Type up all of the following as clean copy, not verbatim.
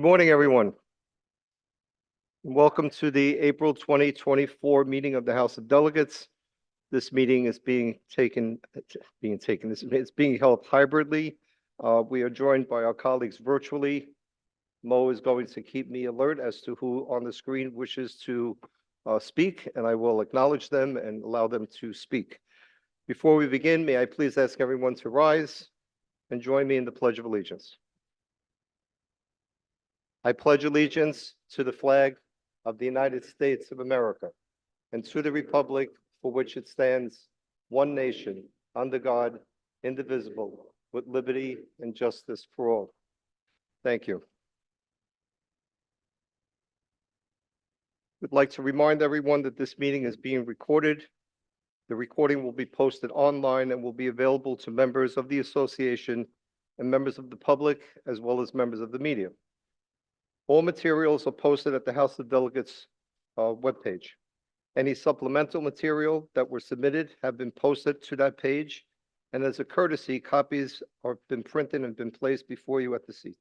morning, everyone. Welcome to the April 2024 meeting of the House of Delegates. This meeting is being held hybridly. We are joined by our colleagues virtually. Mo is going to keep me alert as to who on the screen wishes to speak, and I will acknowledge them and allow them to speak. Before we begin, may I please ask everyone to rise and join me in the Pledge of Allegiance. I pledge allegiance to the flag of the United States of America and to the republic for which it stands, one nation, under God, indivisible, with liberty and justice for all. Thank you. We'd like to remind everyone that this meeting is being recorded. The recording will be posted online and will be available to members of the association and members of the public, as well as members of the media. All materials are posted at the House of Delegates webpage. Any supplemental material that were submitted have been posted to that page, and as a courtesy, copies have been printed and been placed before you at the seat.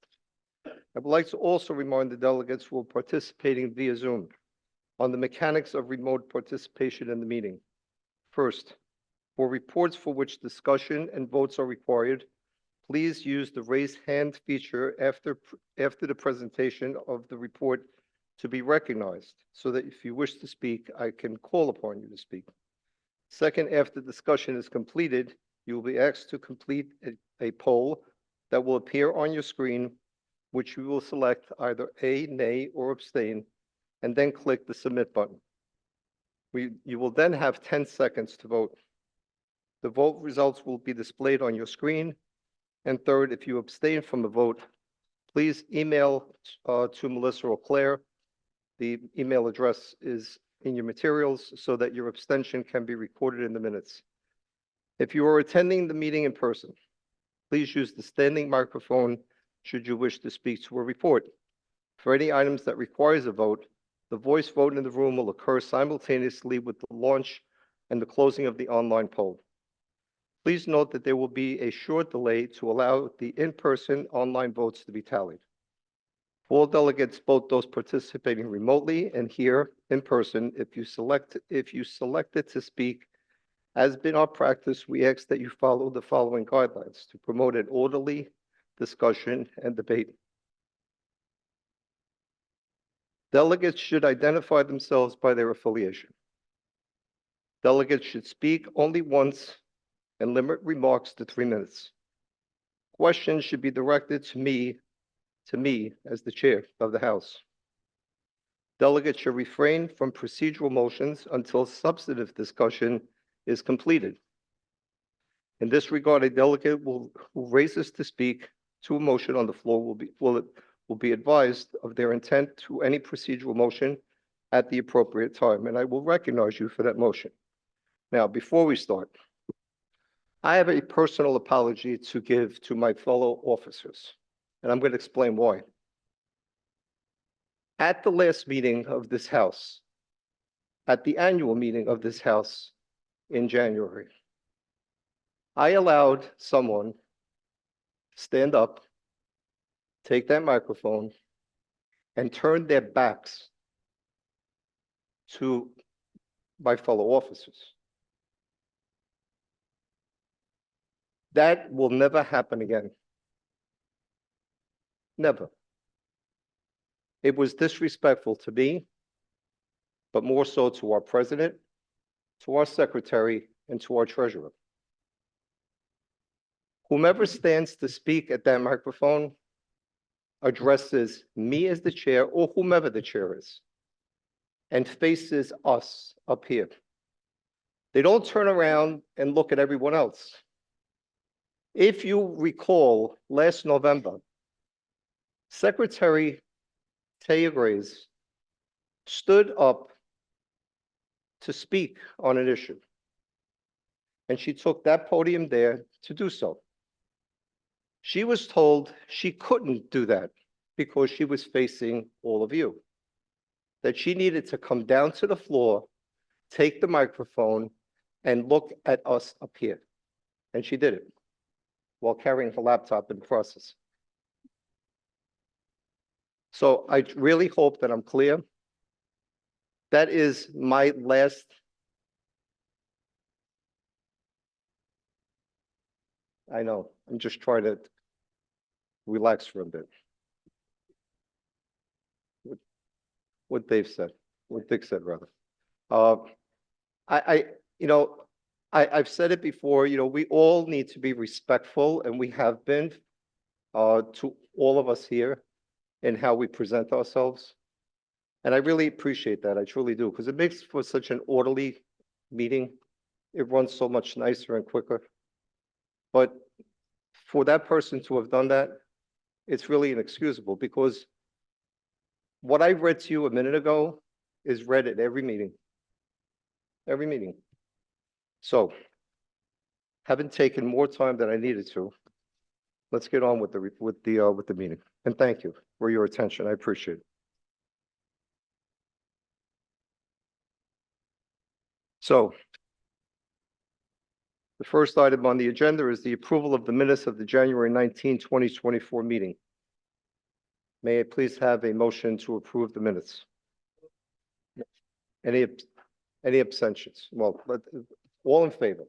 I would like to also remind the delegates who are participating via Zoom on the mechanics of remote participation in the meeting. First, for reports for which discussion and votes are required, please use the raise hand feature after the presentation of the report to be recognized, so that if you wish to speak, I can call upon you to speak. Second, after discussion is completed, you will be asked to complete a poll that will appear on your screen, which you will select either a, nay, or abstain, and then click the submit button. You will then have 10 seconds to vote. The vote results will be displayed on your screen. And third, if you abstain from the vote, please email to Melissa or Claire. The email address is in your materials so that your abstention can be recorded in the minutes. If you are attending the meeting in person, please use the standing microphone should you wish to speak to a report. For any items that requires a vote, the voice vote in the room will occur simultaneously with the launch and the closing of the online poll. Please note that there will be a short delay to allow the in-person online votes to be tallied. For all delegates, both those participating remotely and here in person, if you selected to speak, as been our practice, we ask that you follow the following guidelines to promote an orderly discussion and debate. Delegates should identify themselves by their affiliation. Delegates should speak only once and limit remarks to 3 minutes. Questions should be directed to me as the chair of the House. Delegates should refrain from procedural motions until substantive discussion is completed. In this regard, a delegate who raises to speak to a motion on the floor will be advised of their intent to any procedural motion at the appropriate time, and I will recognize you for that motion. Now, before we start, I have a personal apology to give to my fellow officers, and I'm going to explain why. At the last meeting of this House, at the annual meeting of this House in January, I allowed someone to stand up, take that microphone, and turn their backs to my fellow officers. That will never happen again. Never. It was disrespectful to me, but more so to our president, to our secretary, and to our treasurer. Whomever stands to speak at that microphone addresses me as the chair or whomever the chair is and faces us up here. They don't turn around and look at everyone else. If you recall, last November, Secretary Taya Grace stood up to speak on an issue, and she took that podium there to do so. She was told she couldn't do that because she was facing all of you, that she needed to come down to the floor, take the microphone, and look at us up here. And she did it while carrying her laptop in the process. So I really hope that I'm clear. That is my last. I know, I'm just trying to relax for a bit. What Dave said, what Dick said, rather. I, you know, I've said it before, we all need to be respectful, and we have been, to all of us here in how we present ourselves. And I really appreciate that. I truly do, because it makes for such an orderly meeting. It runs so much nicer and quicker. But for that person to have done that, it's really inexcusable, because what I read to you a minute ago is read at every meeting. Every meeting. So, having taken more time than I needed to, let's get on with the meeting. And thank you for your attention. I appreciate it. So, the first item on the agenda is the approval of the minutes of the January 19, 2024 meeting. May I please have a motion to approve the minutes? Any abstentions? Well, all in favor?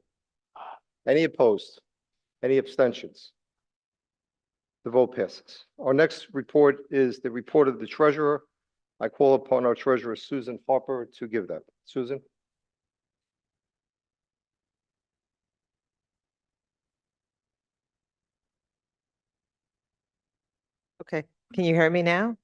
Any opposed? Any abstentions? The vote passes. Our next report is the report of the treasurer. I call upon our treasurer, Susan Harper, to give that. Susan? Okay, can you hear me now?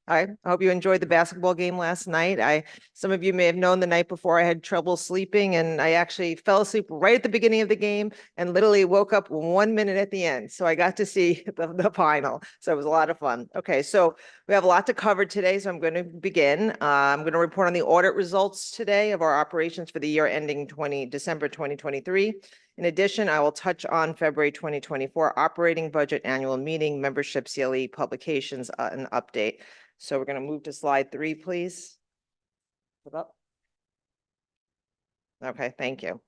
I hope you enjoyed the basketball game last night. Some of you may have known the night before I had trouble sleeping, and I actually fell asleep right at the beginning of the game and literally woke up 1 minute at the end. So I got to see the final. So it was a lot of fun. Okay, so we have a lot to cover today, so I'm going to begin. I'm going to report on the audit results today of our operations for the year ending December 2023. In addition, I will touch on February 2024 operating budget annual meeting, membership, CLE publications, and update. So we're going to move to slide 3, please. Put up. Okay, thank you.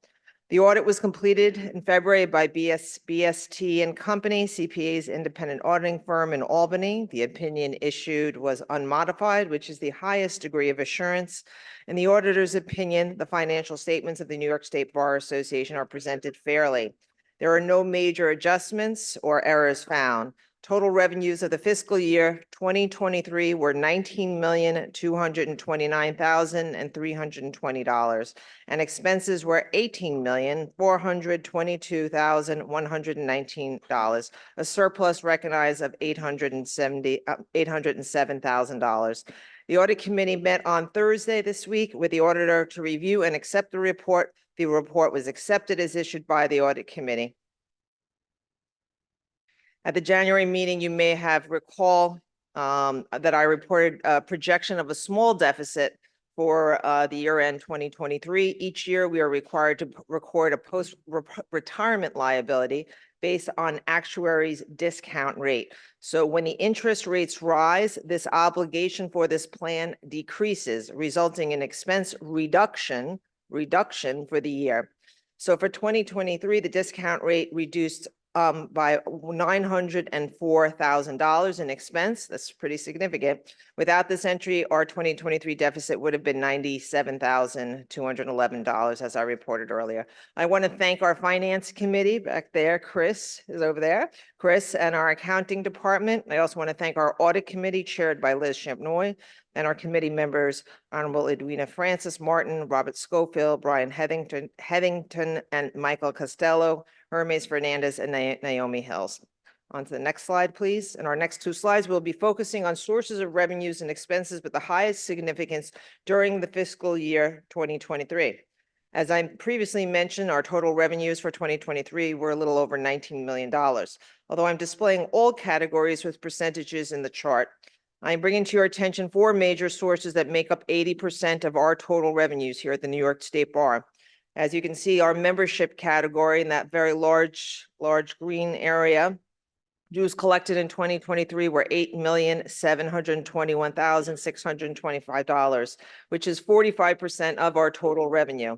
The audit was completed in February by BST and Company, CPA's independent auditing firm in Albany. The opinion issued was unmodified, which is the highest degree of assurance. In the auditor's opinion, the financial statements of the New York State Bar Association are presented fairly. There are no major adjustments or errors found. Total revenues of the fiscal year 2023 were $19,229,320, and expenses were $18,422,119, a surplus recognized of $807,000. The audit committee met on Thursday this week with the auditor to review and accept the report. The report was accepted as issued by the audit committee. At the January meeting, you may have recall that I reported a projection of a small deficit for the year end 2023. Each year, we are required to record a post-retirement liability based on actuary's discount rate. So when the interest rates rise, this obligation for this plan decreases, resulting in expense reduction for the year. So for 2023, the discount rate reduced by $904,000 in expense. That's pretty significant. Without this entry, our 2023 deficit would have been $97,211, as I reported earlier. I want to thank our finance committee back there. Chris is over there. Chris, and our accounting department. I also want to thank our audit committee chaired by Liz Champnoy, and our committee members, Honorable Edwina Francis Martin, Robert Schofield, Brian Headington, and Michael Costello, Hermes Fernandez, and Naomi Hills. On to the next slide, please. In our next 2 slides, we'll be focusing on sources of revenues and expenses with the highest significance during the fiscal year 2023. As I previously mentioned, our total revenues for 2023 were a little over $19 million, although I'm displaying all categories with percentages in the chart. I'm bringing to your attention 4 major sources that make up 80% of our total revenues here at the New York State Bar. As you can see, our membership category in that very large green area, dues collected in 2023 were $8,721,625, which is 45% of our total revenue.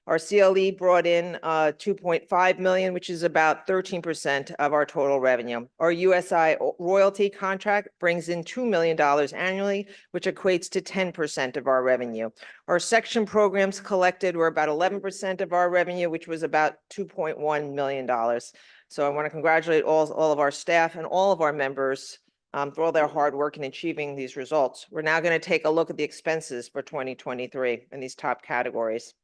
Our CLE brought in 2.5 million, which is about 13% of our total revenue. Our USI royalty contract brings in $2 million annually, which equates to 10% of our revenue. Our section programs collected were about 11% of our revenue, which was about $2.1 million. So I want to congratulate all of our staff and all of our members for all their hard work in achieving these results. We're now going to take a look at the expenses for 2023 in these top categories.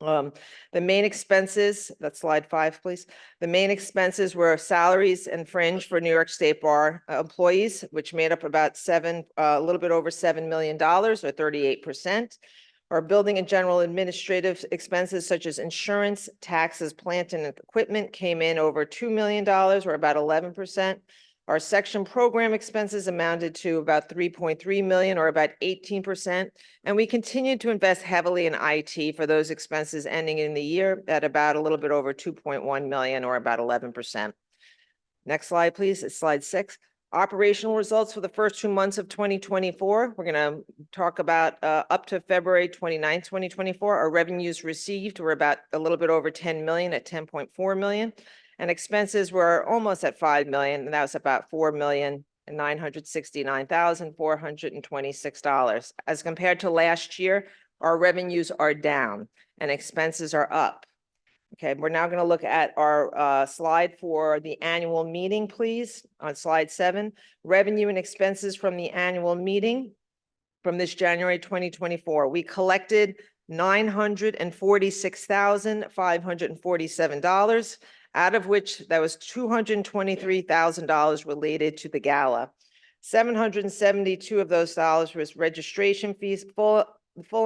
The main expenses, that's slide 5, please. The main expenses were salaries and fringe for New York State Bar employees, which made up about a little bit over $7 million or 38%. Our building and general administrative expenses such as insurance, taxes, plant and equipment came in over $2 million or about 11%. Our section program expenses amounted to about 3.3 million or about 18%. And we continued to invest heavily in IT for those expenses ending in the year at about a little bit over 2.1 million or about 11%. Next slide, please. It's slide 6. Operational results for the first 2 months of 2024. We're going to talk about up to February 29, 2024. Our revenues received were about a little bit over 10 million at 10.4 million. And expenses were almost at 5 million, and that was about $4,969,426. As compared to last year, our revenues are down and expenses are up. Okay, we're now going to look at our slide for the annual meeting, please, on slide 7. Revenue and expenses from the annual meeting from this January 2024. We collected $946,547. Out of which that was $223,000 related to the gala. 772 of those dollars was registration fees, full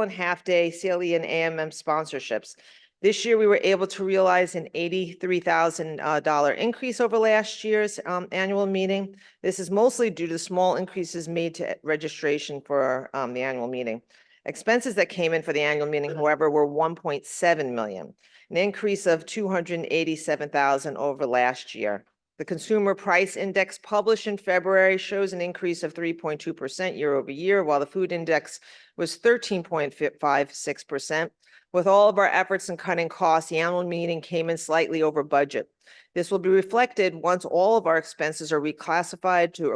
and half day CLE and AMM sponsorships. This year, we were able to realize an $83,000 increase over last year's annual meeting. This is mostly due to small increases made to registration for the annual meeting. Expenses that came in for the annual meeting, however, were 1.7 million. An increase of 287,000 over last year. The Consumer Price Index published in February shows an increase of 3.2% year over year, while the Food Index was 13.56%. With all of our efforts in cutting costs, the annual meeting came in slightly over budget. This will be reflected once all of our expenses are reclassified to the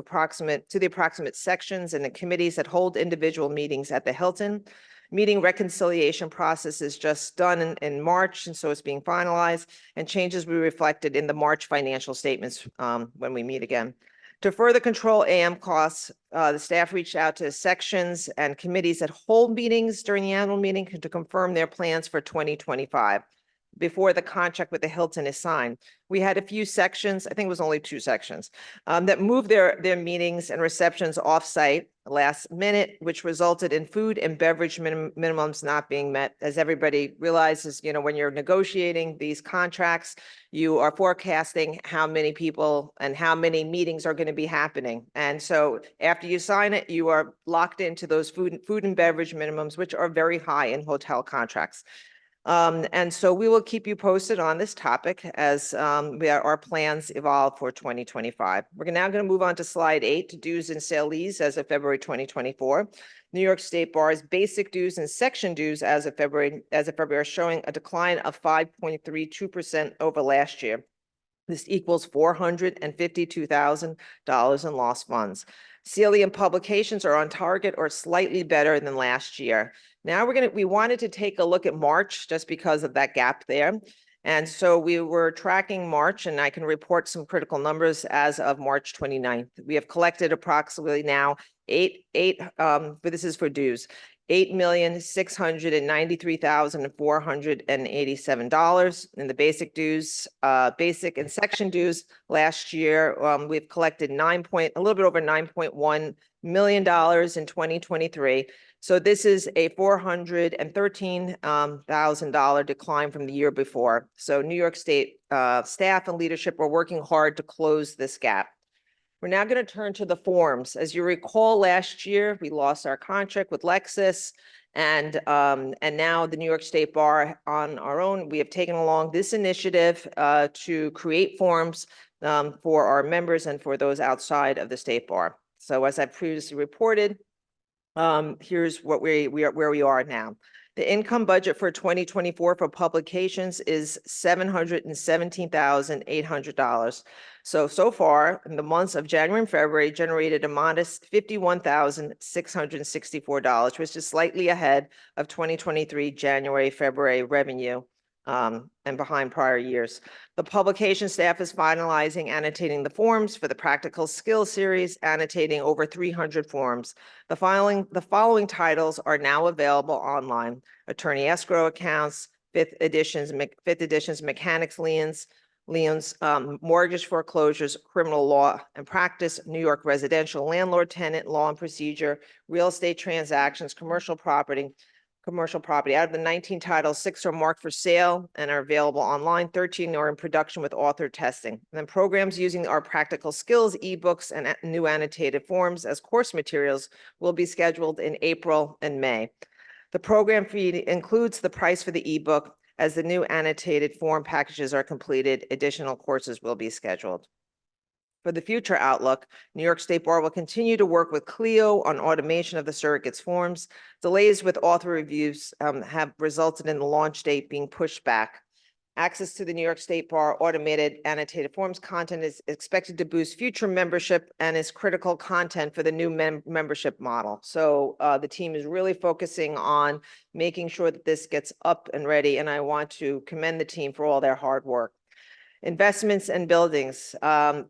approximate sections and the committees that hold individual meetings at the Hilton. Meeting reconciliation process is just done in March, and so it's being finalized, and changes will be reflected in the March financial statements when we meet again. To further control AM costs, the staff reached out to sections and committees that hold meetings during the annual meeting to confirm their plans for 2025 before the contract with the Hilton is signed. We had a few sections, I think it was only 2 sections, that moved their meetings and receptions off-site last minute, which resulted in food and beverage minimums not being met. As everybody realizes, when you're negotiating these contracts, you are forecasting how many people and how many meetings are going to be happening. And so after you sign it, you are locked into those food and beverage minimums, which are very high in hotel contracts. And so we will keep you posted on this topic as our plans evolve for 2025. We're now going to move on to slide 8, to dues and salees as of February 2024. New York State Bar's basic dues and section dues as of February are showing a decline of 5.32% over last year. This equals $452,000 in lost funds. CLE and publications are on target or slightly better than last year. Now we wanted to take a look at March just because of that gap there. And so we were tracking March, and I can report some critical numbers as of March 29th. We have collected approximately now but this is for dues, $8,693,487 in the basic dues, basic and section dues. Last year, we've collected a little bit over $9.1 million in 2023. So this is a $413,000 decline from the year before. So New York State staff and leadership are working hard to close this gap. We're now going to turn to the forms. As you recall, last year, we lost our contract with Lexus, and now the New York State Bar on our own, we have taken along this initiative to create forms for our members and for those outside of the State Bar. So as I previously reported, here's where we are now. The income budget for 2024 for publications is $717,800. So far, in the months of January and February, generated a modest $51,664, which is slightly ahead of 2023 January, February revenue and behind prior years. The publication staff is finalizing annotating the forms for the practical skills series, annotating over 300 forms. The following titles are now available online: attorney escrow accounts, fifth editions mechanics liens, mortgage foreclosures, criminal law and practice, New York residential landlord tenant law and procedure, real estate transactions, commercial property. Out of the 19 titles, 6 are marked for sale and are available online. 13 are in production with author testing. And then programs using our practical skills ebooks and new annotated forms as course materials will be scheduled in April and May. The program fee includes the price for the ebook. As the new annotated form packages are completed, additional courses will be scheduled. For the future outlook, New York State Bar will continue to work with Clio on automation of the surrogates forms. Delays with author reviews have resulted in the launch date being pushed back. Access to the New York State Bar automated annotated forms content is expected to boost future membership and is critical content for the new membership model. So the team is really focusing on making sure that this gets up and ready, and I want to commend the team for all their hard work. Investments and buildings.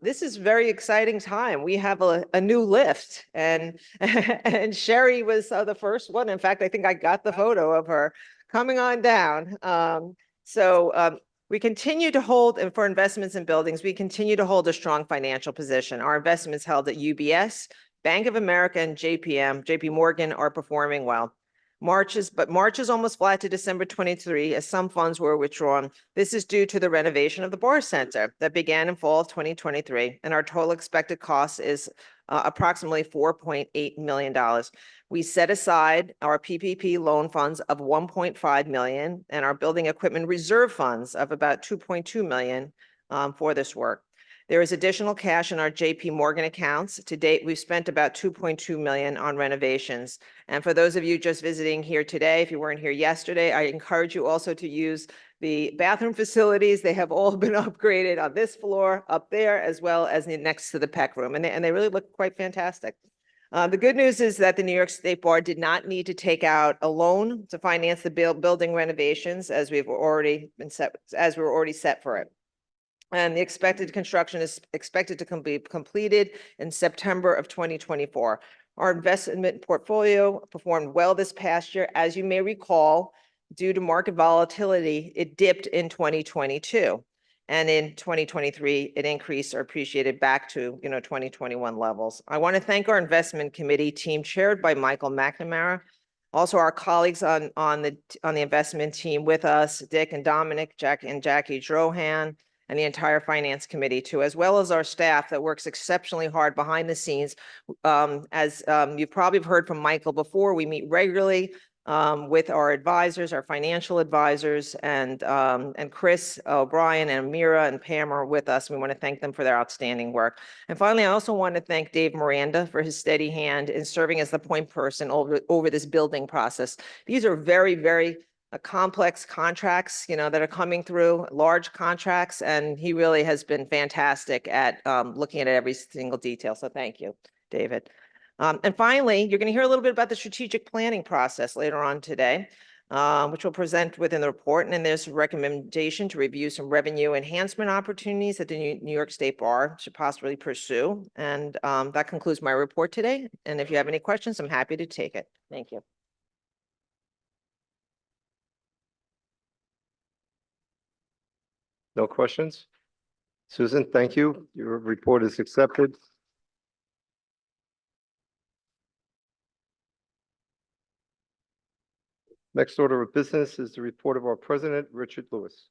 This is a very exciting time. We have a new lift, and and Sherry was the first one. In fact, I think I got the photo of her coming on down. We continue to hold, and for investments in buildings, we continue to hold a strong financial position. Our investments held at UBS, Bank of America, and JP Morgan are performing well. March is almost flat to December 23 as some funds were withdrawn. This is due to the renovation of the Baar Center that began in fall of 2023, and our total expected cost is approximately $4.8 million. We set aside our PPP loan funds of $1.5 million and our building equipment reserve funds of about $2.2 million for this work. There is additional cash in our JP Morgan accounts. To date, we've spent about $2.2 million on renovations. And for those of you just visiting here today, if you weren't here yesterday, I encourage you also to use the bathroom facilities. They have all been upgraded on this floor, up there, as well as next to the PEC room. And they really look quite fantastic. The good news is that the New York State Bar did not need to take out a loan to finance the building renovations as we're already set for it. And the expected construction is expected to be completed in September of 2024. Our investment portfolio performed well this past year. As you may recall, due to market volatility, it dipped in 2022. And in 2023, it increased or appreciated back to 2021 levels. I want to thank our investment committee team chaired by Michael McNamara. Also, our colleagues on the investment team with us, Dick and Dominic, Jackie Drohan, and the entire finance committee too, as well as our staff that works exceptionally hard behind the scenes. As you probably have heard from Michael before, we meet regularly with our advisors, our financial advisors, and Chris O'Brien and Amira and Pam are with us. We want to thank them for their outstanding work. And finally, I also want to thank Dave Miranda for his steady hand in serving as the point person over this building process. These are very, very complex contracts, that are coming through, large contracts, and he really has been fantastic at looking at every single detail. So thank you, David. And finally, you're going to hear a little bit about the strategic planning process later on today, which we'll present within the report. And then there's a recommendation to review some revenue enhancement opportunities that the New York State Bar should possibly pursue. And that concludes my report today. And if you have any questions, I'm happy to take it. Thank you. No questions? Susan, thank you. Your report is accepted. Next order of business is the report of our president, Richard Lewis.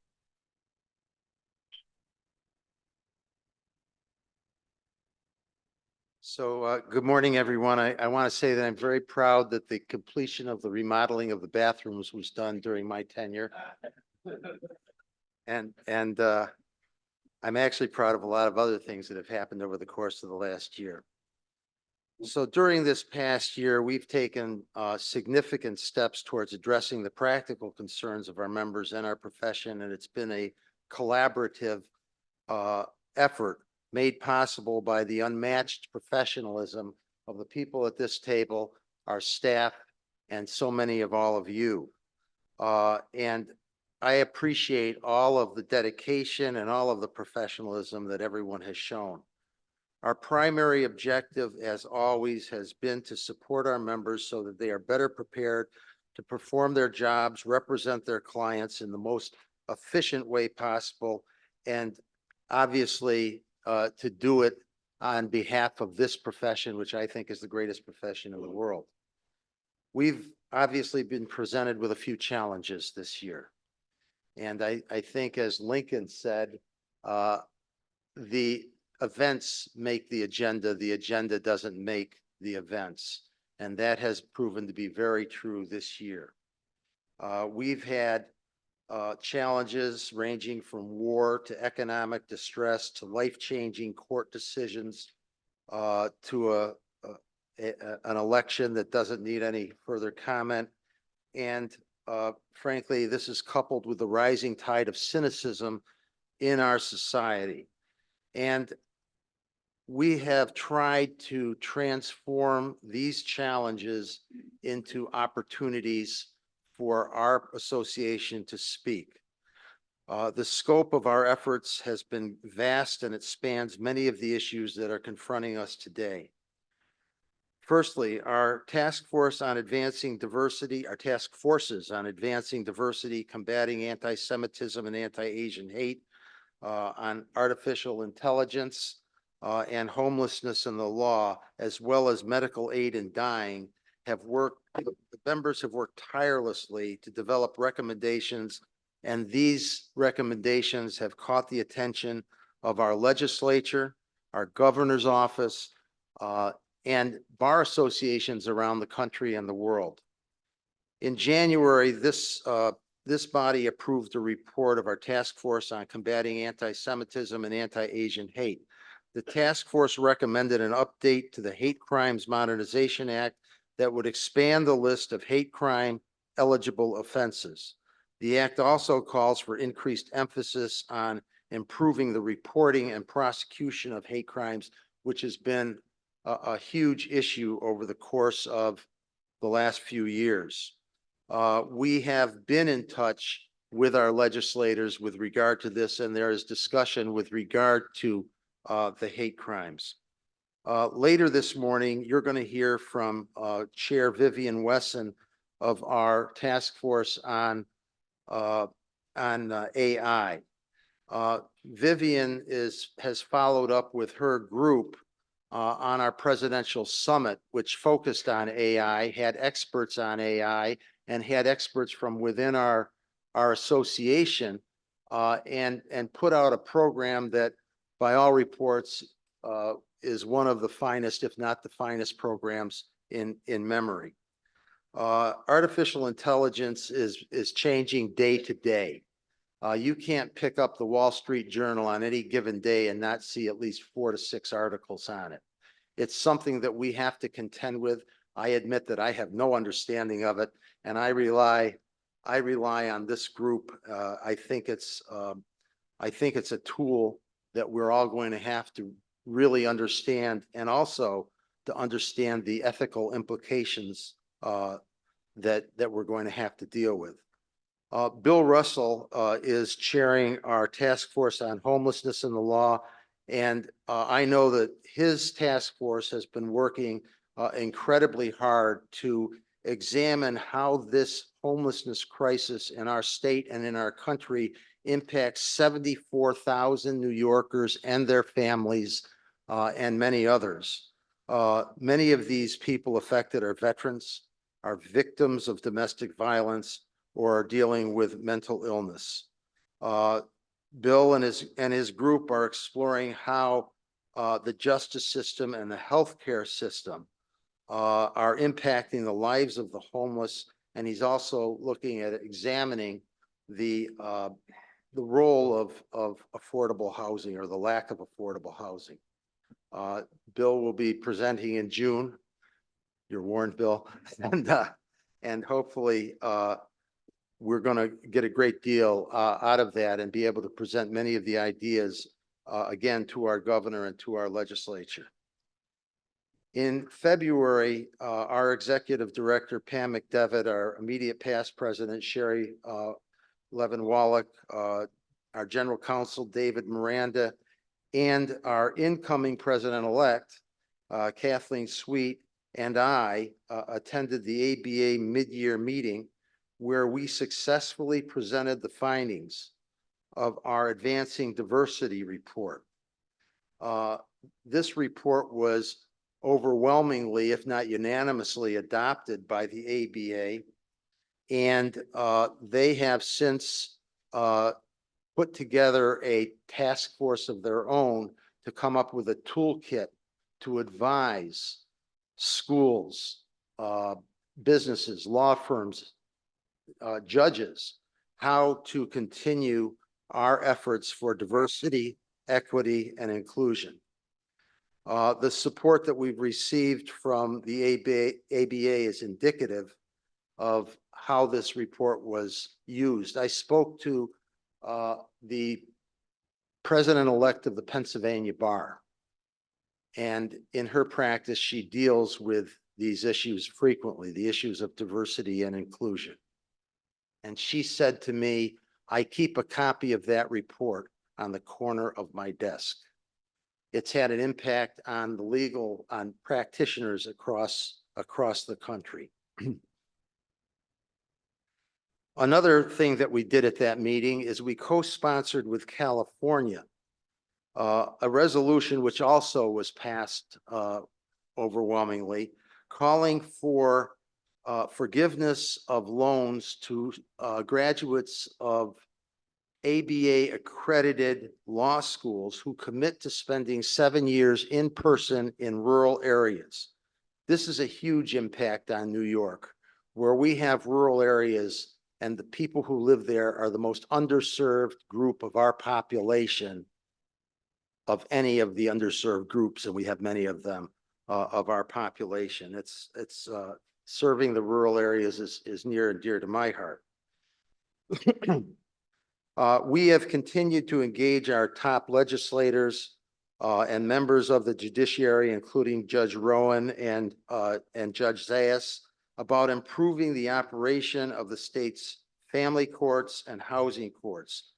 So good morning, everyone. I want to say that I'm very proud that the completion of the remodeling of the bathrooms was done during my tenure. And I'm actually proud of a lot of other things that have happened over the course of the last year. So during this past year, we've taken significant steps towards addressing the practical concerns of our members and our profession, and it's been a collaborative effort made possible by the unmatched professionalism of the people at this table, our staff, and so many of all of you. And I appreciate all of the dedication and all of the professionalism that everyone has shown. Our primary objective, as always, has been to support our members so that they are better prepared to perform their jobs, represent their clients in the most efficient way possible, and obviously to do it on behalf of this profession, which I think is the greatest profession in the world. We've obviously been presented with a few challenges this year. And I think, as Lincoln said, the events make the agenda doesn't make the events. And that has proven to be very true this year. We've had challenges ranging from war to economic distress to life-changing court decisions to an election that doesn't need any further comment. And frankly, this is coupled with the rising tide of cynicism in our society. And we have tried to transform these challenges into opportunities for our association to speak. The scope of our efforts has been vast, and it spans many of the issues that are confronting us today. Firstly, our task forces on advancing diversity, combating anti-Semitism and anti-Asian hate, on artificial intelligence and homelessness in the law, as well as medical aid in dying, the members have worked tirelessly to develop recommendations, and these recommendations have caught the attention of our legislature, our governor's office, and bar associations around the country and the world. In January, this body approved a report of our task force on combating anti-Semitism and anti-Asian hate. The task force recommended an update to the Hate Crimes Modernization Act that would expand the list of hate crime eligible offenses. The act also calls for increased emphasis on improving the reporting and prosecution of hate crimes, which has been a huge issue over the course of the last few years. We have been in touch with our legislators with regard to this, and there is discussion with regard to the hate crimes. Later this morning, you're going to hear from Chair Vivian Wesson of our task force on AI. Vivian has followed up with her group on our presidential summit, which focused on AI, had experts on AI, and had experts from within our association, and put out a program that, by all reports, is one of the finest, if not the finest, programs in memory. Artificial intelligence is changing day to day. You can't pick up the Wall Street Journal on any given day and not see at least 4 to 6 articles on it. It's something that we have to contend with. I admit that I have no understanding of it, and I rely on this group. I think it's a tool that we're all going to have to really understand, and also to understand the ethical implications that we're going to have to deal with. Bill Russell is chairing our task force on homelessness in the law, and I know that his task force has been working incredibly hard to examine how this homelessness crisis in our state and in our country impacts 74,000 New Yorkers and their families, and many others. Many of these people affected are veterans, are victims of domestic violence, or are dealing with mental illness. Bill and his group are exploring how the justice system and the healthcare system are impacting the lives of the homeless, and he's also looking at examining the role of affordable housing, or the lack of affordable housing. Bill will be presenting in June. You're warned, Bill. And hopefully, we're going to get a great deal out of that and be able to present many of the ideas again to our governor and to our legislature. In February, our executive director, Pam McDevitt, our immediate past president, Sherry Levin Wallach, our general counsel, David Miranda, and our incoming president-elect, Kathleen Sweet, and I attended the ABA mid-year meeting where we successfully presented the findings of our Advancing Diversity report. This report was overwhelmingly, if not unanimously, adopted by the ABA, and they have since put together a task force of their own to come up with a toolkit to advise schools, businesses, law firms, judges, how to continue our efforts for diversity, equity, and inclusion. The support that we've received from the ABA is indicative of how this report was used. I spoke to the president-elect of the Pennsylvania Bar, and in her practice, she deals with these issues frequently, the issues of diversity and inclusion. And she said to me, I keep a copy of that report on the corner of my desk. It's had an impact on on practitioners across the country. Another thing that we did at that meeting is we co-sponsored with California a resolution which also was passed overwhelmingly, calling for forgiveness of loans to graduates of ABA accredited law schools who commit to spending 7 years in person in rural areas. This is a huge impact on New York, where we have rural areas and the people who live there are the most underserved group of our population of any of the underserved groups, and we have many of them of our population. It's serving the rural areas is near and dear to my heart. We have continued to engage our top legislators and members of the judiciary, including Judge Rowan and Judge Zayas, about improving the operation of the state's family courts and housing courts.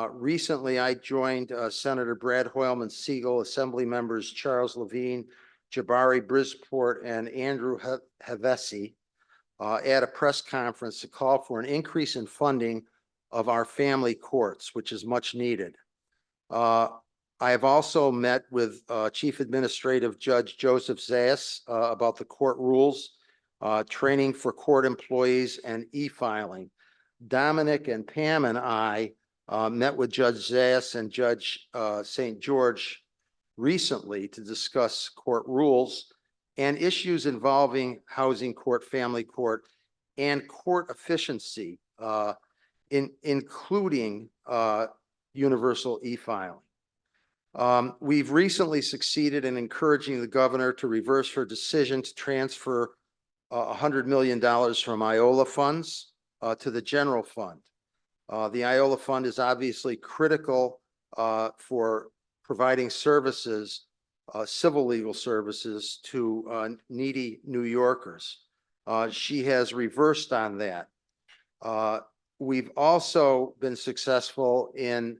Recently, I joined Senator Brad Hoylman Siegel, Assembly members Charles Levine, Jabari Brisport, and Andrew Havesi at a press conference to call for an increase in funding of our family courts, which is much needed. I have also met with Chief Administrative Judge Joseph Zayas about the court rules, training for court employees, and e-filing. Dominic and Pam and I met with Judge Zayas and Judge St. George recently to discuss court rules and issues involving housing court, family court, and court efficiency, including universal e-filing. We've recently succeeded in encouraging the governor to reverse her decision to transfer $100 million from IOLA funds to the general fund. The IOLA fund is obviously critical for providing services, civil legal services to needy New Yorkers. She has reversed on that. We've also been successful in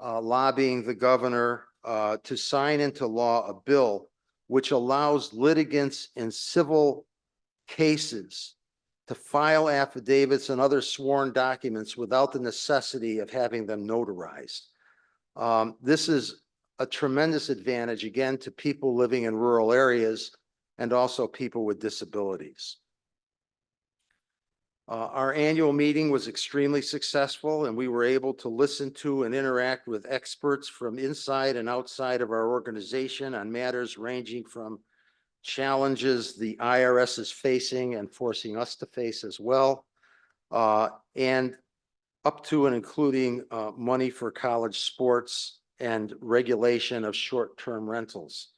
lobbying the governor to sign into law a bill which allows litigants in civil cases to file affidavits and other sworn documents without the necessity of having them notarized. This is a tremendous advantage, again, to people living in rural areas and also people with disabilities. Our annual meeting was extremely successful, and we were able to listen to and interact with experts from inside and outside of our organization on matters ranging from challenges the IRS is facing and forcing us to face as well, and up to and including money for college sports and regulation of short-term rentals.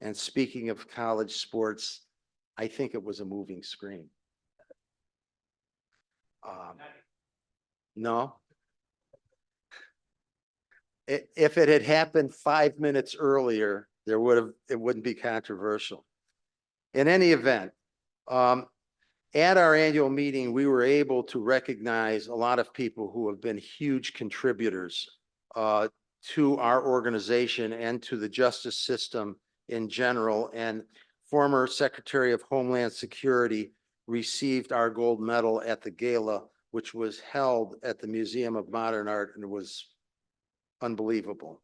And speaking of college sports, I think it was a moving screen. No. If it had happened 5 minutes earlier, it wouldn't be controversial. In any event, at our annual meeting, we were able to recognize a lot of people who have been huge contributors to our organization and to the justice system in general. And former Secretary of Homeland Security received our gold medal at the gala, which was held at the Museum of Modern Art, and it was unbelievable.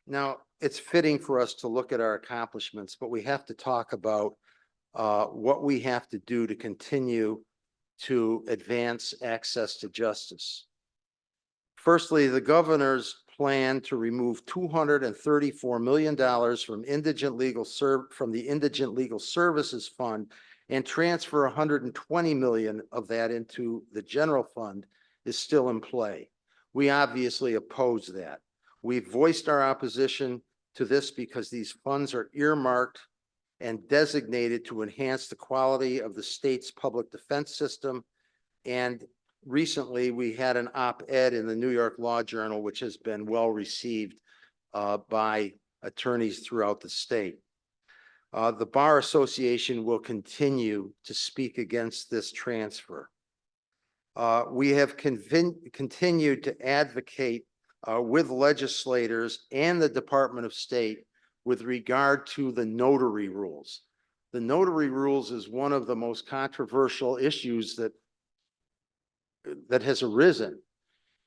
Now, it's fitting for us to look at our accomplishments, but we have to talk about what we have to do to continue to advance access to justice. Firstly, the governor's plan to remove $234 million from the Indigent Legal Services Fund and transfer $120 million of that into the general fund is still in play. We obviously oppose that. We've voiced our opposition to this because these funds are earmarked and designated to enhance the quality of the state's public defense system. And recently we had an op-ed in the New York Law Journal, which has been well received by attorneys throughout the state. The Bar Association will continue to speak against this transfer. We have continued to advocate with legislators and the Department of State with regard to the notary rules. The notary rules is one of the most controversial issues that has arisen,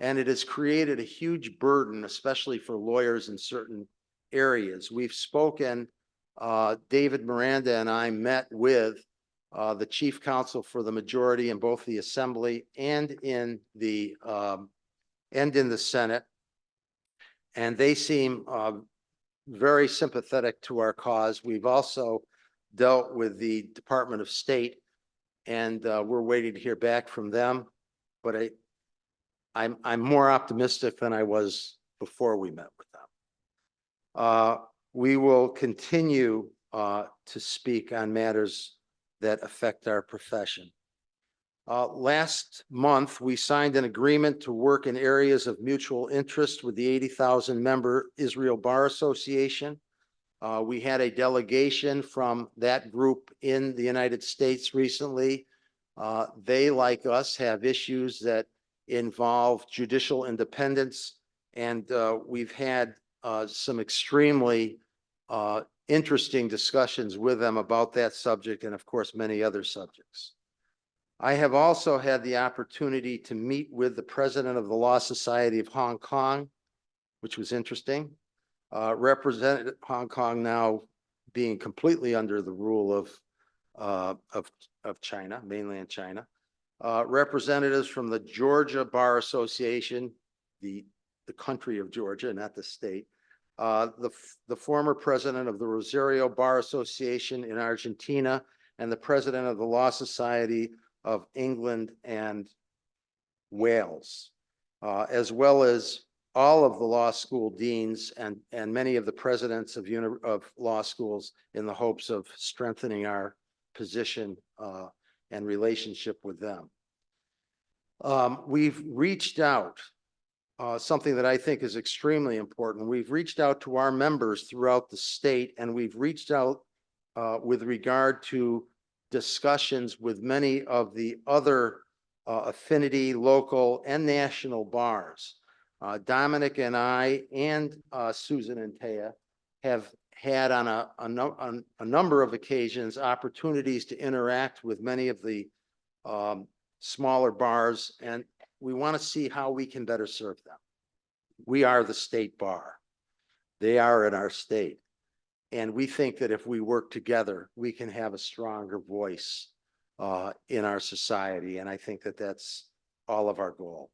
and it has created a huge burden, especially for lawyers in certain areas. We've spoken, David Miranda and I met with the chief counsel for the majority in both the Assembly and in the Senate, and they seem very sympathetic to our cause. We've also dealt with the Department of State, and we're waiting to hear back from them. But I'm more optimistic than I was before we met with them. We will continue to speak on matters that affect our profession. Last month, we signed an agreement to work in areas of mutual interest with the 80,000 member Israel Bar Association. We had a delegation from that group in the United States recently. They, like us, have issues that involve judicial independence, and we've had some extremely interesting discussions with them about that subject and, of course, many other subjects. I have also had the opportunity to meet with the president of the Law Society of Hong Kong, which was interesting. Represented Hong Kong now being completely under the rule of China, mainland China. Representatives from the Georgia Bar Association, the country of Georgia, not the state. The former president of the Rosario Bar Association in Argentina, and the president of the Law Society of England and Wales, as well as all of the law school deans and many of the presidents of law schools, in the hopes of strengthening our position and relationship with them. We've reached out, something that I think is extremely important. We've reached out to our members throughout the state, and we've reached out with regard to discussions with many of the other affinity, local, and national bars. Dominic and I and Susan and Taya have had on a number of occasions opportunities to interact with many of the smaller bars, and we want to see how we can better serve them. We are the state bar. They are in our state. And we think that if we work together, we can have a stronger voice in our society. And I think that that's all of our goal.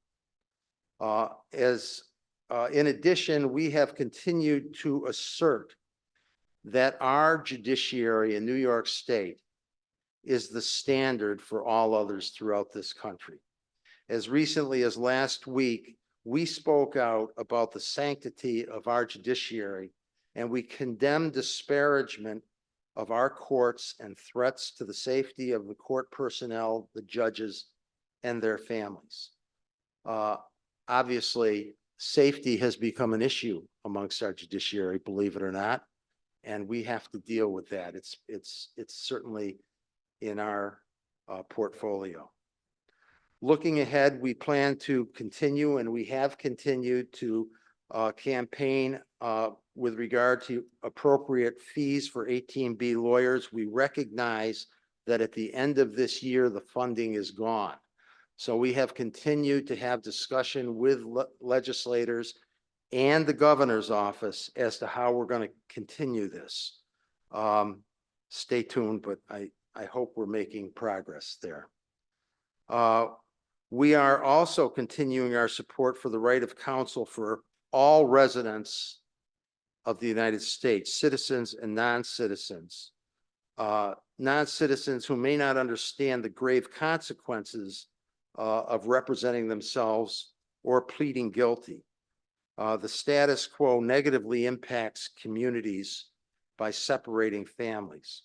In addition, we have continued to assert that our judiciary in New York State is the standard for all others throughout this country. As recently as last week, we spoke out about the sanctity of our judiciary and we condemn disparagement of our courts and threats to the safety of the court personnel, the judges, and their families. Obviously, safety has become an issue amongst our judiciary, believe it or not, and we have to deal with that. It's certainly in our portfolio. Looking ahead, we plan to continue, and we have continued to campaign with regard to appropriate fees for 18B lawyers. We recognize that at the end of this year, the funding is gone. So we have continued to have discussion with legislators and the governor's office as to how we're going to continue this. Stay tuned, but I hope we're making progress there. We are also continuing our support for the right of counsel for all residents of the United States, citizens and non-citizens. Non-citizens who may not understand the grave consequences of representing themselves or pleading guilty. The status quo negatively impacts communities by separating families.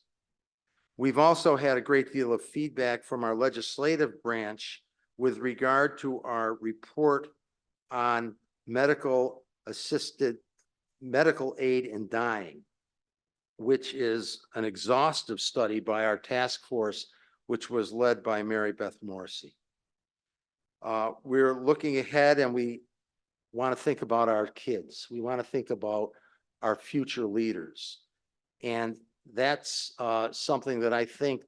We've also had a great deal of feedback from our legislative branch with regard to our report on medical aid in dying, which is an exhaustive study by our task force, which was led by Mary Beth Morrissey. We're looking ahead, and we want to think about our kids. We want to think about our future leaders. And that's something that I think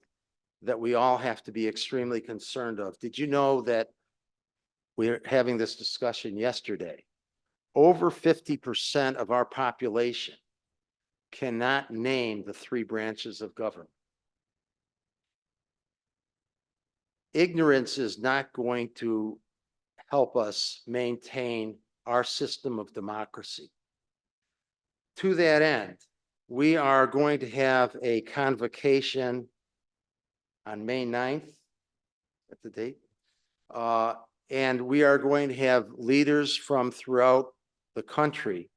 that we all have to be extremely concerned of. Did you know that we're having this discussion yesterday? Over 50% of our population cannot name the 3 branches of government. Ignorance is not going to help us maintain our system of democracy. To that end, we are going to have a convocation on May 9th, at the date, and we are going to have leaders from throughout the country,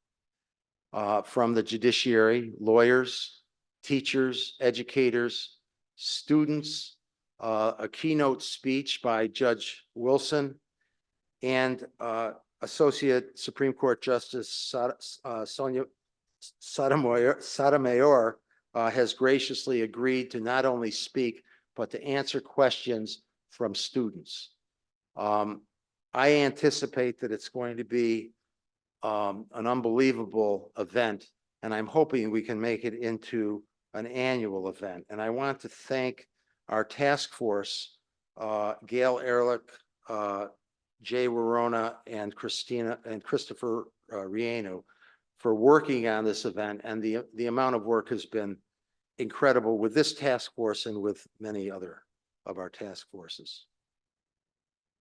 from the judiciary, lawyers, teachers, educators, students, a keynote speech by Judge Wilson, and Associate Supreme Court Justice Sonia Sotomayor has graciously agreed to not only speak, but to answer questions from students. I anticipate that it's going to be an unbelievable event, and I'm hoping we can make it into an annual event. And I want to thank our task force, Gail Ehrlich, Jay Warona, and Christopher Rieno, for working on this event. And the amount of work has been incredible with this task force and with many other of our task forces.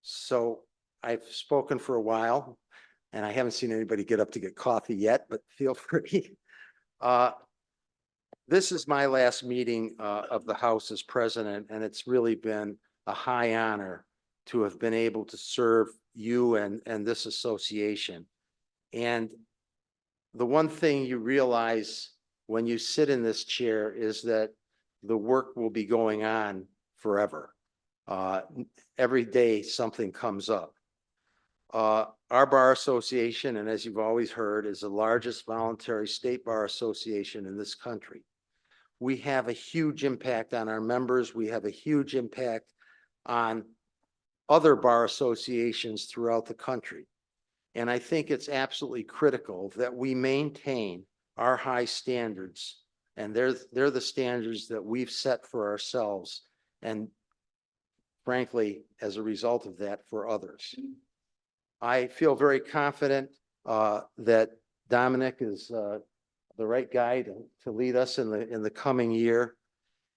So I've spoken for a while, and I haven't seen anybody get up to get coffee yet, but feel free. This is my last meeting of the House as president, and it's really been a high honor to have been able to serve you and this association. And the one thing you realize when you sit in this chair is that the work will be going on forever. Every day something comes up. Our Bar Association, and as you've always heard, is the largest voluntary state bar association in this country. We have a huge impact on our members. We have a huge impact on other bar associations throughout the country. And I think it's absolutely critical that we maintain our high standards, and they're the standards that we've set for ourselves, and frankly, as a result of that, for others. I feel very confident that Dominic is the right guy to lead us in the coming year,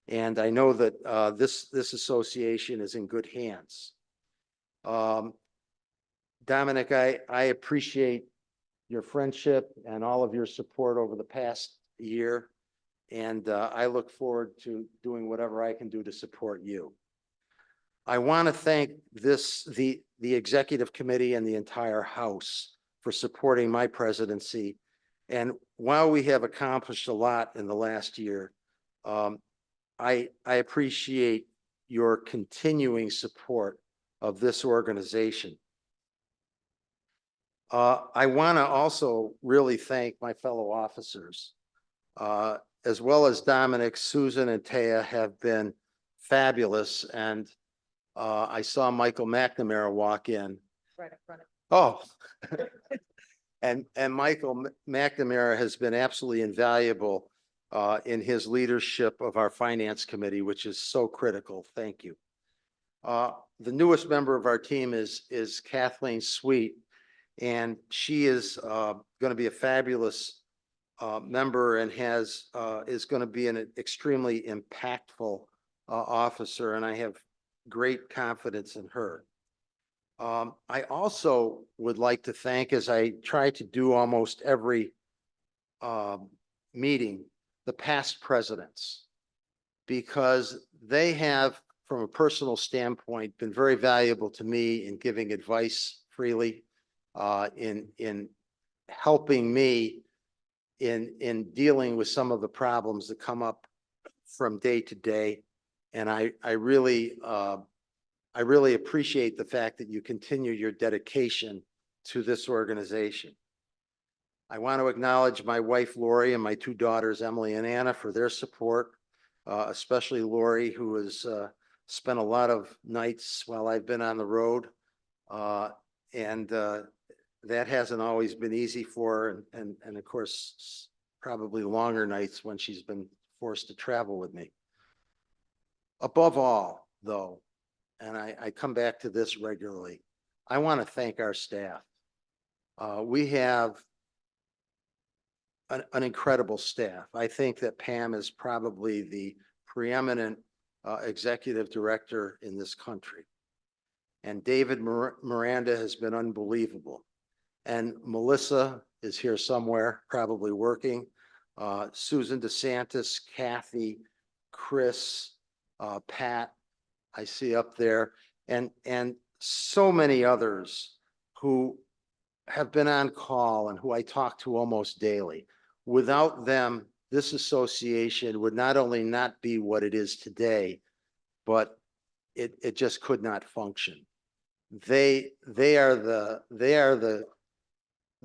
and I know that this association is in good hands. Dominic, I appreciate your friendship and all of your support over the past year, and I look forward to doing whatever I can do to support you. I want to thank the executive committee and the entire House for supporting my presidency And while we have accomplished a lot in the last year, I appreciate your continuing support of this organization. I want to also really thank my fellow officers, as well as Dominic, Susan, and Taya have been fabulous. And I saw Michael McNamara walk in. Right in front of. Oh. And Michael McNamara has been absolutely invaluable in his leadership of our finance committee, which is so critical. Thank you. The newest member of our team is Kathleen Sweet, and she is going to be a fabulous member and is going to be an extremely impactful officer, and I have great confidence in her. I also would like to thank, as I try to do almost every meeting, the past presidents, because they have, from a personal standpoint, been very valuable to me in giving advice freely, in helping me in dealing with some of the problems that come up from day to day. And I really appreciate the fact that you continue your dedication to this organization. I want to acknowledge my wife, Lori, and my two daughters, Emily and Anna, for their support, especially Lori, who has spent a lot of nights while I've been on the road. And that hasn't always been easy for her, and of course, probably longer nights when she's been forced to travel with me. Above all, though, and I come back to this regularly, I want to thank our staff. We have an incredible staff. I think that Pam is probably the preeminent executive director in this country. And David Miranda has been unbelievable. And Melissa is here somewhere, probably working. Susan DeSantis, Kathy, Chris, Pat, I see up there, and so many others who have been on call and who I talk to almost daily. Without them, this association would not only not be what it is today, but it just could not function. They are the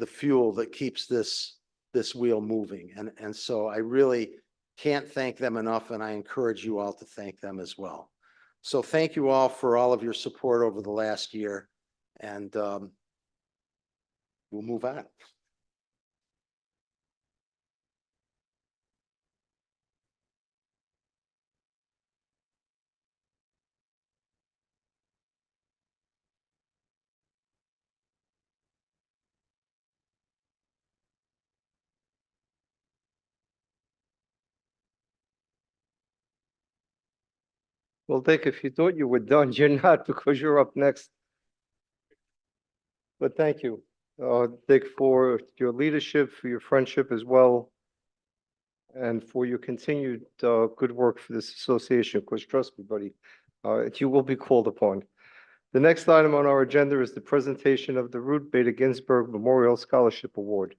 fuel that keeps this wheel moving. And so I really can't thank them enough, and I encourage you all to thank them as well. So thank you all for all of your support over the last year, and we'll move on. Well, Dick, if you thought you were done, you're not, because you're up next. But thank you, Dick, for your leadership, for your friendship as well, and for your continued good work for this association, because trust me, buddy, you will be called upon. The next item on our agenda is the presentation of the Ruth Bader Ginsburg Memorial Scholarship Award.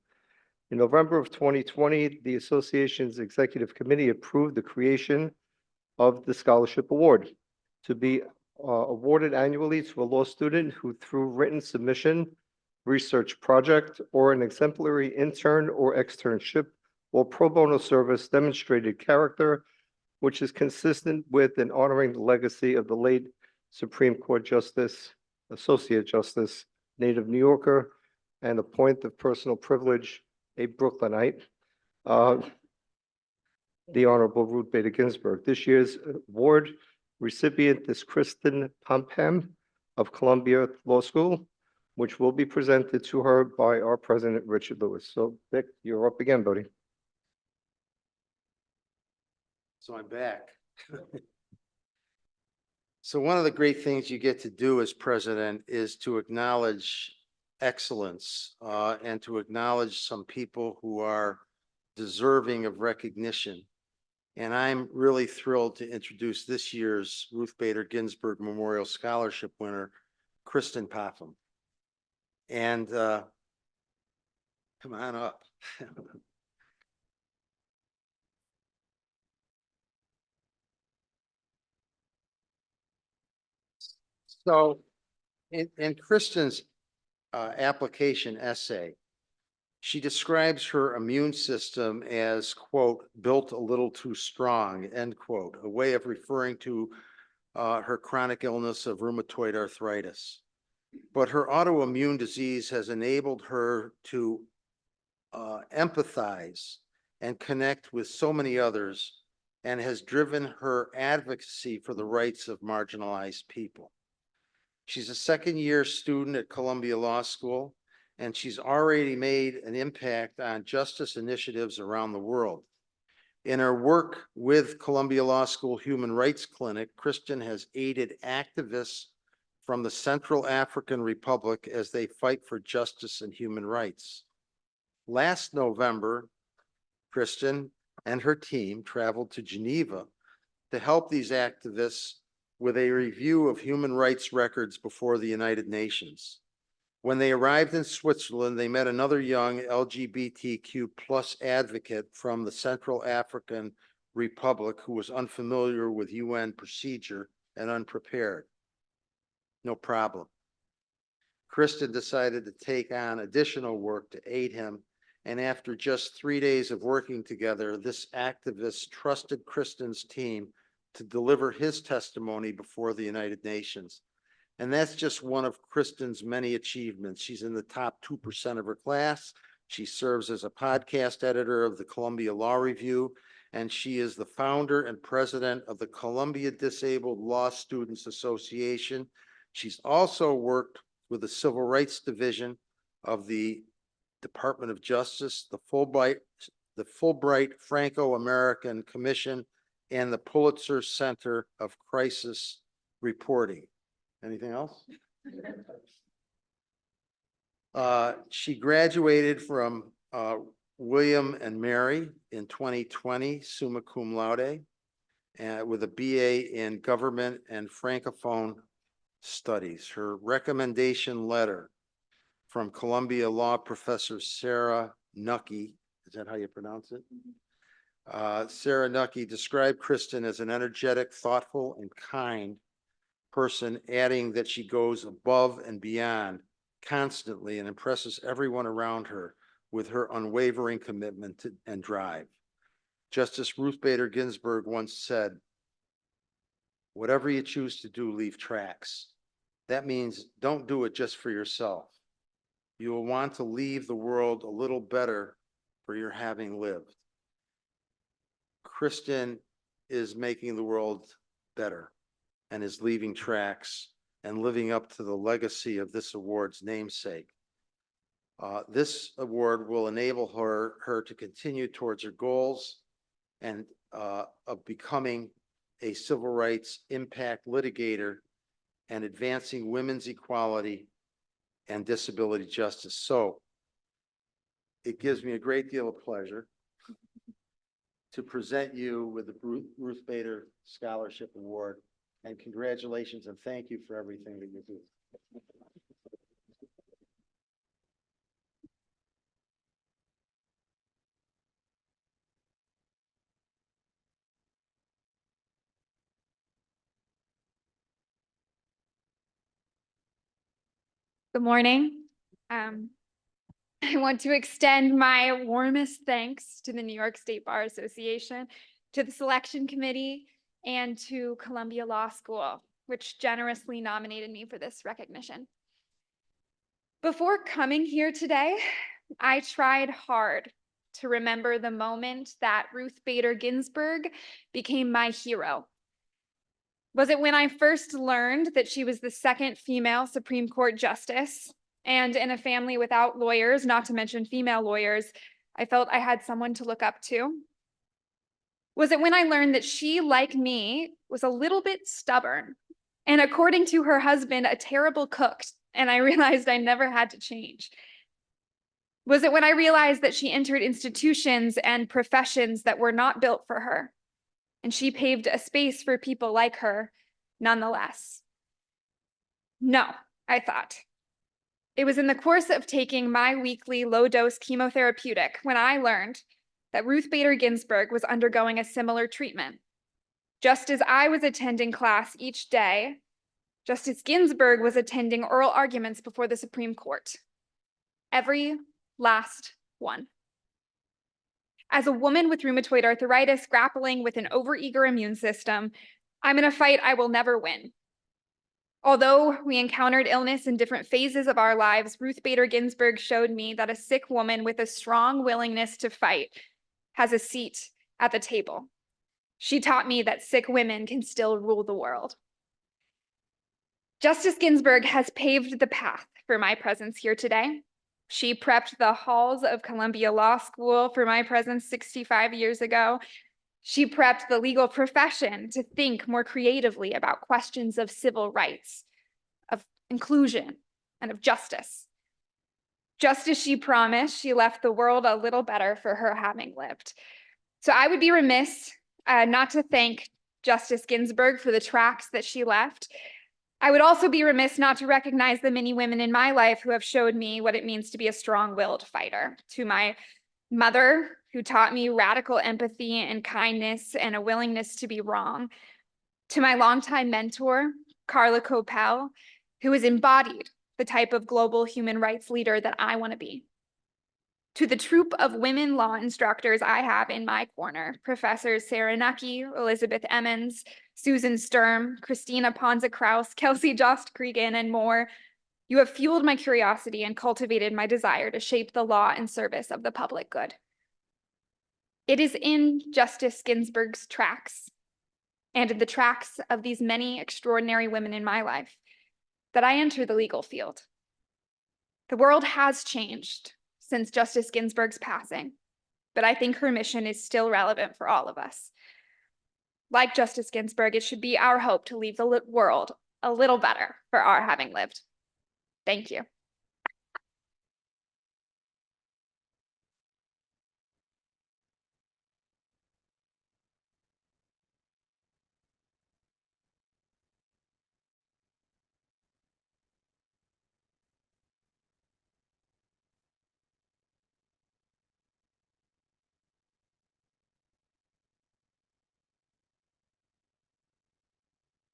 In November of 2020, the association's executive committee approved the creation of the scholarship award to be awarded annually to a law student who, through written submission, research project, or an exemplary intern or externship or pro bono service demonstrated character, which is consistent with and honoring the legacy of the late Supreme Court Justice, Associate Justice, native New Yorker, and a point of personal privilege, a Brooklynite, the Honorable Ruth Bader Ginsburg. This year's award recipient is Kristen Popham of Columbia Law School, which will be presented to her by our President, Richard Lewis. So, Dick, you're up again, buddy. So I'm back. So one of the great things you get to do as president is to acknowledge excellence and to acknowledge some people who are deserving of recognition. And I'm really thrilled to introduce this year's Ruth Bader Ginsburg Memorial Scholarship winner, Kristen Popham. And Come on up. So in Kristen's application essay, she describes her immune system as, quote, built a little too strong, end quote, a way of referring to her chronic illness of rheumatoid arthritis. But her autoimmune disease has enabled her to empathize and connect with so many others and has driven her advocacy for the rights of marginalized people. She's a second-year student at Columbia Law School, and she's already made an impact on justice initiatives around the world. In her work with Columbia Law School Human Rights Clinic, Kristen has aided activists from the Central African Republic as they fight for justice and human rights. Last November, Kristen and her team traveled to Geneva to help these activists with a review of human rights records before the United Nations. When they arrived in Switzerland, they met another young LGBTQ plus advocate from the Central African Republic who was unfamiliar with UN procedure and unprepared. No problem. Kristen decided to take on additional work to aid him. And after just 3 days of working together, this activist trusted Kristen's team to deliver his testimony before the United Nations. And that's just one of Kristen's many achievements. She's in the top 2% of her class. She serves as a podcast editor of the Columbia Law Review, and she is the founder and president of the Columbia Disabled Law Students Association. She's also worked with the Civil Rights Division of the Department of Justice, the Fulbright Franco-American Commission, and the Pulitzer Center of Crisis Reporting. Anything else? She graduated from William and Mary in 2020, summa cum laude, with a BA in Government and Francophone Studies. Her recommendation letter from Columbia Law Professor Sarah Nucky, is that how you pronounce it? Sarah Nucky described Kristen as an energetic, thoughtful, and kind person, adding that she goes above and beyond constantly and impresses everyone around her with her unwavering commitment and drive. Justice Ruth Bader Ginsburg once said, "Whatever you choose to do, leave tracks. That means don't do it just for yourself. You will want to leave the world a little better for your having lived." Kristen is making the world better and is leaving tracks and living up to the legacy of this award's namesake. This award will enable her to continue towards her goals and of becoming a civil rights impact litigator and advancing women's equality and disability justice. So it gives me a great deal of pleasure to present you with the Ruth Bader Scholarship Award. And congratulations and thank you for everything that you do. Good morning. I want to extend my warmest thanks to the New York State Bar Association, to the selection committee, and to Columbia Law School, which generously nominated me for this recognition. Before coming here today, I tried hard to remember the moment that Ruth Bader Ginsburg became my hero. Was it when I first learned that she was the second female Supreme Court justice? And in a family without lawyers, not to mention female lawyers, I felt I had someone to look up to. Was it when I learned that she, like me, was a little bit stubborn and, according to her husband, a terrible cook, and I realized I never had to change? Was it when I realized that she entered institutions and professions that were not built for her, and she paved a space for people like her nonetheless? No, I thought. It was in the course of taking my weekly low-dose chemotherapeutic when I learned that Ruth Bader Ginsburg was undergoing a similar treatment. Just as I was attending class each day, Justice Ginsburg was attending oral arguments before the Supreme Court. Every last one. As a woman with rheumatoid arthritis grappling with an overeager immune system, I'm in a fight I will never win. Although we encountered illness in different phases of our lives, Ruth Bader Ginsburg showed me that a sick woman with a strong willingness to fight has a seat at the table. She taught me that sick women can still rule the world. Justice Ginsburg has paved the path for my presence here today. She prepped the halls of Columbia Law School for my presence 65 years ago. She prepped the legal profession to think more creatively about questions of civil rights, of inclusion, and of justice. Just as she promised, she left the world a little better for her having lived. So I would be remiss not to thank Justice Ginsburg for the tracks that she left. I would also be remiss not to recognize the many women in my life who have showed me what it means to be a strong-willed fighter. To my mother, who taught me radical empathy and kindness and a willingness to be wrong. To my longtime mentor, Carla Coppell, who has embodied the type of global human rights leader that I want to be. To the troop of women law instructors I have in my corner, Professors Sarah Nucky, Elizabeth Emmons, Susan Sturm, Christina Ponza-Kraus, Kelsey Jost Cregan, and more, you have fueled my curiosity and cultivated my desire to shape the law in service of the public good. It is in Justice Ginsburg's tracks and in the tracks of these many extraordinary women in my life that I entered the legal field. The world has changed since Justice Ginsburg's passing, but I think her mission is still relevant for all of us. Like Justice Ginsburg, it should be our hope to leave the world a little better for our having lived. Thank you.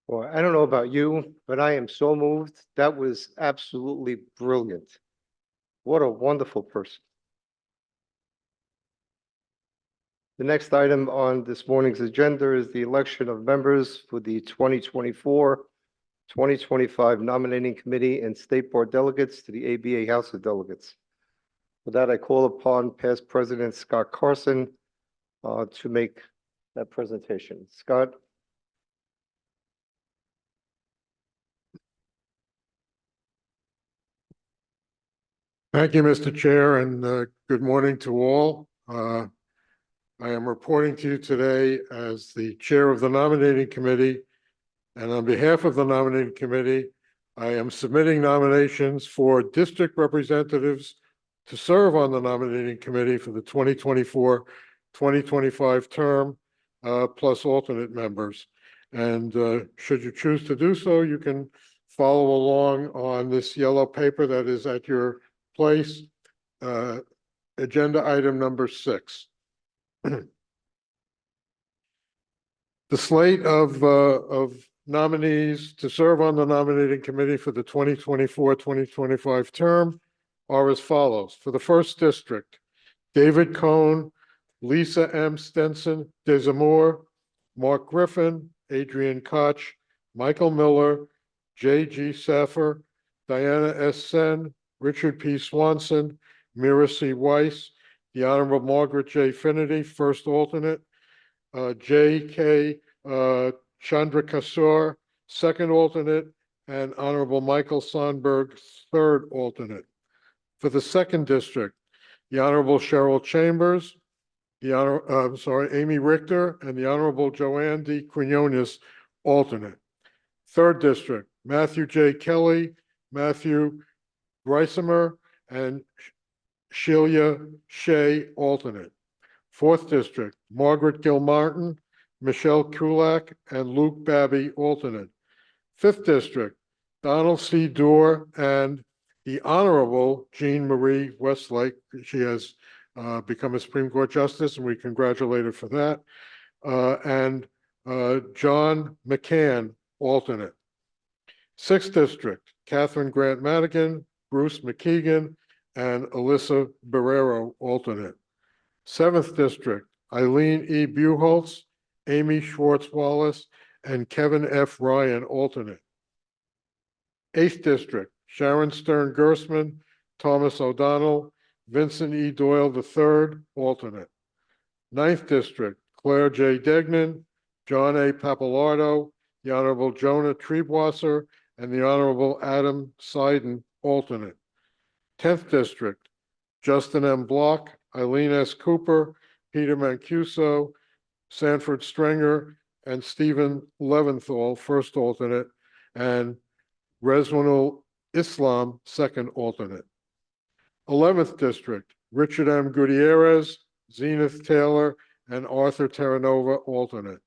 Well, I don't know about you, but I am so moved. That was absolutely brilliant. What a wonderful person. The next item on this morning's agenda is the election of members for the 2024-2025 Nominating Committee and State Board Delegates to the ABA House of Delegates. With that, I call upon past President Scott Carson to make that presentation. Scott? Thank you, Mr. Chair, and good morning to all. I am reporting to you today as the Chair of the Nominating Committee, and on behalf of the Nominating Committee, I am submitting nominations for district representatives to serve on the Nominating Committee for the 2024-2025 term, plus alternate members. And should you choose to do so, you can follow along on this yellow paper that is at your place, agenda item number 6. The slate of nominees to serve on the Nominating Committee for the 2024-2025 term are as follows. For the 1st District, David Cohn, Lisa M. Stenson, Desamore, Mark Griffin, Adrian Koch, Michael Miller, J.G. Saffer, Diana S. Sen, Richard P. Swanson, Mira C. Weiss, the Honorable Margaret J. Finnerty, 1st alternate, J.K. Chandrakasur, 2nd alternate, and Honorable Michael Sonberg, 3rd alternate. For the 2nd District, the Honorable Cheryl Chambers, Amy Richter, and the Honorable Joanne D. Quinones, alternate. 3rd District, Matthew J. Kelly, Matthew Reisimer, and Sheila Shea, alternate. 4th District, Margaret Gilmartin, Michelle Kulak, and Luke Babby, alternate. 5th District, Donald C. Dorr and the Honorable Jean Marie Westlake. She has become a Supreme Court Justice, and we congratulate her for that. And John McCann, alternate. 6th District, Catherine Grant Madigan, Bruce McKeegan, and Alyssa Barrero, alternate. 7th District, Eileen E. Buholtz, Amy Schwartz Wallace, and Kevin F. Ryan, alternate. 8th District, Sharon Stern Gersman, Thomas O'Donnell, Vincent E. Doyle III, alternate. 9th District, Claire J. Degnan, John A. Papalardo, the Honorable Jonah Triebwasser, and the Honorable Adam Seiden, alternate. 10th District, Justin M. Block, Eileen S. Cooper, Peter Mancuso, Sanford Stringer, and Stephen Leventhal, first alternate, and Reswanul Islam, second alternate. 11th District, Richard M. Gutierrez, Zenith Taylor, and Arthur Terranova, alternate.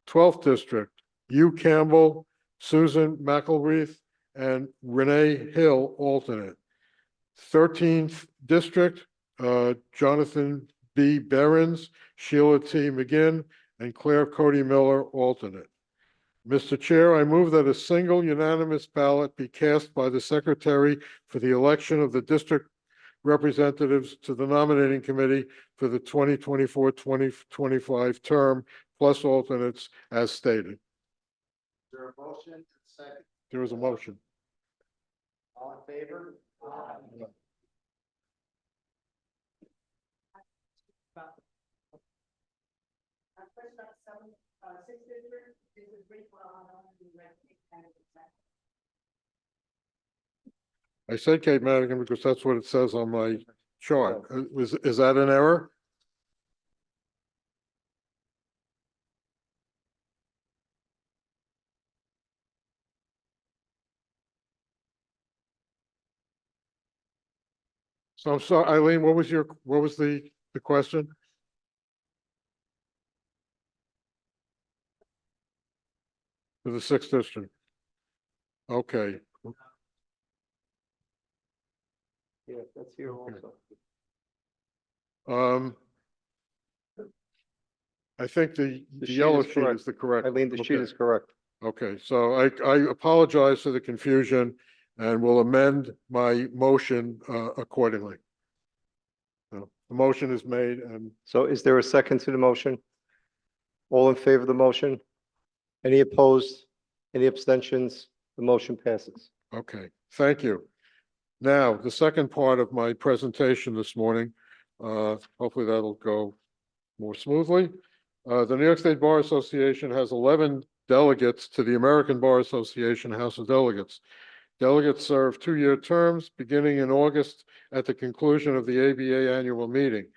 12th District, Hugh Campbell, Susan McElreath, and Renee Hill, alternate. 13th District, Jonathan B. Behrens, Sheila T. McGinn, and Claire Cody Miller, alternate. Mr. Chair, I move that a single unanimous ballot be cast by the Secretary for the election of the district representatives to the nominating committee for the 2024-2025 term, plus alternates as stated. Is there a motion? Second. There is a motion. All in favor? I said Kate Madigan because that's what it says on my chart. Is that an error? So I'm sorry, Eileen, what was the question? For the 6th District. Okay, Yeah, that's here also. I think the The sheet yellow is sheet correct. is the correct. Eileen, the sheet Okay. is correct. Okay, so I apologize for the confusion and will amend my motion accordingly. So the motion is made and So is there a second to the motion? All in favor of the motion? Any opposed? Any abstentions? The motion passes. okay, thank you. Now, the second part of my presentation this morning, hopefully that'll go more smoothly. The New York State Bar Association has 11 delegates to the American Bar Association House of Delegates. Delegates serve 2-year terms beginning in August at the conclusion of the ABA annual meeting.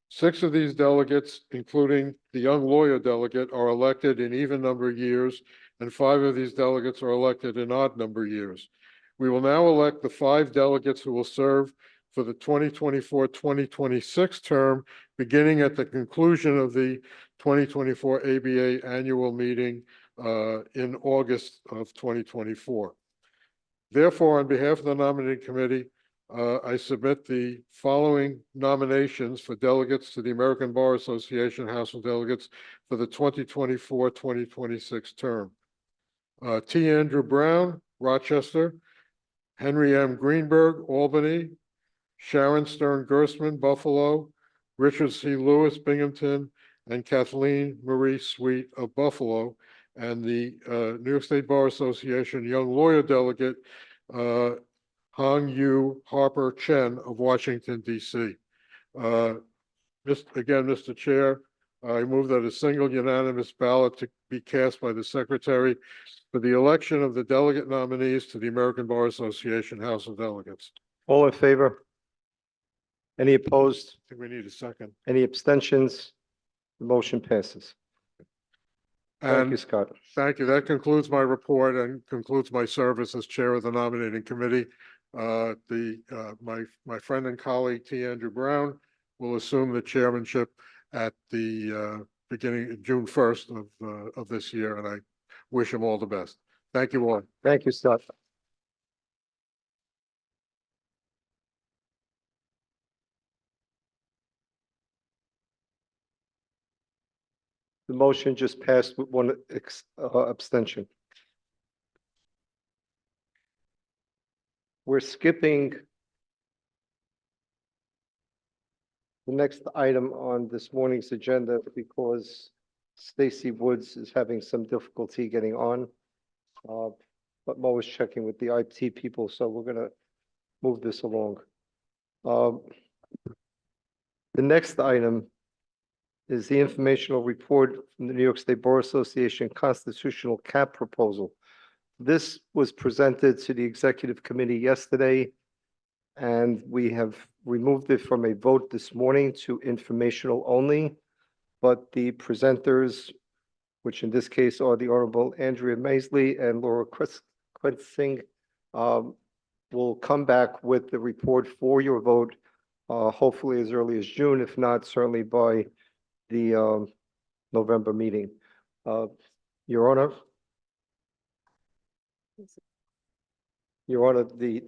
6 of these delegates, including the young lawyer delegate, are elected in even number years, and 5 of these delegates are elected in odd number years. We will now elect the 5 delegates who will serve for the 2024-2026 term, beginning at the conclusion of the 2024 ABA annual meeting in August of 2024. Therefore, on behalf of the nominating committee, I submit the following nominations for delegates to the American Bar Association House of Delegates for the 2024-2026 term. T. Andrew Brown, Rochester; Henry M. Greenberg, Albany; Sharon Stern Gersman, Buffalo; Richard C. Lewis, Binghamton; and Kathleen Marie Sweet of Buffalo; and the New York State Bar Association Young Lawyer Delegate, Hong Yu Harper Chen of Washington, D.C. Again, Mr. Chair, I move that a single unanimous ballot to be cast by the Secretary for the election of the delegate nominees to the American Bar Association House of Delegates. All in favor? Any opposed? I think we need a second. Any abstentions? The motion passes. Thank you, And Scott. thank you. That concludes my report and concludes my service as chair of the nominating committee. My friend and colleague, T. Andrew Brown, will assume the chairmanship at the beginning June 1st of this year, and I wish him all the best. Thank you all. Thank you, Scott. The motion just passed with one abstention. We're skipping the next item on this morning's agenda because Stacy Woods is having some difficulty getting on. But Mo is checking with the IT people, so we're gonna move this along. The next item is the informational report from the New York State Bar Association Constitutional Cap Proposal. This was presented to the Executive Committee yesterday, and we have removed it from a vote this morning to informational only. But the presenters, which in this case are the Honorable Andrea Maisley and Laura Quitzing, will come back with the report for your vote, hopefully as early as June, if not certainly by the November meeting. Your Honor. Your Honor, the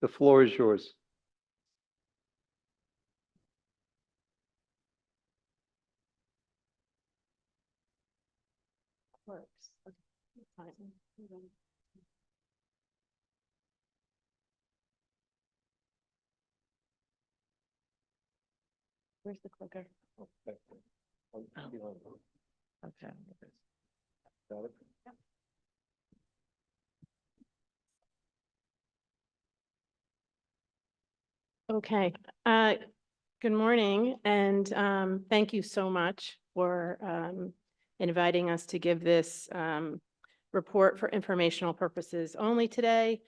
floor is yours. Where's the clicker? Okay. Okay. Got it? Okay, good morning, and thank you so much for inviting us to give this report for informational purposes only today.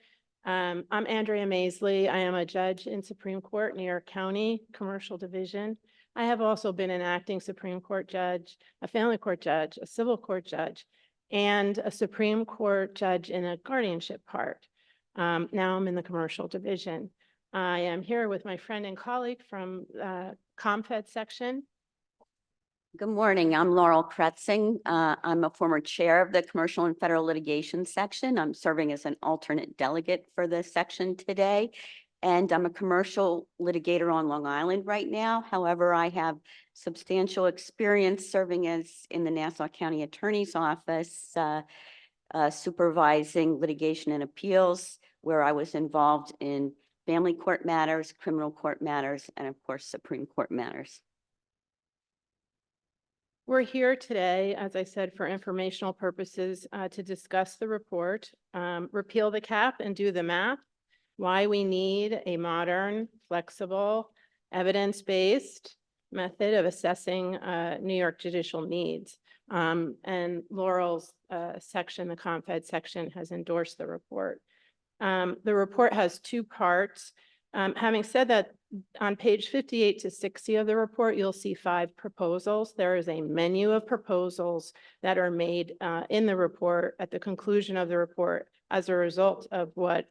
I'm Andrea Maisley. I am a judge in Supreme Court, New York County Commercial Division. I have also been an acting Supreme Court judge, a family court judge, a civil court judge, and a Supreme Court judge in a guardianship part. Now I'm in the Commercial Division. I am here with my friend and colleague from ComFed section. Good morning. I'm Laurel Kretzing. I'm a former chair of the Commercial and Federal Litigation section. I'm serving as an alternate delegate for this section today. And I'm a commercial litigator on Long Island right now. However, I have substantial experience serving as in the Nassau County Attorney's Office, supervising litigation and appeals, where I was involved in family court matters, criminal court matters, and of course, Supreme Court matters. We're here today, as I said, for informational purposes to discuss the report, repeal the cap and do the math, why we need a modern, flexible, evidence-based method of assessing New York judicial needs. And Laurel's section, the ComFed section, has endorsed the report. The report has two parts. Having said that, on page 58 to 60 of the report, you'll see 5 proposals. There is a menu of proposals that are made in the report at the conclusion of the report as a result of what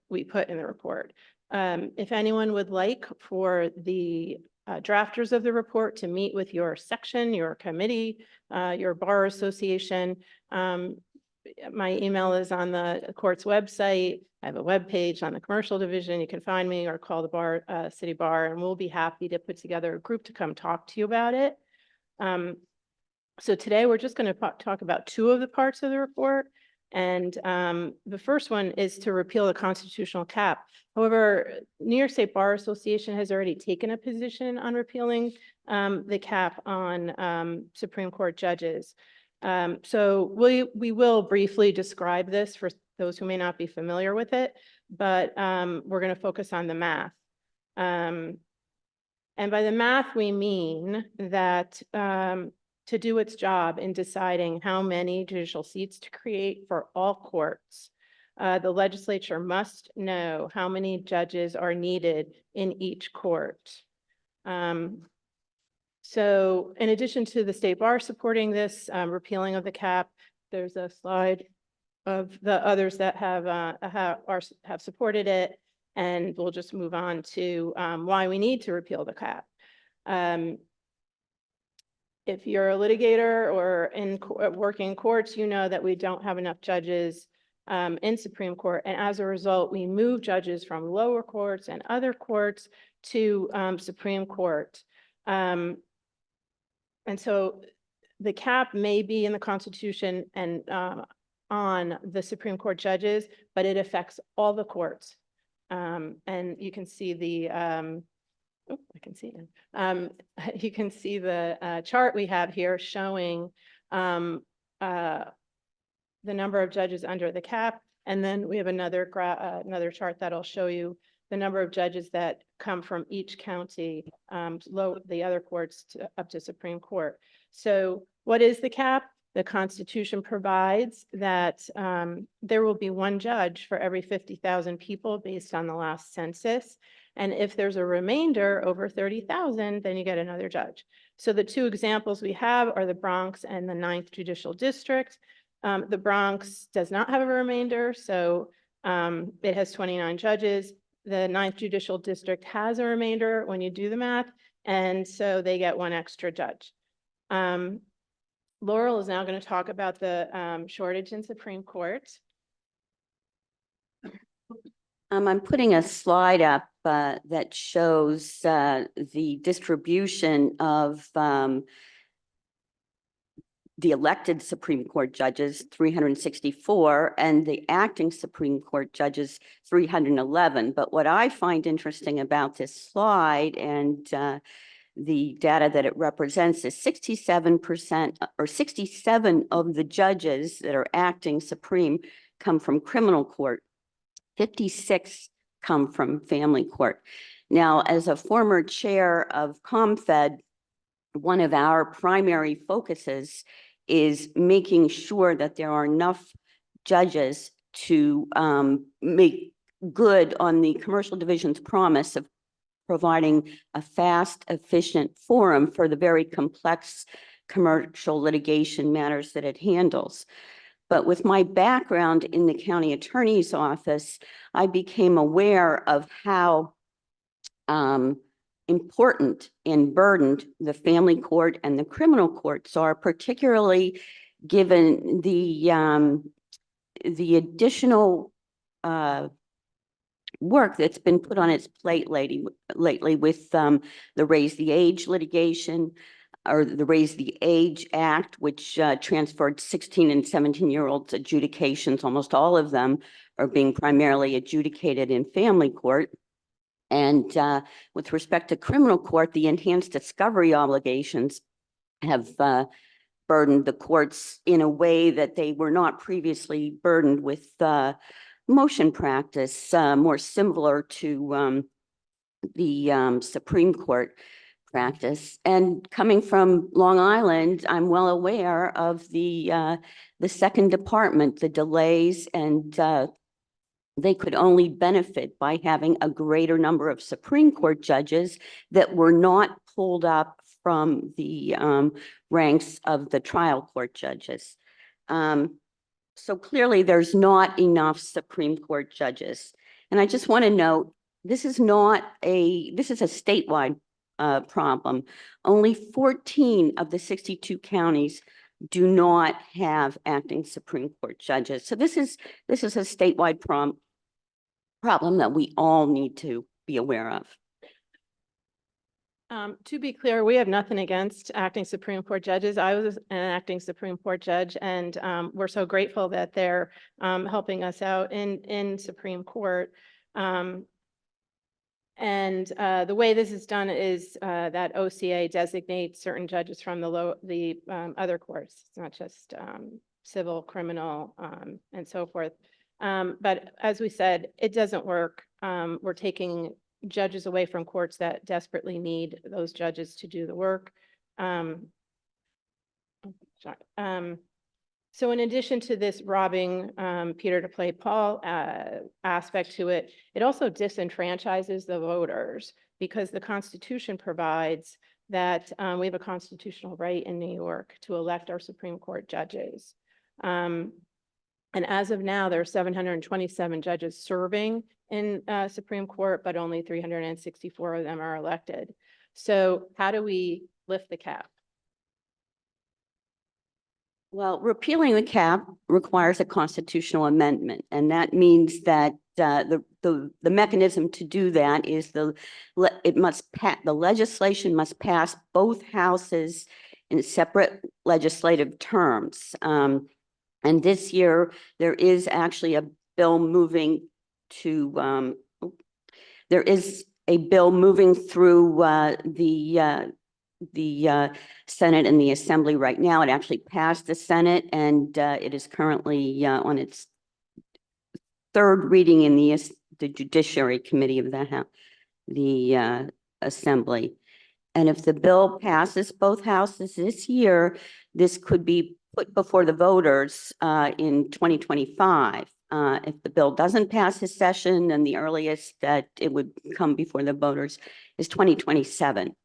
we put in the report. If anyone would like for the drafters of the report to meet with your section, your committee, your bar association, my email is on the court's website. I have a web page on the Commercial Division. You can find me or call the bar, City Bar, and we'll be happy to put together a group to come talk to you about it. So today we're just going to talk about 2 of the parts of the report. And the first one is to repeal the constitutional cap. However, New York State Bar Association has already taken a position on repealing the cap on Supreme Court judges. So we will briefly describe this for those who may not be familiar with it, but we're going to focus on the math. And by the math, we mean that to do its job in deciding how many judicial seats to create for all courts, the legislature must know how many judges are needed in each court. So in addition to the State Bar supporting this repealing of the cap, there's a slide of the others that have supported it, and we'll just move on to why we need to repeal the cap. If you're a litigator or working courts, you know that we don't have enough judges in Supreme Court, and as a result, we move judges from lower courts and other courts to Supreme Court. And so the cap may be in the Constitution and on the Supreme Court judges, but it affects all the courts. And you can see the, oh, I can see it. You can see the chart we have here showing the number of judges under the cap. And then we have another chart that'll show you the number of judges that come from each county, the other courts up to Supreme Court. So what is the cap? The Constitution provides that there will be one judge for every 50,000 people based on the last census. And if there's a remainder over 30,000, then you get another judge. So the two examples we have are the Bronx and the 9th Judicial District. The Bronx does not have a remainder, so it has 29 judges. The 9th Judicial District has a remainder when you do the math, and so they get one extra judge. Laurel is now going to talk about the shortage in Supreme Court. I'm putting a slide up that shows the distribution of the elected Supreme Court judges, 364, and the acting Supreme Court judges, 311. But what I find interesting about this slide and the data that it represents is 67% or 67 of the judges that are acting Supreme come from criminal court. 56 come from family court. Now, as a former chair of ComFed, one of our primary focuses is making sure that there are enough judges to make good on the commercial division's promise of providing a fast, efficient forum for the very complex commercial litigation matters that it handles. But with my background in the county attorney's office, I became aware of how important and burdened the family court and the criminal courts are, particularly given the additional work that's been put on its plate lately with the Raise the Age litigation, or the Raise the Age Act, which transferred 16 and 17-year-olds adjudications. Almost all of them are being primarily adjudicated in family court. And with respect to criminal court, the enhanced discovery obligations have burdened the courts in a way that they were not previously burdened with motion practice, more similar to the Supreme Court practice. And coming from Long Island, I'm well aware of the second department, the delays, and they could only benefit by having a greater number of Supreme Court judges that were not pulled up from the ranks of the trial court judges. So clearly there's not enough Supreme Court judges. And I just want to note, this is a statewide problem. Only 14 of the 62 counties do not have acting Supreme Court judges. So this is a statewide problem that we all need to be aware of. To be clear, we have nothing against acting Supreme Court judges. I was an acting Supreme Court judge, and we're so grateful that they're helping us out in Supreme Court. And the way this is done is that OCA designates certain judges from the other courts. It's not just civil, criminal, and so forth. But as we said, it doesn't work. We're taking judges away from courts that desperately need those judges to do the work. So in addition to this robbing Peter to play Paul aspect to it, it also disenfranchises the voters, because the Constitution provides that we have a constitutional right in New York to elect our Supreme Court judges. And as of now, there are 727 judges serving in Supreme Court, but only 364 of them are elected. So how do we lift the cap? Well, repealing the cap requires a constitutional amendment, and that means that the mechanism to do that is the legislation must pass both houses in separate legislative terms. And this year, there is actually a bill moving to, there is a bill moving through the Senate and the Assembly right now. It actually passed the Senate, and it is currently on its third reading in the Judiciary Committee of the Assembly. And if the bill passes both houses this year, this could be put before the voters in 2025. If the bill doesn't pass this session, then the earliest that it would come before the voters is 2027.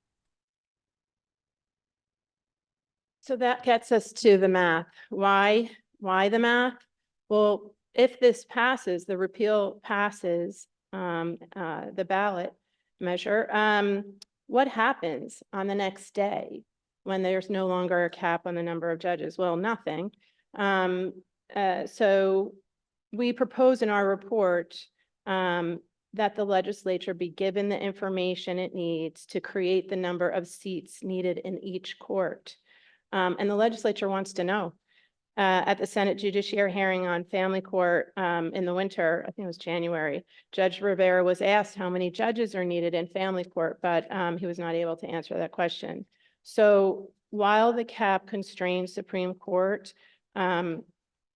So that gets us to the math. Why the math? Well, if this passes, the repeal passes, the ballot measure, what happens on the next day when there's no longer a cap on the number of judges? Well, nothing. So we propose in our report that the legislature be given the information it needs to create the number of seats needed in each court. And the legislature wants to know. At the Senate Judiciary hearing on family court in the winter, I think it was January, Judge Rivera was asked how many judges are needed in family court, but he was not able to answer that question. So while the cap constrains Supreme Court, and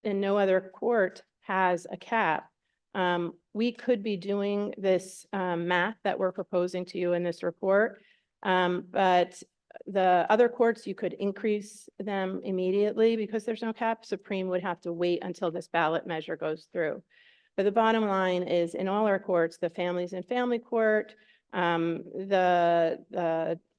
no other court has a cap, we could be doing this math that we're proposing to you in this report, but the other courts, you could increase them immediately because there's no cap. Supreme would have to wait until this ballot measure goes through. But the bottom line is in all our courts, the families in family court, the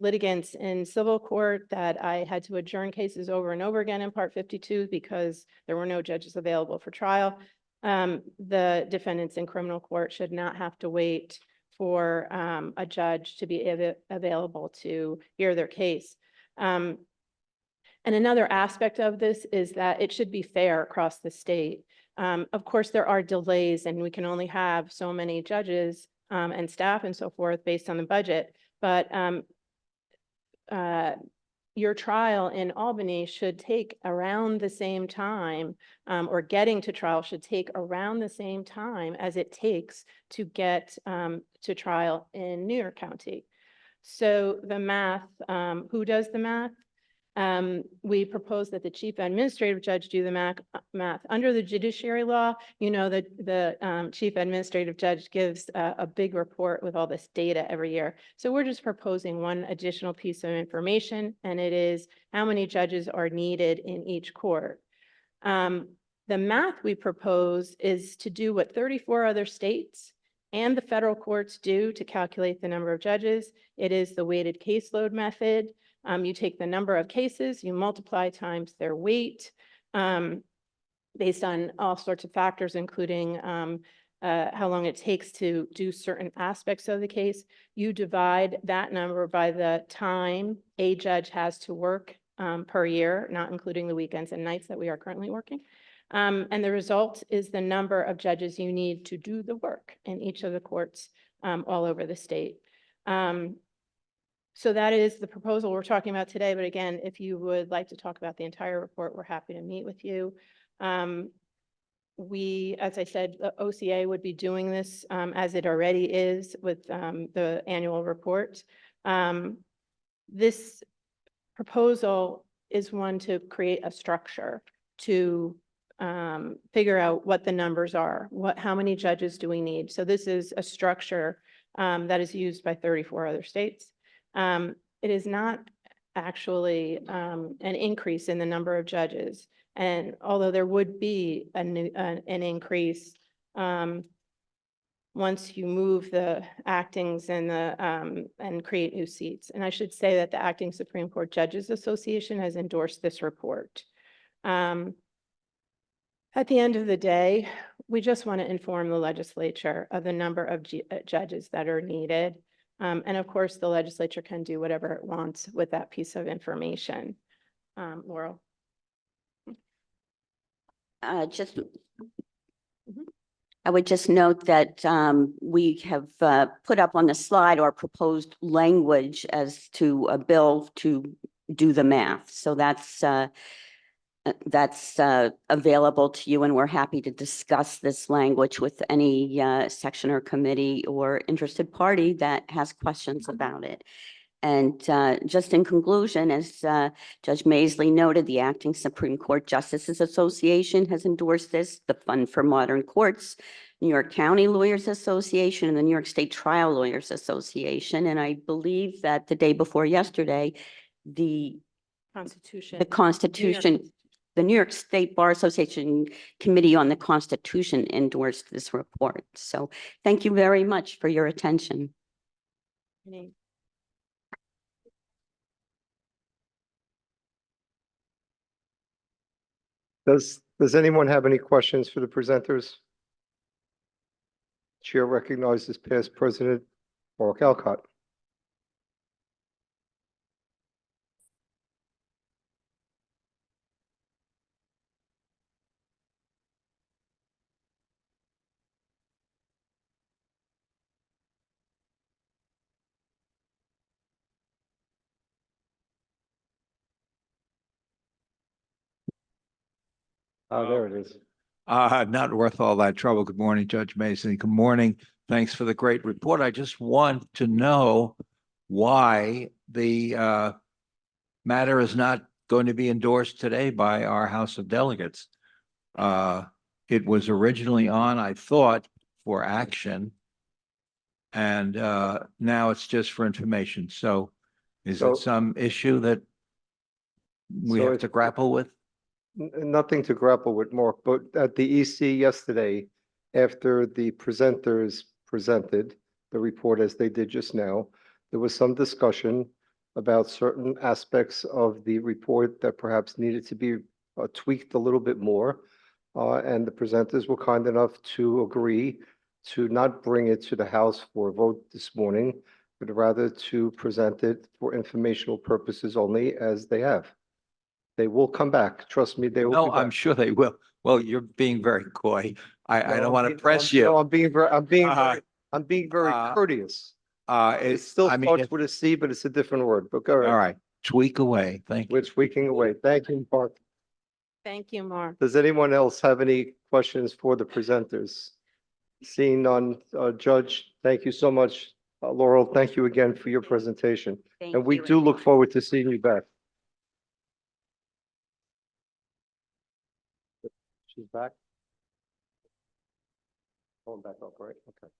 litigants in civil court that I had to adjourn cases over and over again in Part 52 because there were no judges available for trial. The defendants in criminal court should not have to wait for a judge to be available to hear their case. And another aspect of this is that it should be fair across the state. Of course, there are delays and we can only have so many judges and staff and so forth based on the budget. But your trial in Albany should take around the same time, or getting to trial should take around the same time as it takes to get to trial in New York County. So the math, who does the math? We propose that the chief administrative judge do the math. Under the judiciary law, you know that the chief administrative judge gives a big report with all this data every year. So we're just proposing one additional piece of information, and it is how many judges are needed in each court. The math we propose is to do what 34 other states and the federal courts do to calculate the number of judges. It is the weighted caseload method. You take the number of cases, you multiply times their weight, based on all sorts of factors, including how long it takes to do certain aspects of the case. You divide that number by the time a judge has to work per year, not including the weekends and nights that we are currently working. And the result is the number of judges you need to do the work in each of the courts all over the state. So that is the proposal we're talking about today. But again, if you would like to talk about the entire report, we're happy to meet with you. We, as I said, the OCA would be doing this as it already is with the annual report. This proposal is one to create a structure to figure out what the numbers are, how many judges do we need? So this is a structure that is used by 34 other states. It is not actually an increase in the number of judges. And although there would be an increase once you move the actings and and create new seats. And I should say that the Acting Supreme Court Judges Association has endorsed this report. At the end of the day, we just want to inform the legislature of the number of judges that are needed. And of course, the legislature can do whatever it wants with that piece of information. Laurel. I would just note that we have put up on the slide our proposed language as to a bill to do the math. So that's available to you, and we're happy to discuss this language with any section or committee or interested party that has questions about it. And just in conclusion, as Judge Maisley noted, the Acting Supreme Court Justices Association has endorsed this, the Fund for Modern Courts, New York County Lawyers Association, and the New York State Trial Lawyers Association. And I believe that the day before yesterday, the Constitution, the New York State Bar Association Committee on the Constitution endorsed this report. So thank you very much for your attention. Does anyone have any questions for the presenters? Chair recognizes past President Mark Alcott. There it is. Not worth all that trouble. Good morning, Judge Mason. Good morning. Thanks for the great report. I just want to know why the matter is not going to be endorsed today by our House of Delegates. It was originally on, I thought, for action. And now it's just for information. So is So- it some issue that we So have it- to grapple with? Nothing to grapple with, Mark, but at the EC yesterday, after the presenters presented the report as they did just now, there was some discussion about certain aspects of the report that perhaps needed to be tweaked a little bit more. And the presenters were kind enough to agree to not bring it to the House for a vote this morning, but rather to present it for informational purposes only, as they have. They will come back. Trust me, they will. No, be I'm back. sure they will. Well, you're being very coy. I No, don't I'm want to being- press I'm- No, you. I'm being very, Uh, I'm being very uh, courteous. It still I mean, starts with a C, but it's a different word, but go all ahead. right, tweak away. Thank you. We're tweaking away. Thank you, Mark. Thank you, Mark. Does anyone else have any questions for the presenters? Seeing none, Judge, thank you so much. Laurel, thank you again for your presentation. Thank And we you. do look forward to seeing you back. She's back? Going back up, right? Okay.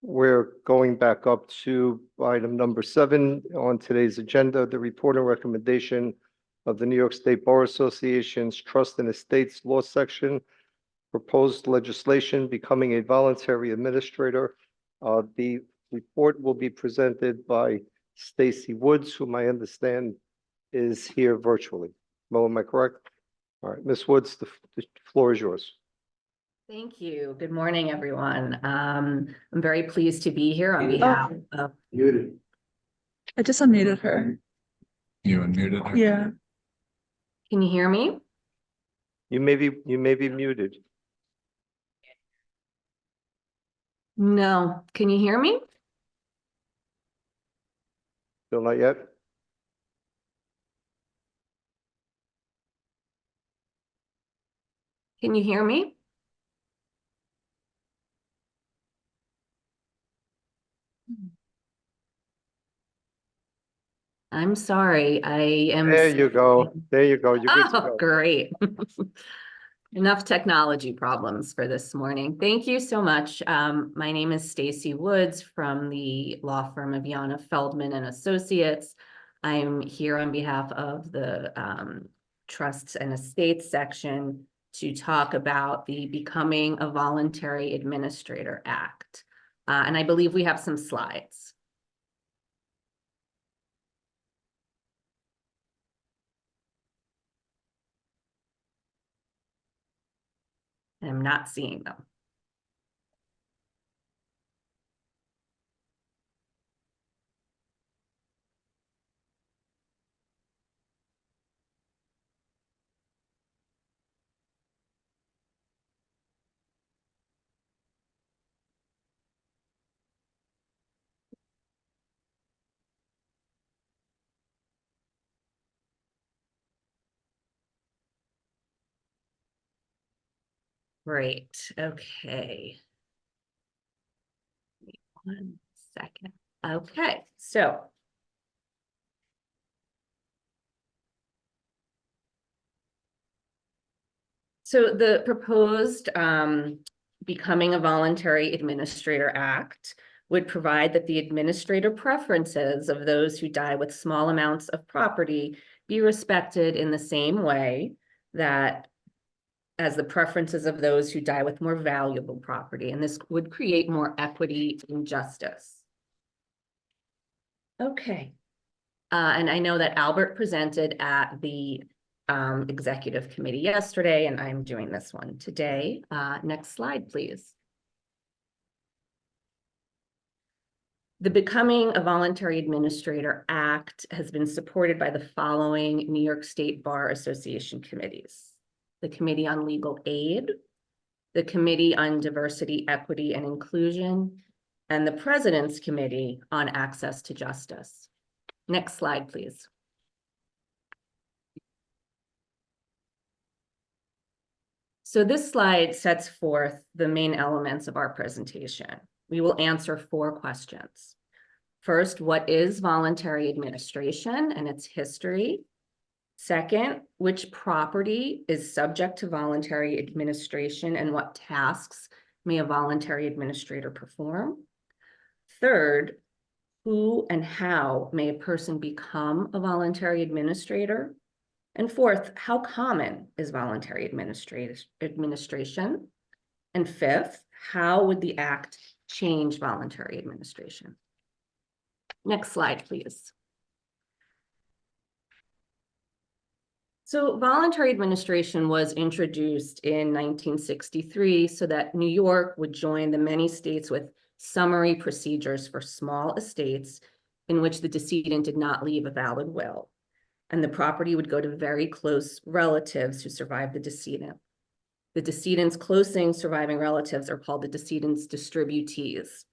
We're going back up to item number 7 on today's agenda, the report and recommendation of the New York State Bar Association's Trust and Estates Law Section, proposed legislation becoming a voluntary administrator. The report will be presented by Stacy Woods, whom I understand is here virtually. Mo, am I correct? All right, Ms. Woods, the floor is yours. Thank you. Good morning, everyone. I'm very pleased to be here on behalf of. Muted. I just unmuted her. You unmuted her? Yeah. Can you hear me? You may be muted. No. Can you hear me? Still not yet? Can you hear me? I'm sorry. I am. There you go. There you go. You're good to Oh, go. great. Enough technology problems for this morning. Thank you so much. My name is Stacy Woods from the law firm of Yana Feldman and Associates. I'm here on behalf of the Trusts and Estates section to talk about the Becoming a Voluntary Administrator Act. And I believe we have some slides. I'm not seeing them. Great, okay. Wait 1 second. Okay, so. So the proposed Becoming a Voluntary Administrator Act would provide that the administrator preferences of those who die with small amounts of property be respected in the same way that as the preferences of those who die with more valuable property, and this would create more equity and justice. Okay. And I know that Albert presented at the executive committee yesterday, and I'm doing this one today. Next slide, please. The Becoming a Voluntary Administrator Act has been supported by the following New York State Bar Association committees: the Committee on Legal Aid, the Committee on Diversity, Equity, and Inclusion, and the President's Committee on Access to Justice. Next slide, please. So this slide sets forth the main elements of our presentation. We will answer 4 questions. First, what is voluntary administration and its history? Second, which property is subject to voluntary administration and what tasks may a voluntary administrator perform? Third, who and how may a person become a voluntary administrator? And fourth, how common is voluntary administration? And fifth, how would the act change voluntary administration? Next slide, please. So voluntary administration was introduced in 1963 so that New York would join the many states with summary procedures for small estates in which the decedent did not leave a valid will, and the property would go to very close relatives who survived the decedent. The decedent's closest surviving relatives are called the decedent's distributees.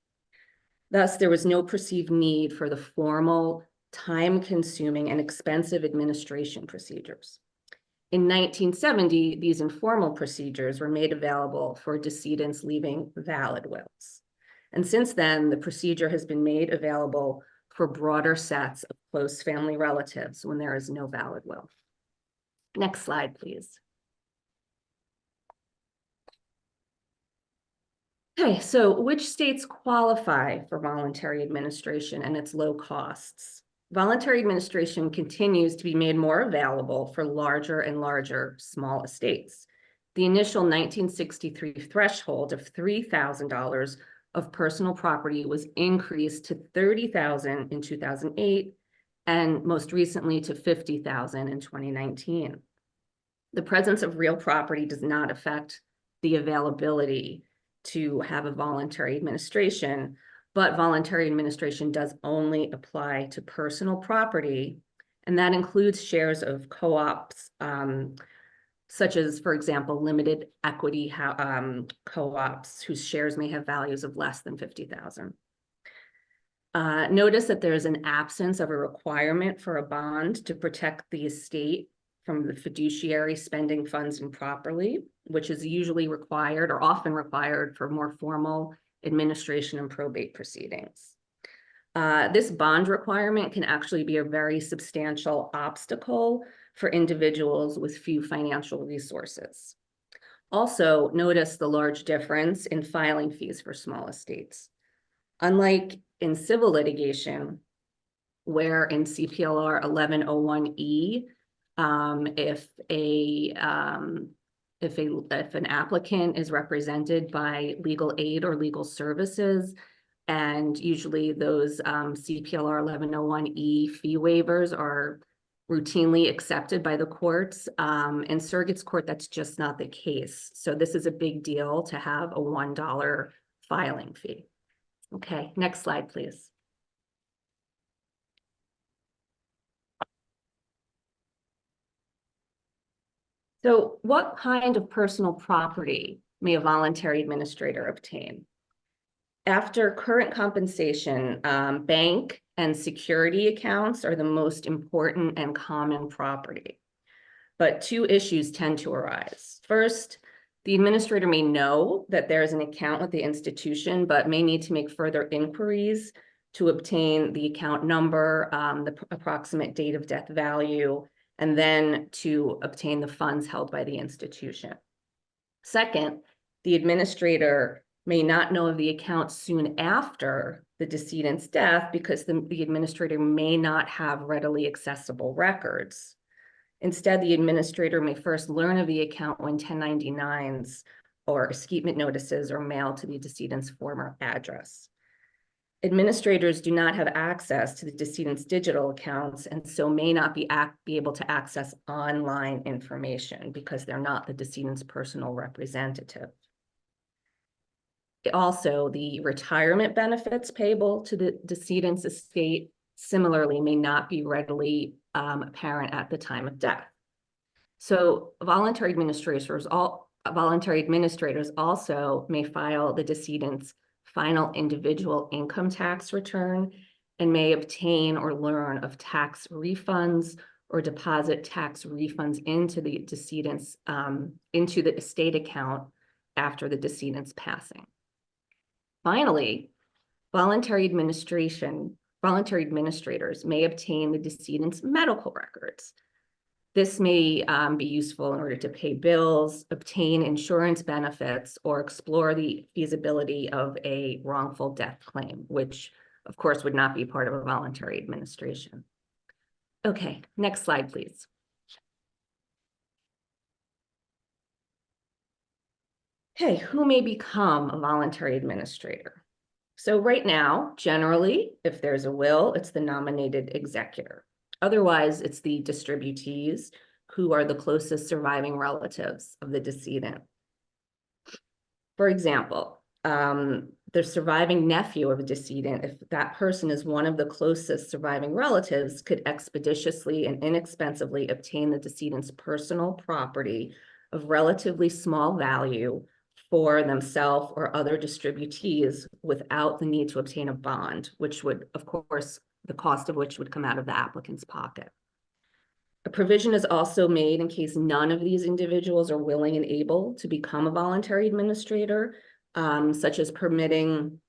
Thus, there was no perceived need for the formal, time-consuming, and expensive administration procedures. In 1970, these informal procedures were made available for decedents leaving valid wills. And since then, the procedure has been made available for broader sets of close family relatives when there is no valid will. Next slide, please. Okay, so which states qualify for voluntary administration and its low costs? Voluntary administration continues to be made more available for larger and larger small estates. The initial 1963 threshold of $3,000 of personal property was increased to $30,000 in 2008, and most recently to $50,000 in 2019. The presence of real property does not affect the availability to have a voluntary administration, but voluntary administration does only apply to personal property, and that includes shares of co-ops, such as, for example, limited equity co-ops whose shares may have values of less than $50,000. Notice that there is an absence of a requirement for a bond to protect the estate from the fiduciary spending funds improperly, which is usually required or often required for more formal administration and probate proceedings. This bond requirement can actually be a very substantial obstacle for individuals with few financial resources. Also, notice the large difference in filing fees for small estates. Unlike in civil litigation, where in CPLR 1101E, if an applicant is represented by legal aid or legal services, and usually those CPLR 1101E fee waivers are routinely accepted by the courts. In surrogate's court, that's just not the case. So this is a big deal to have a $1 filing fee. Okay, next slide, please. So what kind of personal property may a voluntary administrator obtain? After current compensation, bank and security accounts are the most important and common property. But 2 issues tend to arise. First, The administrator may know that there is an account with the institution, but may need to make further inquiries to obtain the account number, the approximate date of death value, and then to obtain the funds held by the institution. Second, the administrator may not know of the account soon after the decedent's death because the administrator may not have readily accessible records. Instead, the administrator may first learn of the account when 1099s or escapement notices are mailed to the decedent's former address. Administrators do not have access to the decedent's digital accounts and so may not be able to access online information because they're not the decedent's personal representative. Also, the retirement benefits payable to the decedent's estate similarly may not be readily apparent at the time of death. So voluntary administrators also may file the decedent's final individual income tax return and may obtain or learn of tax refunds or deposit tax refunds into the decedent's into the estate account after the decedent's passing. Finally, voluntary administrators may obtain the decedent's medical records. This may be useful in order to pay bills, obtain insurance benefits, or explore the feasibility of a wrongful death claim, which of course would not be part of a voluntary administration. Okay, next slide, please. Okay, who may become a voluntary administrator? So right now, generally, if there's a will, it's the nominated executor. Otherwise, it's the distributees who are the closest surviving relatives of the decedent. For example, the surviving nephew of a decedent, if that person is one of the closest surviving relatives, could expeditiously and inexpensively obtain the decedent's personal property of relatively small value for themselves or other distributees without the need to obtain a bond, which would, of course, the cost of which would come out of the applicant's pocket. A provision is also made in case none of these individuals are willing and able to become a voluntary administrator, such as permitting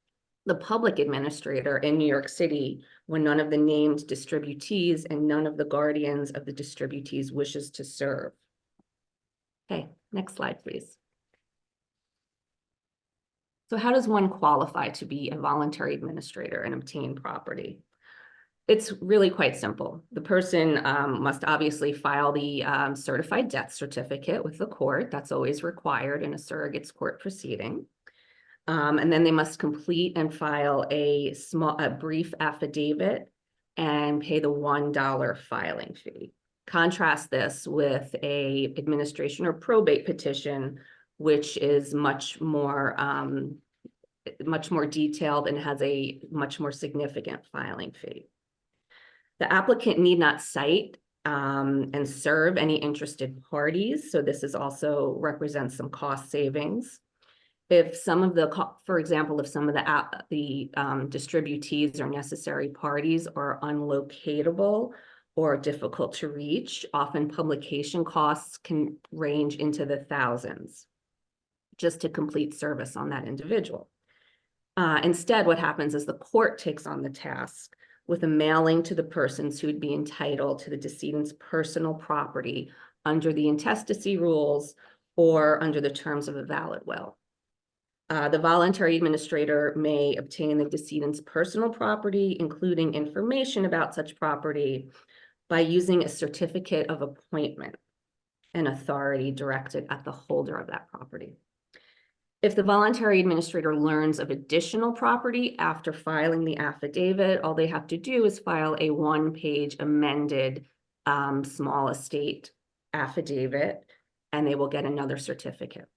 the public administrator in New York City when none of the named distributees and none of the guardians of the distributees wishes to serve. Okay, next slide, please. So how does one qualify to be a voluntary administrator and obtain property? It's really quite simple. The person must obviously file the certified death certificate with the court. That's always required in a surrogate's court proceeding. And then they must complete and file a brief affidavit and pay the $1 filing fee. Contrast this with a administration or probate petition, which is much more detailed and has a much more significant filing fee. The applicant need not cite and serve any interested parties. So this is also represents some cost savings. If some of the, for example, if some of the distributees or necessary parties are unlocatable or difficult to reach, often publication costs can range into the thousands just to complete service on that individual. Instead, what happens is the court takes on the task with a mailing to the persons who would be entitled to the decedent's personal property under the intestacy rules or under the terms of a valid will. The voluntary administrator may obtain the decedent's personal property, including information about such property, by using a certificate of appointment and authority directed at the holder of that property. If the voluntary administrator learns of additional property after filing the affidavit, all they have to do is file a one-page amended small estate affidavit, and they will get another certificate.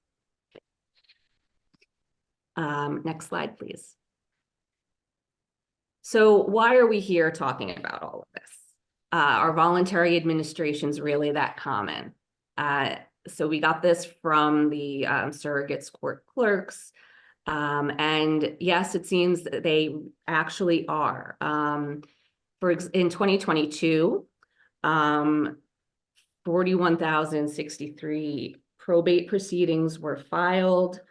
Next slide, please. So why are we here talking about all of this? Are voluntary administrations really that common? So we got this from the surrogates court clerks. And yes, it seems that they actually are. In 2022, 41,063 probate proceedings were filed.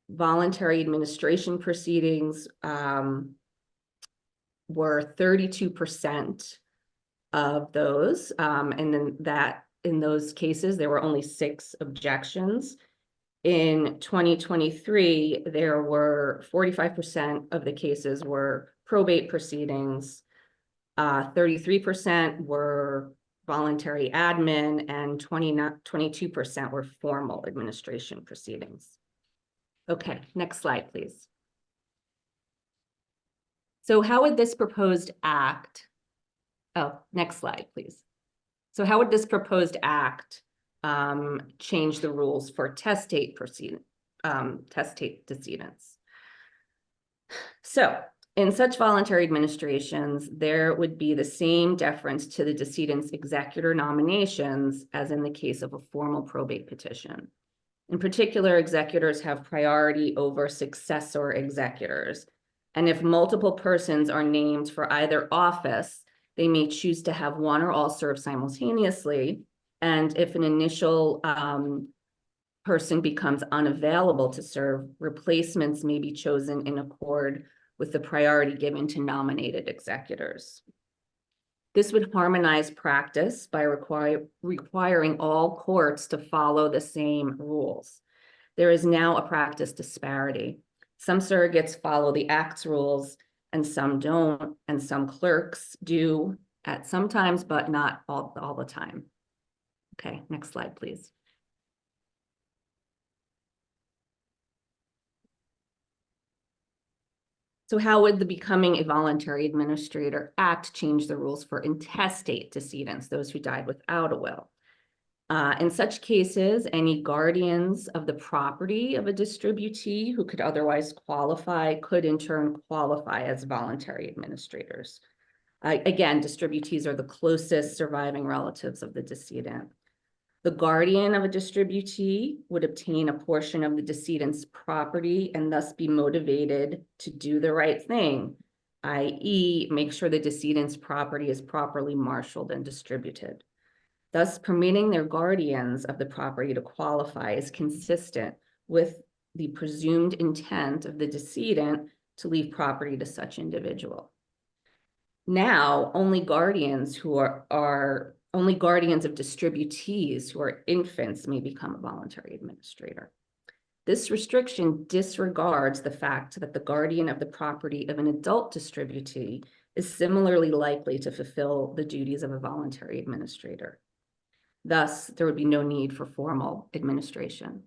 Voluntary administration proceedings were 32% of those. And then in those cases, there were only 6 objections. In 2023, there were 45% of the cases were probate proceedings. 33% were voluntary admin, and 22% were formal administration proceedings. Okay, next slide, please. So how would this proposed act, next slide, please. So how would this proposed act change the rules for testate decedents? So in such voluntary administrations, there would be the same deference to the decedent's executor nominations as in the case of a formal probate petition. In particular, executors have priority over successor executors. And if multiple persons are named for either office, they may choose to have one or all serve simultaneously. And if an initial person becomes unavailable to serve, replacements may be chosen in accord with the priority given to nominated executors. This would harmonize practice by requiring all courts to follow the same rules. There is now a practice disparity. Some surrogates follow the Act's rules and some don't, and some clerks do at some times, but not all the time. Okay, next slide, please. So how would the Becoming a Voluntary Administrator Act change the rules for intestate decedents, those who died without a will? In such cases, any guardians of the property of a distributee who could otherwise qualify could in turn qualify as voluntary administrators. Again, distributees are the closest surviving relatives of the decedent. The guardian of a distributee would obtain a portion of the decedent's property and thus be motivated to do the right thing, i.e., make sure the decedent's property is properly marshaled and distributed. Thus, permitting their guardians of the property to qualify is consistent with the presumed intent of the decedent to leave property to such individual. Now, only guardians of distributees who are infants may become a voluntary administrator. This restriction disregards the fact that the guardian of the property of an adult distributee is similarly likely to fulfill the duties of a voluntary administrator. Thus, there would be no need for formal administration.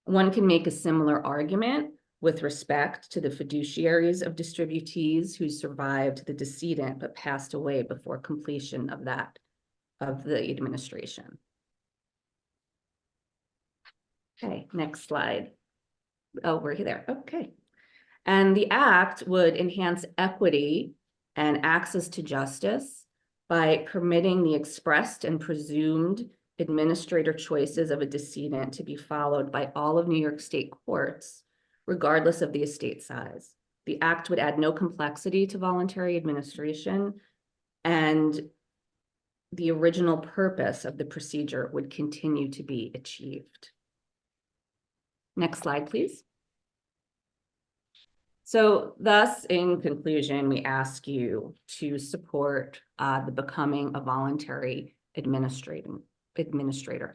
One can make a similar argument with respect to the fiduciaries of distributees who survived the decedent but passed away before completion of the administration. Okay, next slide. Oh, we're there. Okay. And the act would enhance equity and access to justice by permitting the expressed and presumed administrator choices of a decedent to be followed by all of New York State courts, regardless of the estate size. The act would add no complexity to voluntary administration, and the original purpose of the procedure would continue to be achieved. Next slide, please. So thus, in conclusion, we ask you to support the Becoming a Voluntary Administrator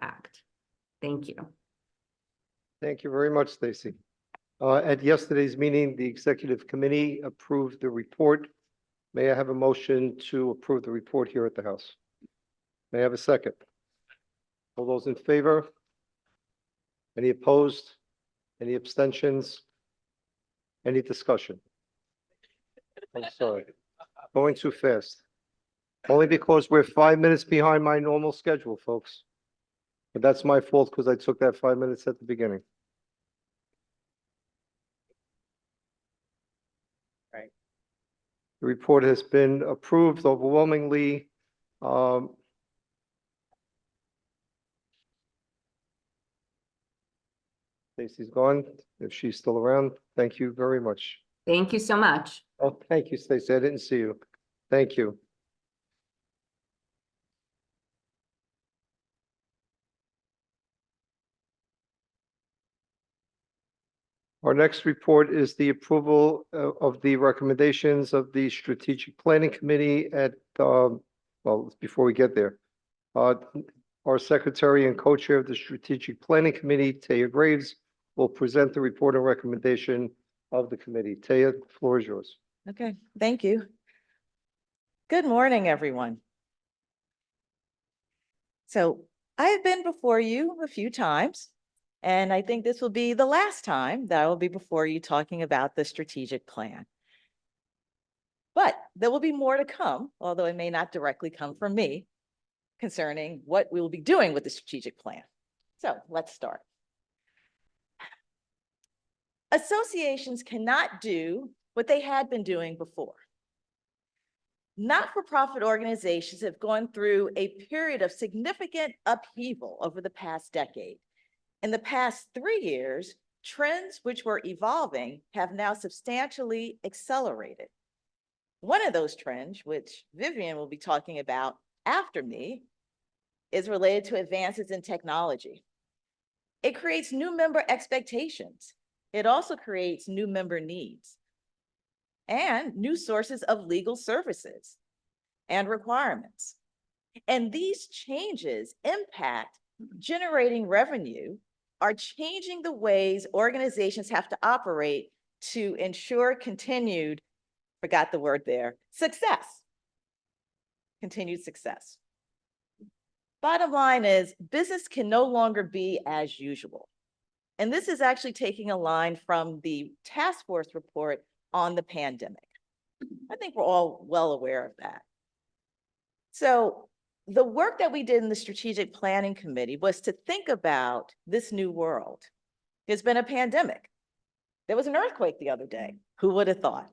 Act. Thank you. Thank you very much, Stacy. At yesterday's meeting, the executive committee approved the report. May I have a motion to approve the report here at the House? May I have a second? All those in favor? Any opposed? Any abstentions? Any discussion? I'm sorry, going too fast. Only because we're 5 minutes behind my normal schedule, folks. But that's my fault because I took that 5 minutes at the beginning. Right. The report has been approved overwhelmingly. Stacy's gone. If she's still around, thank you very much. Thank you so much. Oh, thank you, Stacy. I didn't see you. Thank you. Our next report is the approval of the recommendations of the Strategic Planning Committee at, well, before we get there. Our Secretary and Co-Chair of the Strategic Planning Committee, Taya Graves, will present the report and recommendation of the committee. Taya, the floor is yours. Okay, thank you. Good morning, everyone. So I have been before you a few times, and I think this will be the last time that I will be before you talking about the strategic plan. But there will be more to come, although it may not directly come from me, concerning what we will be doing with the strategic plan. So let's start. Associations cannot do what they had been doing before. Not-for-profit organizations have gone through a period of significant upheaval over the past decade. In the past 3 years, trends which were evolving have now substantially accelerated. One of those trends, which Vivian will be talking about after me, is related to advances in technology. It creates new member expectations. It also creates new member needs and new sources of legal services and requirements. And these changes impact generating revenue, are changing the ways organizations have to operate to ensure continued, forgot the word there, success, continued success. Bottom line is business can no longer be as usual. And this is actually taking a line from the task force report on the pandemic. I think we're all well aware of that. So the work that we did in the Strategic Planning Committee was to think about this new world. There's been a pandemic. There was an earthquake the other day. Who would have thought?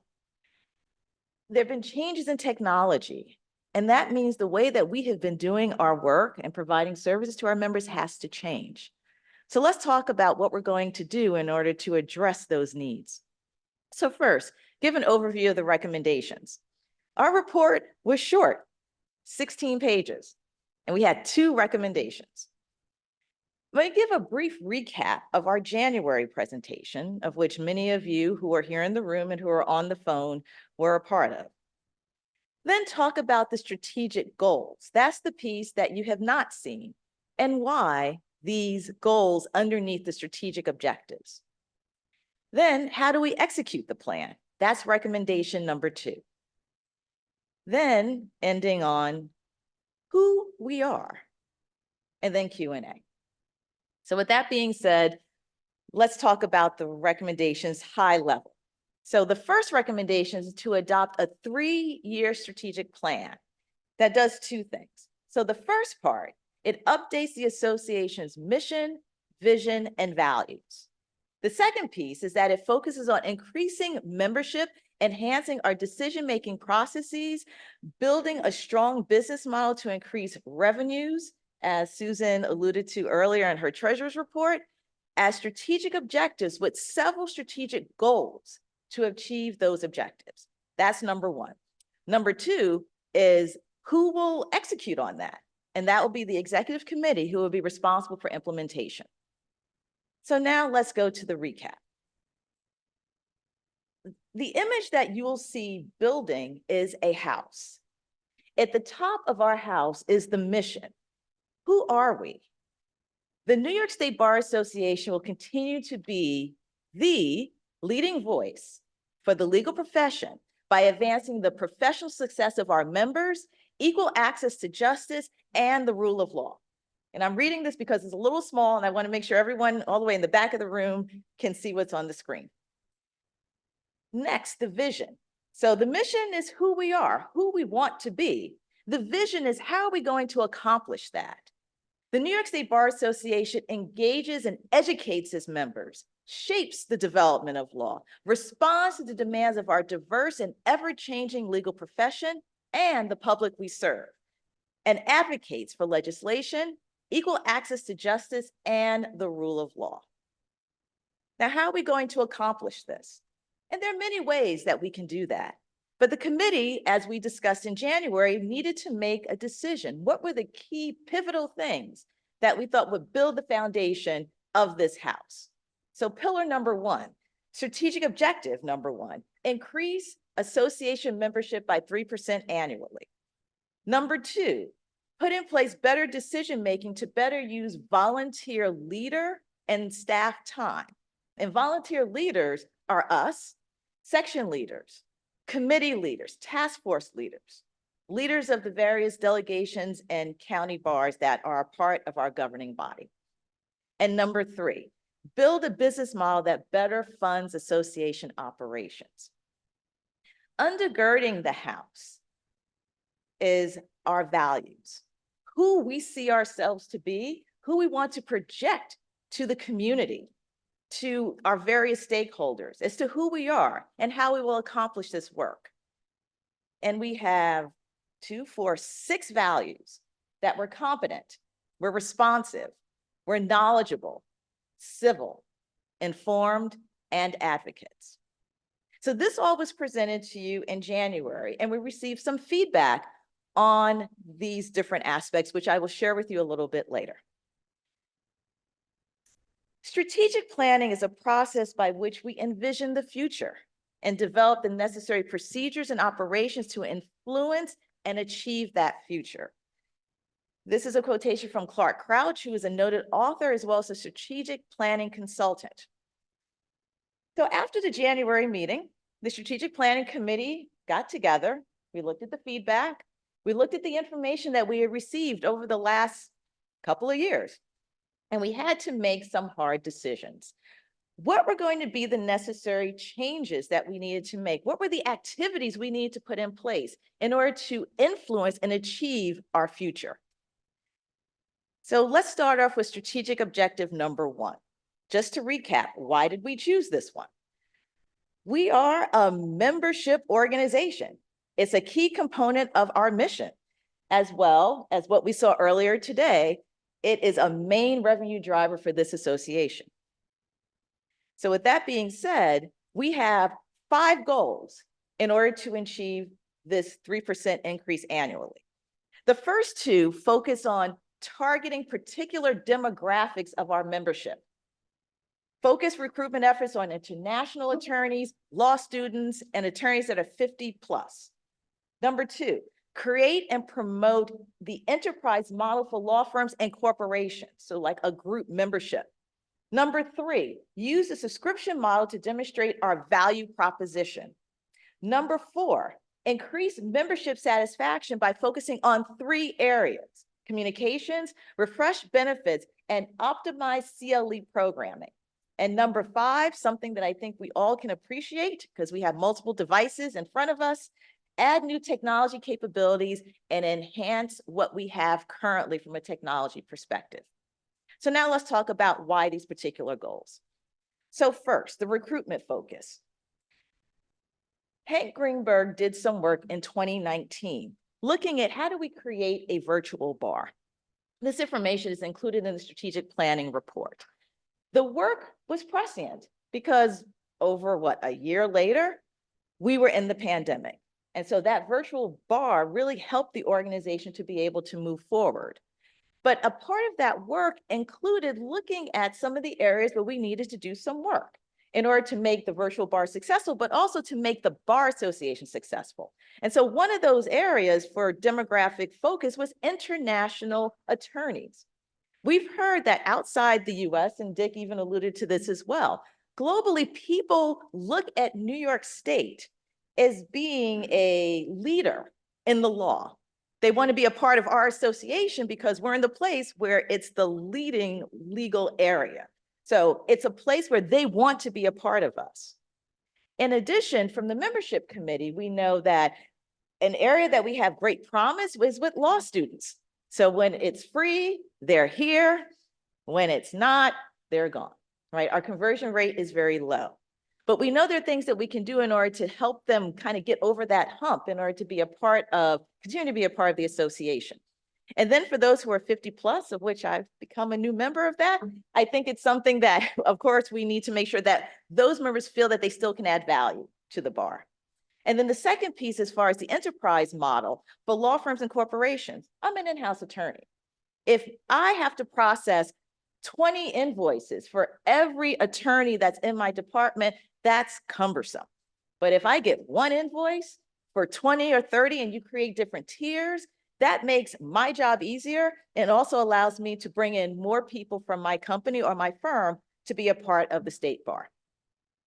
There have been changes in technology, and that means the way that we have been doing our work and providing services to our members has to change. So let's talk about what we're going to do in order to address those needs. So first, give an overview of the recommendations. Our report was short, 16 pages, and we had 2 recommendations. Let me give a brief recap of our January presentation, of which many of you who are here in the room and who are on the phone were a part of. Then talk about the strategic goals. That's the piece that you have not seen, and why these goals underneath the strategic objectives. Then, how do we execute the plan? That's recommendation number 2. Then, ending on who we are, and then Q&A. So with that being said, let's talk about the recommendations high level. So the first recommendation is to adopt a 3-year strategic plan that does 2 things. So the first part, it updates the association's mission, vision, and values. The second piece is that it focuses on increasing membership, enhancing our decision-making processes, building a strong business model to increase revenues, as Susan alluded to earlier in her treasurer's report, as strategic objectives with several strategic goals to achieve those objectives. That's number 1. Number 2 is who will execute on that? And that will be the executive committee who will be responsible for implementation. So now let's go to the recap. The image that you will see building is a house. At the top of our house is the mission. Who are we? The New York State Bar Association will continue to be the leading voice for the legal profession by advancing the professional success of our members, equal access to justice, and the rule of law. And I'm reading this because it's a little small and I want to make sure everyone all the way in the back of the room can see what's on the screen. Next, the vision. So the mission is who we are, who we want to be. The vision is how are we going to accomplish that? The New York State Bar Association engages and educates its members, shapes the development of law, responds to the demands of our diverse and ever-changing legal profession and the public we serve, and advocates for legislation, equal access to justice, and the rule of law. Now, how are we going to accomplish this? And there are many ways that we can do that. But the committee, as we discussed in January, needed to make a decision. What were the key pivotal things that we thought would build the foundation of this house? So pillar number 1, Strategic objective number 1, increase association membership by 3% annually. Number 2, put in place better decision-making to better use volunteer leader and staff time. And volunteer leaders are us, section leaders, committee leaders, task force leaders, leaders of the various delegations and county bars that are a part of our governing body. And number 3, build a business model that better funds association operations. Undergirding the House is our values, who we see ourselves to be, who we want to project to the community, to our various stakeholders, as to who we are and how we will accomplish this work. And we have 2, 4, 6 values that we're competent, we're responsive, we're knowledgeable, civil, informed, and advocates. So this all was presented to you in January, and we received some feedback on these different aspects, which I will share with you a little bit later. Strategic planning is a process by which we envision the future and develop the necessary procedures and operations to influence and achieve that future. This is a quotation from Clark Crouch, who is a noted author as well as a strategic planning consultant. So after the January meeting, the Strategic Planning Committee got together. We looked at the feedback. We looked at the information that we had received over the last couple of years, and we had to make some hard decisions. What were going to be the necessary changes that we needed to make? What were the activities we needed to put in place in order to influence and achieve our future? So let's start off with strategic objective number 1. Just to recap, why did we choose this one? We are a membership organization. It's a key component of our mission, as well as what we saw earlier today. It is a main revenue driver for this association. So with that being said, we have 5 goals in order to achieve this 3% increase annually. The first 2 focus on targeting particular demographics of our membership. Focus recruitment efforts on international attorneys, law students, and attorneys that are 50 plus. Number 2, create and promote the enterprise model for law firms and corporations, so like a group membership. Number 3, use a subscription model to demonstrate our value proposition. Number 4, increase membership satisfaction by focusing on 3 areas: communications, refresh benefits, and optimize CLE programming. And number 5, something that I think we all can appreciate because we have multiple devices in front of us, add new technology capabilities and enhance what we have currently from a technology perspective. So now let's talk about why these particular goals. So first, the recruitment focus. Hank Greenberg did some work in 2019, looking at how do we create a virtual bar. This information is included in the strategic planning report. The work was prescient because over a year later, we were in the pandemic. And so that virtual bar really helped the organization to be able to move forward. But a part of that work included looking at some of the areas where we needed to do some work in order to make the virtual bar successful, but also to make the Bar Association successful. And so one of those areas for demographic focus was international attorneys. We've heard that outside the US, and Dick even alluded to this as well, globally, people look at New York State as being a leader in the law. They want to be a part of our association because we're in the place where it's the leading legal area. So it's a place where they want to be a part of us. In addition, from the membership committee, we know that an area that we have great promise is with law students. So when it's free, they're here. When it's not, they're gone, right? Our conversion rate is very low. But we know there are things that we can do in order to help them kind of get over that hump in order to be a part of, continue to be a part of the association. And then for those who are 50 plus, of which I've become a new member of that, I think it's something that, of course, we need to make sure that those members feel that they still can add value to the bar. And then the second piece, as far as the enterprise model for law firms and corporations, I'm an in-house attorney. If I have to process 20 invoices for every attorney that's in my department, That's cumbersome. But if I get one invoice for 20 or 30 and you create different tiers, that makes my job easier and also allows me to bring in more people from my company or my firm to be a part of the state bar.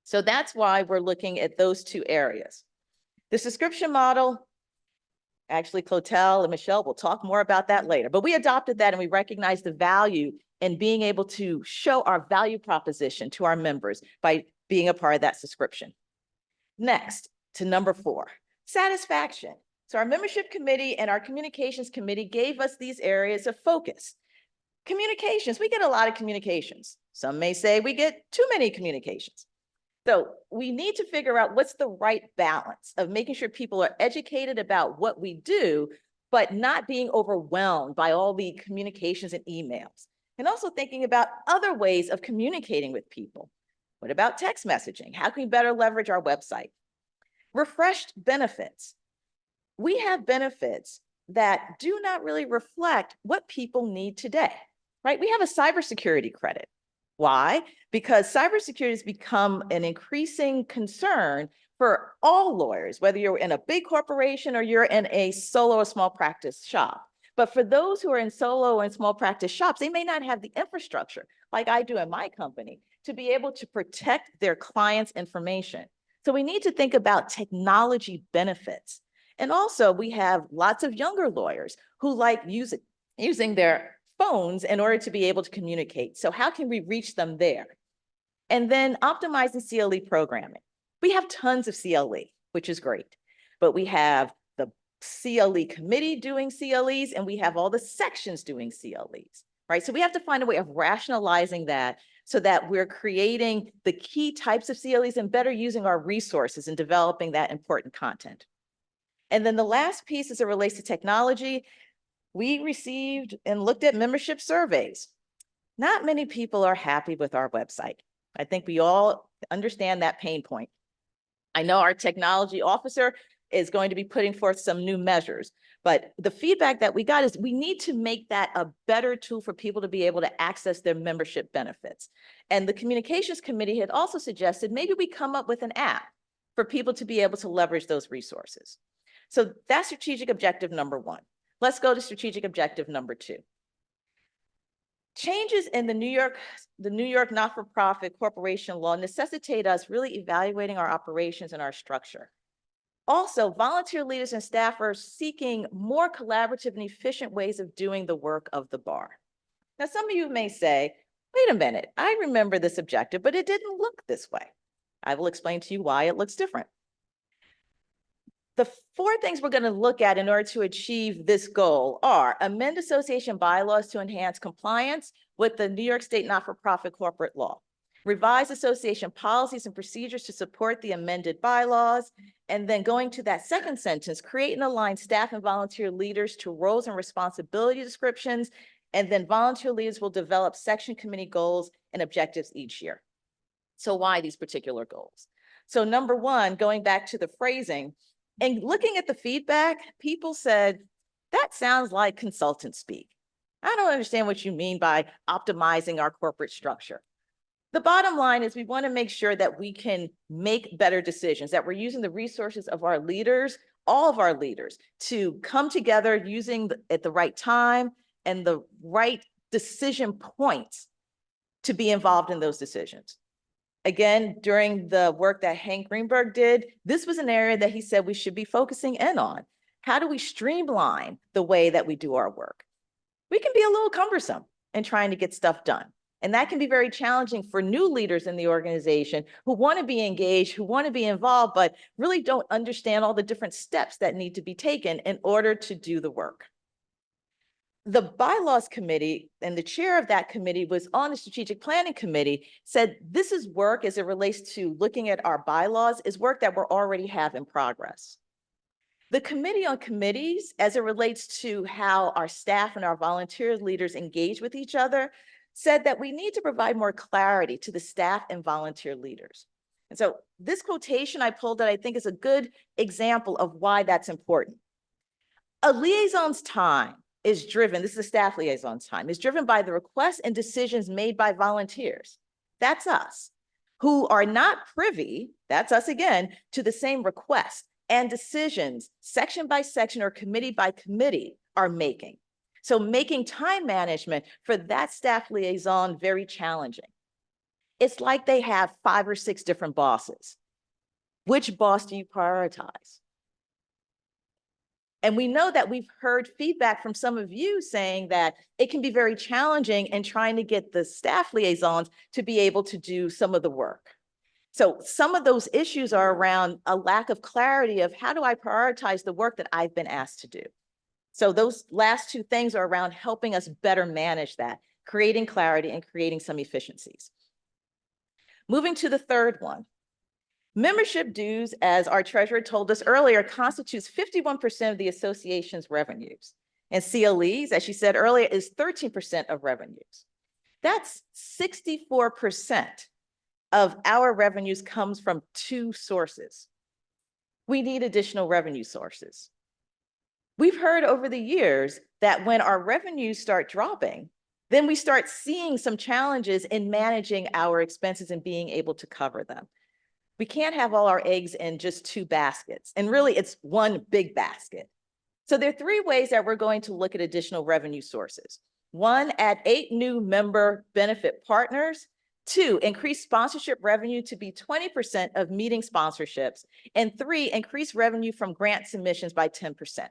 So that's why we're looking at those two areas. The subscription model, actually Clotel and Michelle will talk more about that later, but we adopted that and we recognize the value in being able to show our value proposition to our members by being a part of that subscription. Next, to number 4, satisfaction. So our membership committee and our communications committee gave us these areas of focus. Communications, we get a lot of communications. Some may say we get too many communications. So we need to figure out what's the right balance of making sure people are educated about what we do, but not being overwhelmed by all the communications and emails. And also thinking about other ways of communicating with people. What about text messaging? How can we better leverage our website? Refreshed benefits. We have benefits that do not really reflect what people need today, right? We have a cybersecurity credit. Why? Because cybersecurity has become an increasing concern for all lawyers, whether you're in a big corporation or you're in a solo or small practice shop. But for those who are in solo and small practice shops, they may not have the infrastructure like I do in my company to be able to protect their clients' information. So we need to think about technology benefits. And also we have lots of younger lawyers who like using their phones in order to be able to communicate. So how can we reach them there? And then optimizing CLE programming. We have tons of CLE, which is great, but we have the CLE committee doing CLEs and we have all the sections doing CLEs, right? So we have to find a way of rationalizing that so that we're creating the key types of CLEs and better using our resources in developing that important content. And then the last piece as it relates to technology, we received and looked at membership surveys. Not many people are happy with our website. I think we all understand that pain point. I know our technology officer is going to be putting forth some new measures, but the feedback that we got is we need to make that a better tool for people to be able to access their membership benefits. And the communications committee had also suggested maybe we come up with an app for people to be able to leverage those resources. So that's strategic objective number 1. Let's go to strategic objective number 2. Changes in the New York not-for-profit corporation law necessitate us really evaluating our operations and our structure. Also, volunteer leaders and staff are seeking more collaborative and efficient ways of doing the work of the bar. Now, some of you may say, wait a minute, I remember this objective, but it didn't look this way. I will explain to you why it looks different. The 4 things we're going to look at in order to achieve this goal are amend association bylaws to enhance compliance with the New York State not-for-profit corporate law, revise association policies and procedures to support the amended bylaws, and then going to that second sentence, create and align staff and volunteer leaders to roles and responsibility descriptions, and then volunteer leaders will develop section committee goals and objectives each year. So why these particular goals? So number 1, going back to the phrasing, and looking at the feedback, people said, that sounds like consultant speak. I don't understand what you mean by optimizing our corporate structure. The bottom line is we want to make sure that we can make better decisions, that we're using the resources of our leaders, all of our leaders, to come together using at the right time and the right decision points to be involved in those decisions. Again, during the work that Hank Greenberg did, this was an area that he said we should be focusing in on. How do we streamline the way that we do our work? We can be a little cumbersome in trying to get stuff done. And that can be very challenging for new leaders in the organization who want to be engaged, who want to be involved, but really don't understand all the different steps that need to be taken in order to do the work. The bylaws committee and the chair of that committee was on the strategic planning committee, said this is work as it relates to looking at our bylaws is work that we're already have in progress. The committee on committees, as it relates to how our staff and our volunteer leaders engage with each other, said that we need to provide more clarity to the staff and volunteer leaders. And so this quotation I pulled that I think is a good example of why that's important. A liaison's time is driven, this is a staff liaison's time, is driven by the requests and decisions made by volunteers. That's us. who are not privy, that's us again, to the same requests and decisions section by section or committee by committee are making. So making time management for that staff liaison very challenging. It's like they have 5 or 6 different bosses. Which boss do you prioritize? And we know that we've heard feedback from some of you saying that it can be very challenging in trying to get the staff liaisons to be able to do some of the work. So some of those issues are around a lack of clarity of how do I prioritize the work that I've been asked to do? So those last 2 things are around helping us better manage that, creating clarity and creating some efficiencies. Moving to the third one. Membership dues, as our treasurer told us earlier, constitutes 51% of the association's revenues. And CLEs, as she said earlier, is 13% of revenues. That's 64% of our revenues comes from 2 sources. We need additional revenue sources. We've heard over the years that when our revenues start dropping, then we start seeing some challenges in managing our expenses and being able to cover them. We can't have all our eggs in just 2 baskets, and really it's one big basket. So there are 3 ways that we're going to look at additional revenue sources. 1, add 8 new member benefit partners. 2, increase sponsorship revenue to be 20% of meeting sponsorships. And 3, increase revenue from grant submissions by 10%.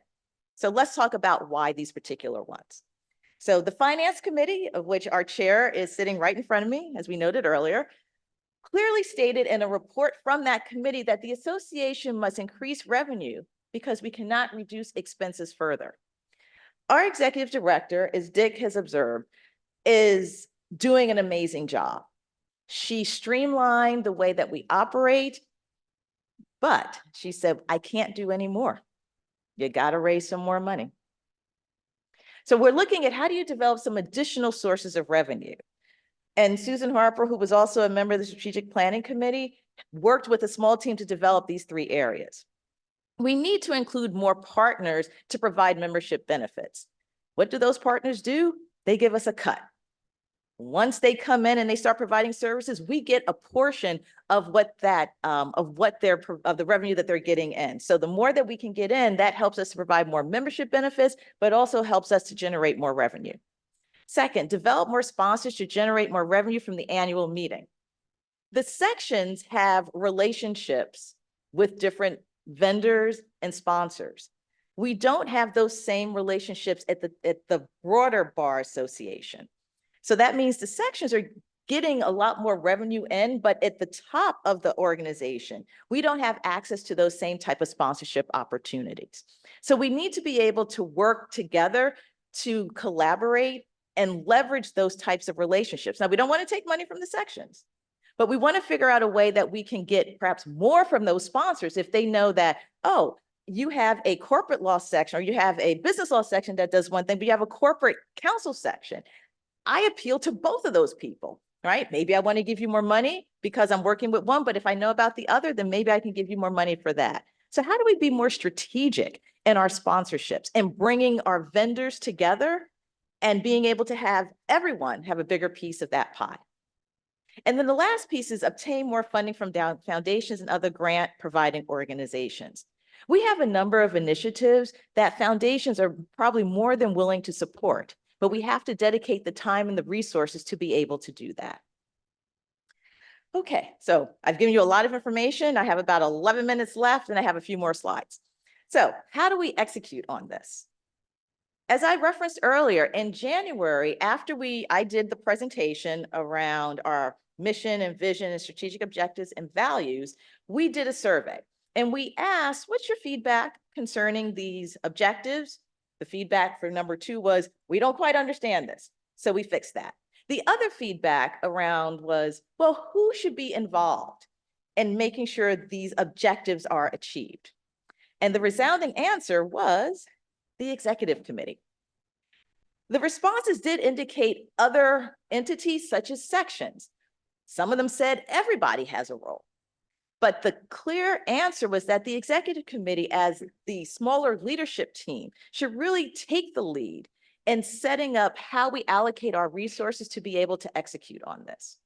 So let's talk about why these particular ones. So the Finance Committee, of which our chair is sitting right in front of me, as we noted earlier, clearly stated in a report from that committee that the association must increase revenue because we cannot reduce expenses further. Our executive director, as Dick has observed, is doing an amazing job. She streamlined the way that we operate, but she said, I can't do any more. You got to raise some more money. So we're looking at how do you develop some additional sources of revenue? And Susan Harper, who was also a member of the Strategic Planning Committee, worked with a small team to develop these 3 areas. We need to include more partners to provide membership benefits. What do those partners do? They give us a cut. Once they come in and they start providing services, we get a portion of what that of the revenue that they're getting in. So the more that we can get in, that helps us to provide more membership benefits, but also helps us to generate more revenue. Second, develop more sponsors to generate more revenue from the annual meeting. The sections have relationships with different vendors and sponsors. We don't have those same relationships at the broader Bar Association. So that means the sections are getting a lot more revenue in, but at the top of the organization, we don't have access to those same type of sponsorship opportunities. So we need to be able to work together to collaborate and leverage those types of relationships. Now, we don't want to take money from the sections, but we want to figure out a way that we can get perhaps more from those sponsors if they know that, oh, you have a corporate law section or you have a business law section that does one thing, but you have a corporate counsel section. I appeal to both of those people, right? Maybe I want to give you more money because I'm working with one, but if I know about the other, then maybe I can give you more money for that. So how do we be more strategic in our sponsorships and bringing our vendors together and being able to have everyone have a bigger piece of that pie? And then the last piece is obtain more funding from foundations and other grant providing organizations. We have a number of initiatives that foundations are probably more than willing to support, but we have to dedicate the time and the resources to be able to do that. Okay, so I've given you a lot of information. I have about 11 minutes left and I have a few more slides. So how do we execute on this? As I referenced earlier, in January, after I did the presentation around our mission and vision and strategic objectives and values, we did a survey and we asked, what's your feedback concerning these objectives? The feedback for number 2 was, we don't quite understand this. So we fixed that. The other feedback around was, well, who should be involved in making sure these objectives are achieved? And the resounding answer was the executive committee. The responses did indicate other entities such as sections. Some of them said everybody has a role. But the clear answer was that the executive committee, as the smaller leadership team, should really take the lead in setting up how we allocate our resources to be able to execute on this.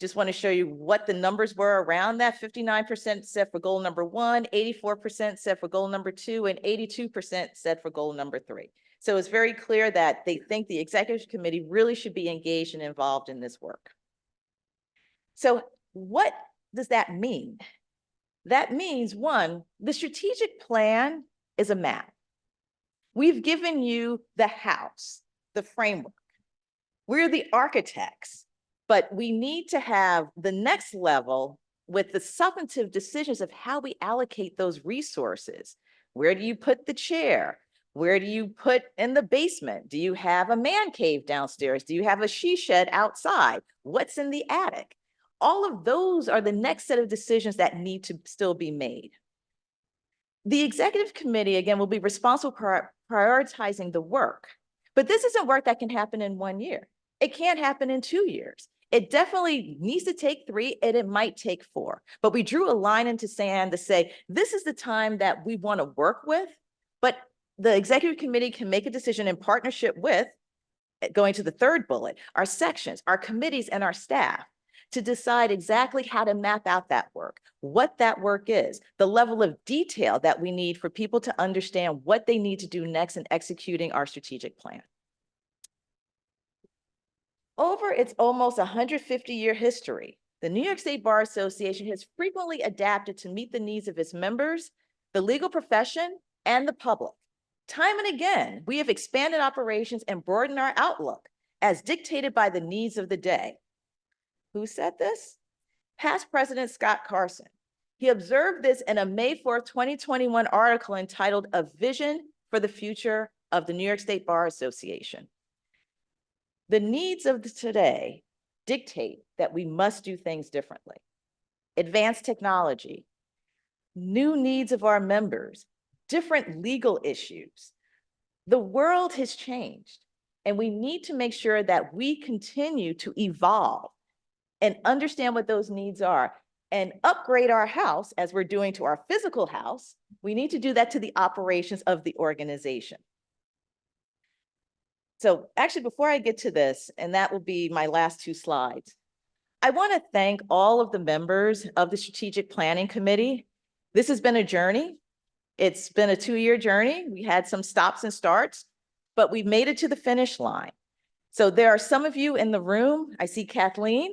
Just want to show you what the numbers were around that. 59% set for goal number 1, 84% set for goal number 2, and 82% set for goal number 3. So it's very clear that they think the executive committee really should be engaged and involved in this work. So what does that mean? That means, one, the strategic plan is a map. We've given you the house, the framework. We're the architects, but we need to have the next level with the substantive decisions of how we allocate those resources. Where do you put the chair? Where do you put in the basement? Do you have a man cave downstairs? Do you have a she shed outside? What's in the attic? All of those are the next set of decisions that need to still be made. The executive committee, again, will be responsible for prioritizing the work, but this isn't work that can happen in 1 year. It can't happen in 2 years. It definitely needs to take 3 and it might take 4, but we drew a line into sand to say, this is the time that we want to work with, but the executive committee can make a decision in partnership with, going to the third bullet, our sections, our committees, and our staff to decide exactly how to map out that work, what that work is, the level of detail that we need for people to understand what they need to do next in executing our strategic plan. Over its almost 150-year history, the New York State Bar Association has frequently adapted to meet the needs of its members, the legal profession, and the public. Time and again, we have expanded operations and broadened our outlook as dictated by the needs of the day. Who said this? Past President Scott Carson. He observed this in a May 4th, 2021 article entitled "A Vision for the Future of the New York State Bar Association." The needs of today dictate that we must do things differently. Advanced technology, new needs of our members, different legal issues. The world has changed, and we need to make sure that we continue to evolve and understand what those needs are and upgrade our house as we're doing to our physical house. We need to do that to the operations of the organization. So actually, before I get to this, and that will be my last 2 slides, I want to thank all of the members of the Strategic Planning Committee. This has been a journey. It's been a 2-year journey. We had some stops and starts, but we've made it to the finish line. So there are some of you in the room. I see Kathleen.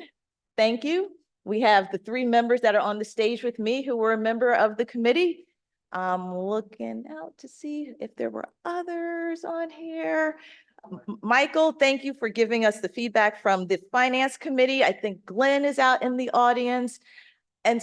Thank you. We have the 3 members that are on the stage with me who were a member of the committee. I'm looking out to see if there were others on here. Michael, thank you for giving us the feedback from the Finance Committee. I think Glenn is out in the audience. And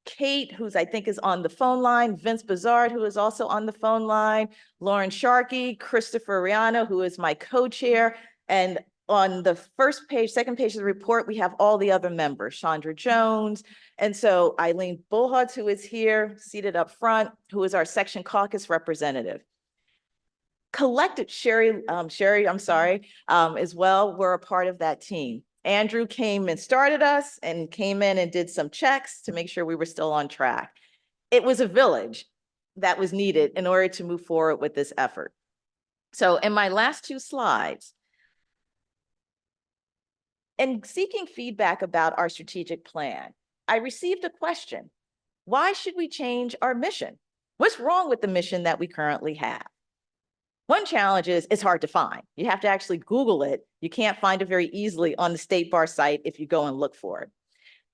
Kate, who's I think is on the phone line, Vince Bazard, who is also on the phone line, Lauren Sharkey, Christopher Riano, who is my co-chair. And on the first page, second page of the report, we have all the other members, Chandra Jones. And so Eileen Bullhutz, who is here, seated up front, who is our section caucus representative. Collected, Sherry, as well, were a part of that team. Andrew came and started us and came in and did some checks to make sure we were still on track. It was a village that was needed in order to move forward with this effort. So in my last 2 slides, in seeking feedback about our strategic plan, I received a question. Why should we change our mission? What's wrong with the mission that we currently have? One challenge is it's hard to find. You have to actually Google it. You can't find it very easily on the State Bar site if you go and look for it.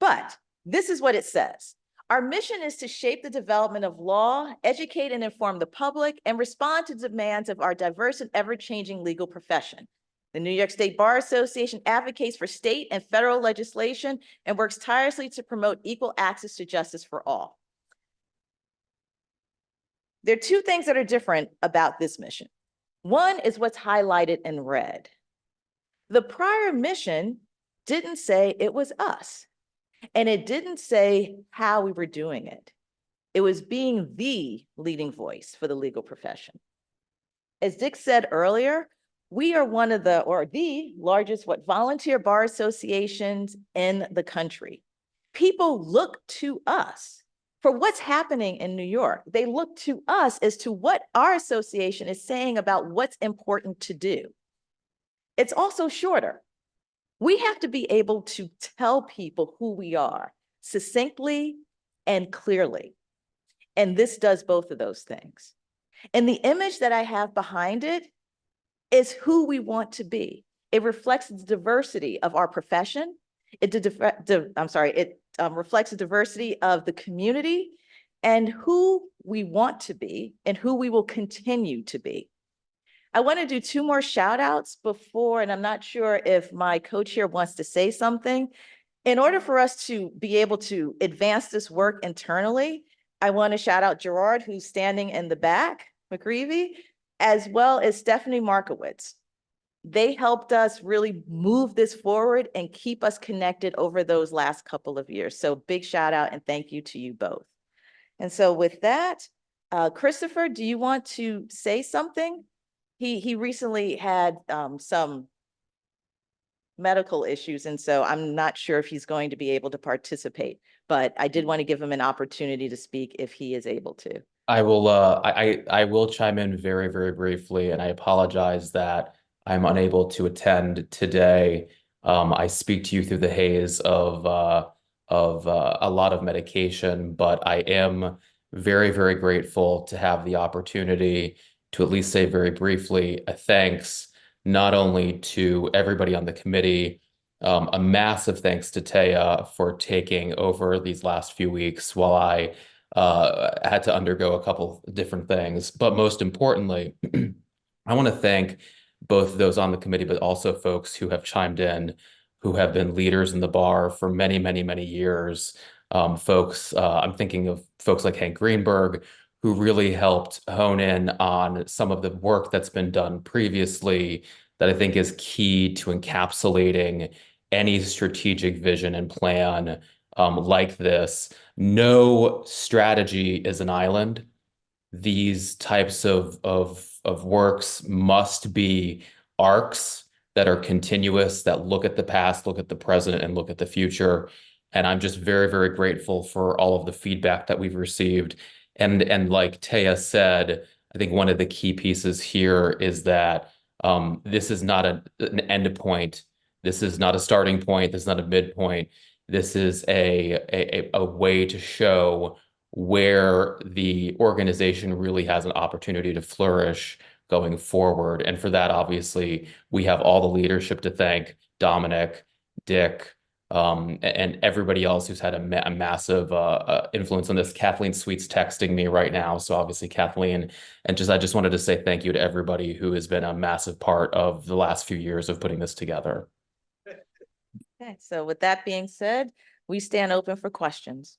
But this is what it says. Our mission is to shape the development of law, educate and inform the public, and respond to demands of our diverse and ever-changing legal profession. The New York State Bar Association advocates for state and federal legislation and works tirelessly to promote equal access to justice for all. There are 2 things that are different about this mission. One is what's highlighted in red. The prior mission didn't say it was us, and it didn't say how we were doing it. It was being the leading voice for the legal profession. As Dick said earlier, we are one of the largest volunteer bar associations in the country. People look to us for what's happening in New York. They look to us as to what our association is saying about what's important to do. It's also shorter. We have to be able to tell people who we are succinctly and clearly. And this does both of those things. And the image that I have behind it is who we want to be. It reflects the diversity of our profession. It reflects the diversity of the community and who we want to be and who we will continue to be. I want to do two more shout outs before, and I'm not sure if my co-chair wants to say something. In order for us to be able to advance this work internally, I want to shout out Gerard, who's standing in the back, McGreevy, as well as Stephanie Markowitz. They helped us really move this forward and keep us connected over those last couple of years. So big shout out and thank you to you both. And so with that, Christopher, do you want to say something? He recently had some medical issues, and so I'm not sure if he's going to be able to participate, but I did want to give him an opportunity to speak if he is able to. I will I will chime in very, very briefly, and I apologize that I'm unable to attend today. I speak to you through the haze of a lot of medication, but I am very, very grateful to have the opportunity to at least say very briefly a thanks, not only to everybody on the committee, a massive thanks to Taya for taking over these last few weeks while I had to undergo a couple different things. But most importantly, I want to thank both those on the committee, but also folks who have chimed in, who have been leaders in the bar for many, many, many years. I'm thinking of folks like Hank Greenberg, who really helped hone in on some of the work that's been done previously that I think is key to encapsulating any strategic vision and plan like this. No strategy is an island. These types of works must be arcs that are continuous, that look at the past, look at the present, and look at the future. And I'm just very, very grateful for all of the feedback that we've received. And like Taya said, I think one of the key pieces here is that this is not an end point. This is not a starting point. This is not a midpoint. This is a way to show where the organization really has an opportunity to flourish going forward. And for that, obviously, we have all the leadership to thank: Dominic, Dick, and everybody else who's had a massive influence on this. Kathleen Sweet's texting me right now. So obviously, Kathleen, and I just wanted to say thank you to everybody who has been a massive part of the last few years of putting this together. Okay, so with that being said, we stand open for questions.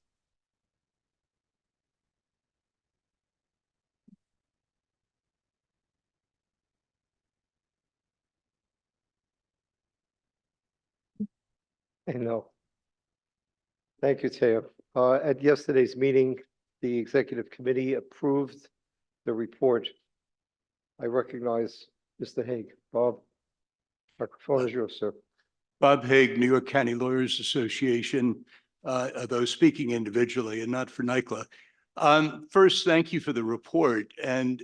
No. Thank you, Taya. At yesterday's meeting, the executive committee approved the report. I recognize Mr. Haig. Bob, microphone is yours, sir. Bob Haig, New York County Lawyers Association, though speaking individually and not for NYCLA. First, thank you for the report. And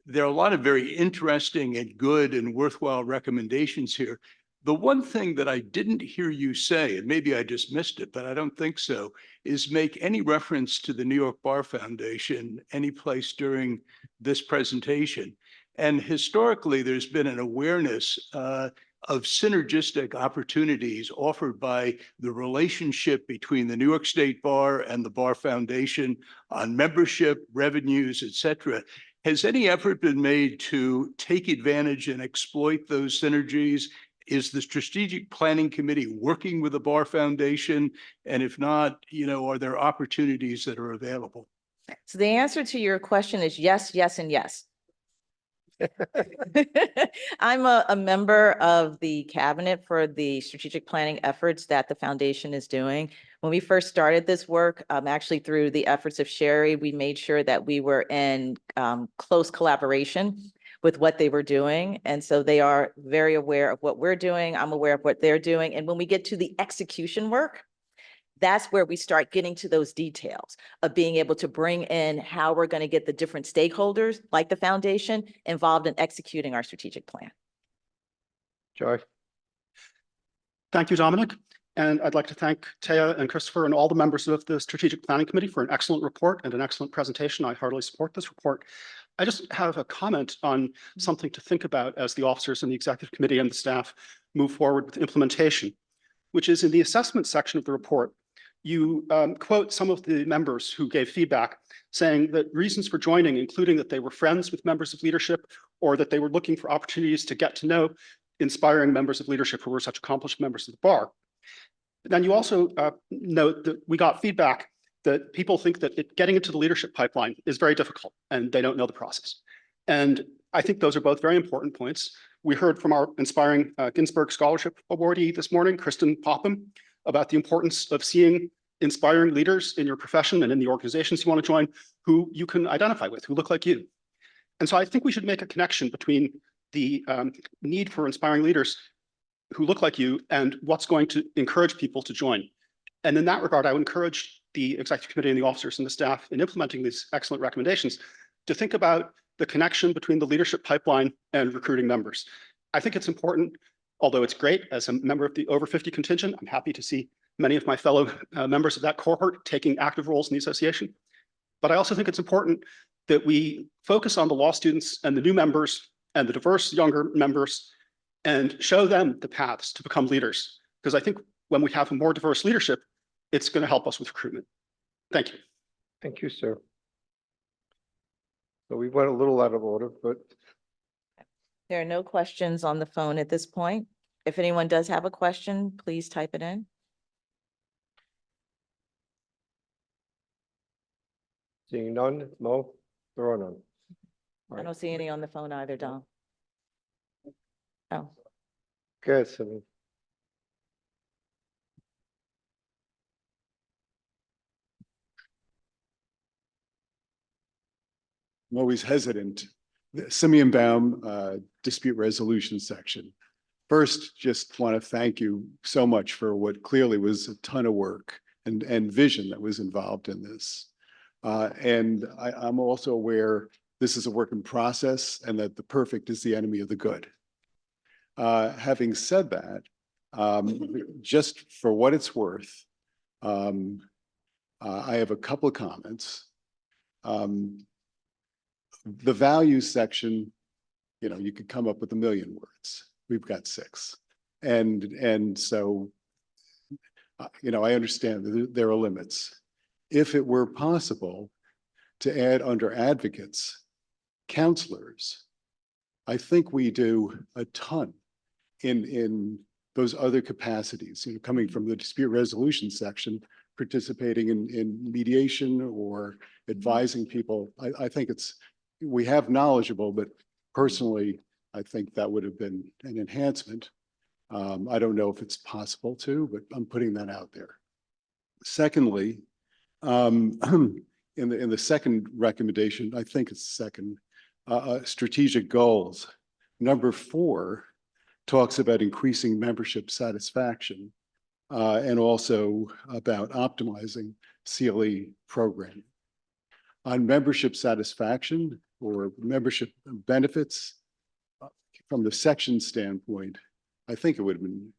there are a lot of very interesting and good and worthwhile recommendations here. The one thing that I didn't hear you say, and maybe I just missed it, but I don't think so, is make any reference to the New York Bar Foundation any place during this presentation. And historically, there's been an awareness of synergistic opportunities offered by the relationship between the New York State Bar and the Bar Foundation on membership, revenues, et cetera. Has any effort been made to take advantage and exploit those synergies? Is the Strategic Planning Committee working with the Bar Foundation? And if not, are there opportunities that are available? So the answer to your question is yes, yes, and yes. I'm a member of the cabinet for the strategic planning efforts that the foundation is doing. When we first started this work, actually through the efforts of Sherry, we made sure that we were in close collaboration with what they were doing. And so they are very aware of what we're doing. I'm aware of what they're doing. And when we get to the execution work, that's where we start getting to those details of being able to bring in how we're going to get the different stakeholders, like the foundation, involved in executing our strategic plan. Joy. Thank you, Dominic. And I'd like to thank Taya and Christopher and all the members of the Strategic Planning Committee for an excellent report and an excellent presentation. I heartily support this report. I just have a comment on something to think about as the officers and the executive committee and the staff move forward with implementation, which is in the assessment section of the report. You quote some of the members who gave feedback saying that reasons for joining, including that they were friends with members of leadership or that they were looking for opportunities to get to know inspiring members of leadership who were such accomplished members of the bar. Then you also note that we got feedback that people think that getting into the leadership pipeline is very difficult and they don't know the process. And I think those are both very important points. We heard from our inspiring Ginsberg Scholarship awardee this morning, Kristen Popham, about the importance of seeing inspiring leaders in your profession and in the organizations you want to join who you can identify with, who look like you. And so I think we should make a connection between the need for inspiring leaders who look like you and what's going to encourage people to join. And in that regard, I would encourage the executive committee and the officers and the staff in implementing these excellent recommendations to think about the connection between the leadership pipeline and recruiting members. I think it's important, although it's great as a member of the over 50 contingent, I'm happy to see many of my fellow members of that cohort taking active roles in the association. But I also think it's important that we focus on the law students and the new members and the diverse younger members and show them the paths to become leaders. Because I think when we have a more diverse leadership, it's going to help us with recruitment. Thank you. Thank you, sir. So we went a little out of order, but There are no questions on the phone at this point. If anyone does have a question, please type it in. seeing none, Mo, there are none. I don't see any on the phone either, Dom. Oh, Okay, so I'm always hesitant. The Simeon Baum dispute resolution section. First, just want to thank you so much for what clearly was a ton of work and vision that was involved in this. And I'm also aware this is a work in process and that the perfect is the enemy of the good. Having said that, just for what it's worth, I have a couple of comments. The values section, you could come up with 1 million words. We've got 6. And so, I understand that there are limits. If it were possible to add under advocates, counselors, I think we do a ton in those other capacities, coming from the dispute resolution section, participating in mediation or advising people. I think we have knowledgeable, but personally, I think that would have been an enhancement. I don't know if it's possible to, but I'm putting that out there. Secondly, in the second recommendation, I think it's second, strategic goals. Number 4 talks about increasing membership satisfaction and also about optimizing CLE programming. On membership satisfaction or membership benefits, from the section standpoint, I think it would have been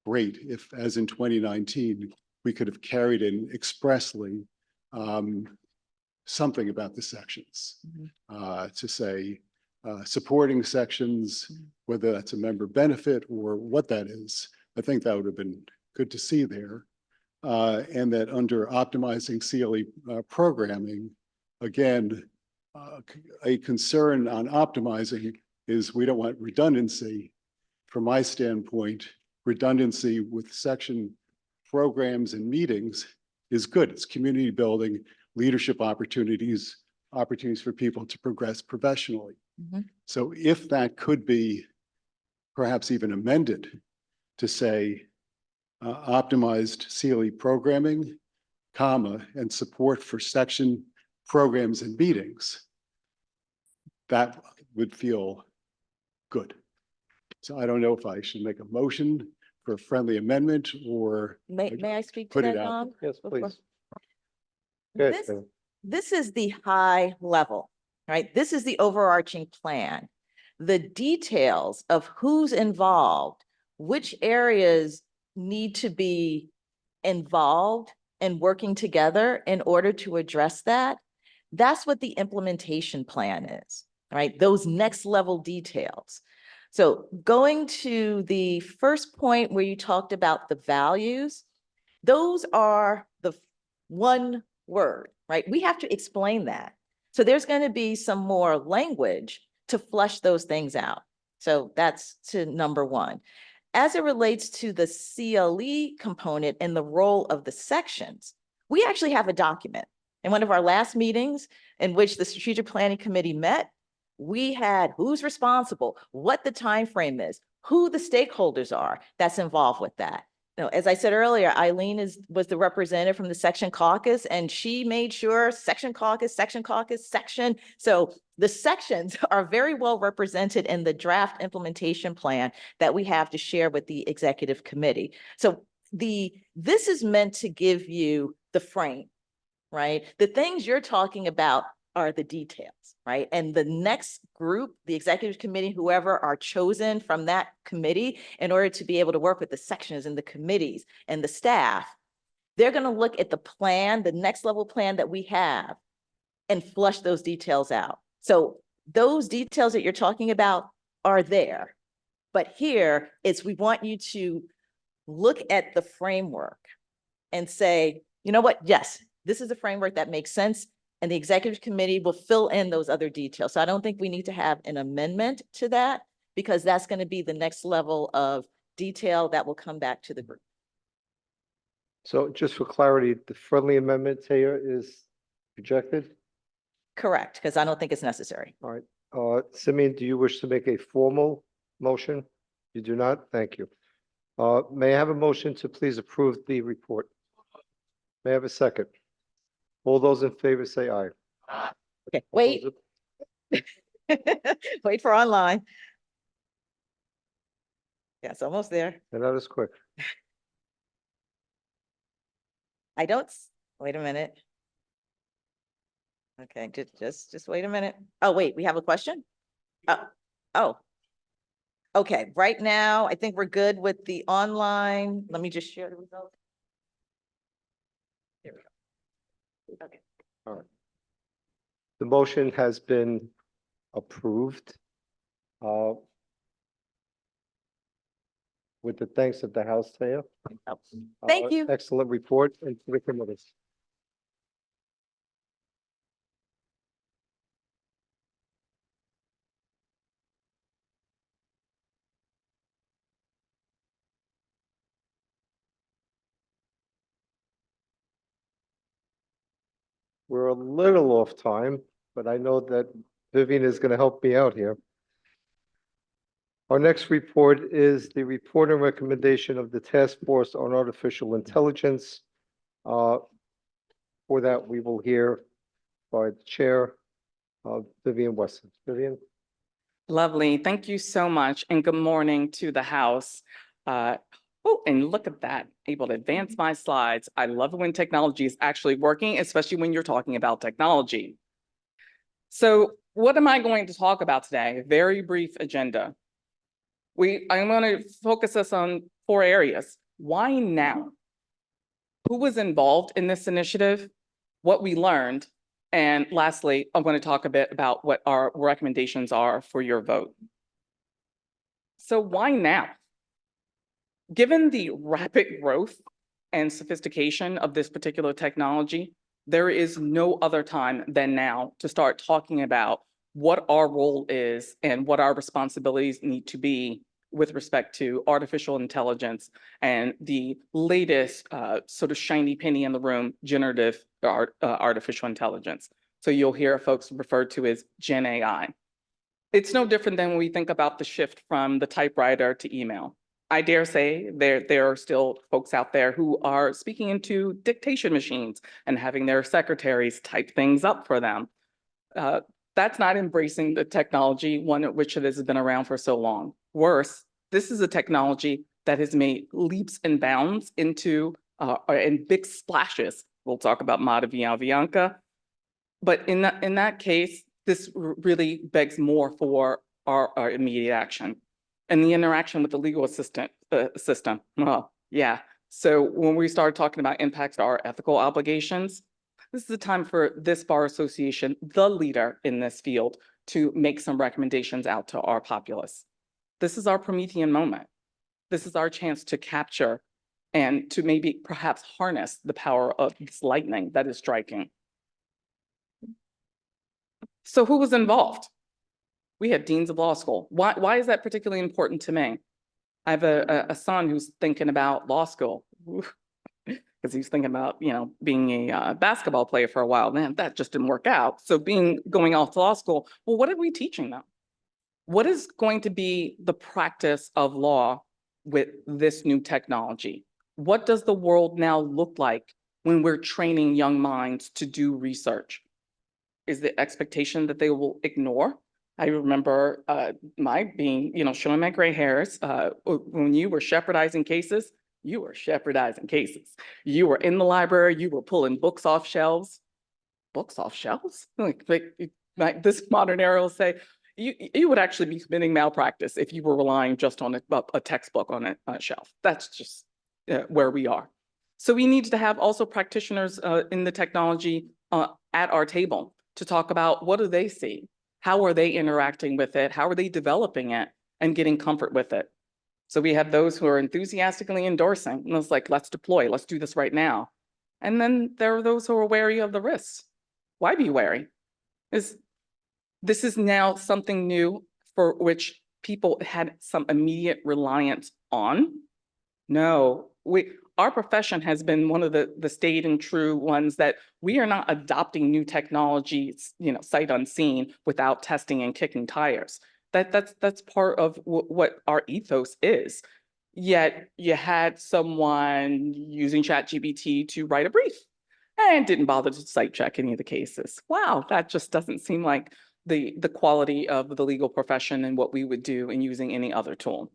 great if, as in 2019, we could have carried in expressly something about the sections to say supporting sections, whether that's a member benefit or what that is. I think that would have been good to see there. And that under optimizing CLE programming, again, a concern on optimizing is we don't want redundancy. From my standpoint, redundancy with section programs and meetings is good. It's community building, leadership opportunities for people to progress professionally. So if that could be perhaps even amended to say optimized CLE programming, and support for section programs and meetings, that would feel good. So I don't know if I should make a motion for a friendly amendment or may I speak to put it that, out. Dom? yes, Before- please. Yes, This is the high level, right? This is the overarching plan. The details of who's involved, which areas need to be involved and working together in order to address that. That's what the implementation plan is, right? Those next level details. So going to the first point where you talked about the values, those are the one word, right? We have to explain that. So there's going to be some more language to flesh those things out. So that's to number one. As it relates to the CLE component and the role of the sections, we actually have a document. In one of our last meetings in which the Strategic Planning Committee met, we had who's responsible, what the time frame is, who the stakeholders are that's involved with that. You know, as I said earlier, Eileen was the representative from the section caucus, and she made sure section caucus, section. So the sections are very well represented in the draft implementation plan that we have to share with the executive committee. So this is meant to give you the frame, right? The things you're talking about are the details, right? And the next group, the executive committee, whoever are chosen from that committee in order to be able to work with the sections and the committees and the staff, they're going to look at the plan, the next level plan that we have, and flush those details out. So those details that you're talking about are there. But here it's, we want you to look at the framework and say, you know what? Yes, this is a framework that makes sense. And the executive committee will fill in those other details. So I don't think we need to have an amendment to that, because that's going to be the next level of detail that will come back to the group. So just for clarity, the friendly amendment here is rejected? Correct, because I don't think it's necessary. All right. Simeon, do you wish to make a formal motion? You do not? Thank you. May I have a motion to please approve the report? May I have a second? All those in favor say aye. Okay, wait. Wait for online. Yeah, it's almost there. And that is quick. I don't, wait a minute. Okay, just wait a minute. Oh, wait, we have a question? Oh. Okay, right now, I think we're good with the online. Let me just share the results. There we go. Okay. All right. The motion has been approved. With the thanks of the House, Taya. Thank you. Excellent report and to the committees. We're a little off time, but I know that Vivian is going to help me out here. Our next report is the report and recommendation of the Task Force on Artificial Intelligence. For that, we will hear by the Chair, Vivian Wesson. Vivian? Lovely. Thank you so much. And good morning to the House. Oh, and look at that, able to advance my slides. I love it when technology is actually working, especially when you're talking about technology. So what am I going to talk about today? A very brief agenda. I'm going to focus us on 4 areas. Why now? Who was involved in this initiative? What we learned? And lastly, I'm going to talk a bit about what our recommendations are for your vote. So why now? Given the rapid growth and sophistication of this particular technology, there is no other time than now to start talking about what our role is and what our responsibilities need to be with respect to artificial intelligence and the latest sort of shiny penny in the room, generative artificial intelligence. So you'll hear folks referred to as Gen AI. It's no different than when we think about the shift from the typewriter to email. I dare say there are still folks out there who are speaking into dictation machines and having their secretaries type things up for them. That's not embracing the technology, one of which it has been around for so long. Worse, this is a technology that has made leaps and bounds into and big splashes. We'll talk about Mata Bianca. But in that case, this really begs more for our immediate action. And the interaction with the legal assistant system. Well, Yeah. So when we started talking about impacts to our ethical obligations, this is the time for this bar association, the leader in this field, to make some recommendations out to our populace. This is our Promethean moment. This is our chance to capture and to maybe perhaps harness the power of this lightning that is striking. So who was involved? We had deans of law school. Why is that particularly important to me? I have a son who's thinking about law school because he's thinking about, being a basketball player for a while. Man, that just didn't work out. So going off to law school, well, what are we teaching them? What is going to be the practice of law with this new technology? What does the world now look like when we're training young minds to do research? Is the expectation that they will ignore? I remember showing my gray hairs. When you were shepherdizing cases, you were shepherdizing cases. You were in the library, you were pulling books off shelves. Books off shelves? Like this modern era will say, you would actually be committing malpractice if you were relying just on a textbook on a shelf. That's just where we are. So we need to have also practitioners in the technology at our table to talk about what do they see? How are they interacting with it? How are they developing it and getting comfort with it? So we have those who are enthusiastically endorsing, and it's like, let's deploy, let's do this right now. And then there are those who are wary of the risks. Why be wary? This is now something new for which people had some immediate reliance on. No, our profession has been one of the staid and true ones that we are not adopting new technologies, sight unseen without testing and kicking tires. That's part of what our ethos is. Yet you had someone using ChatGPT to write a brief and didn't bother to site check any of the cases. Wow, that just doesn't seem like the quality of the legal profession and what we would do in using any other tool.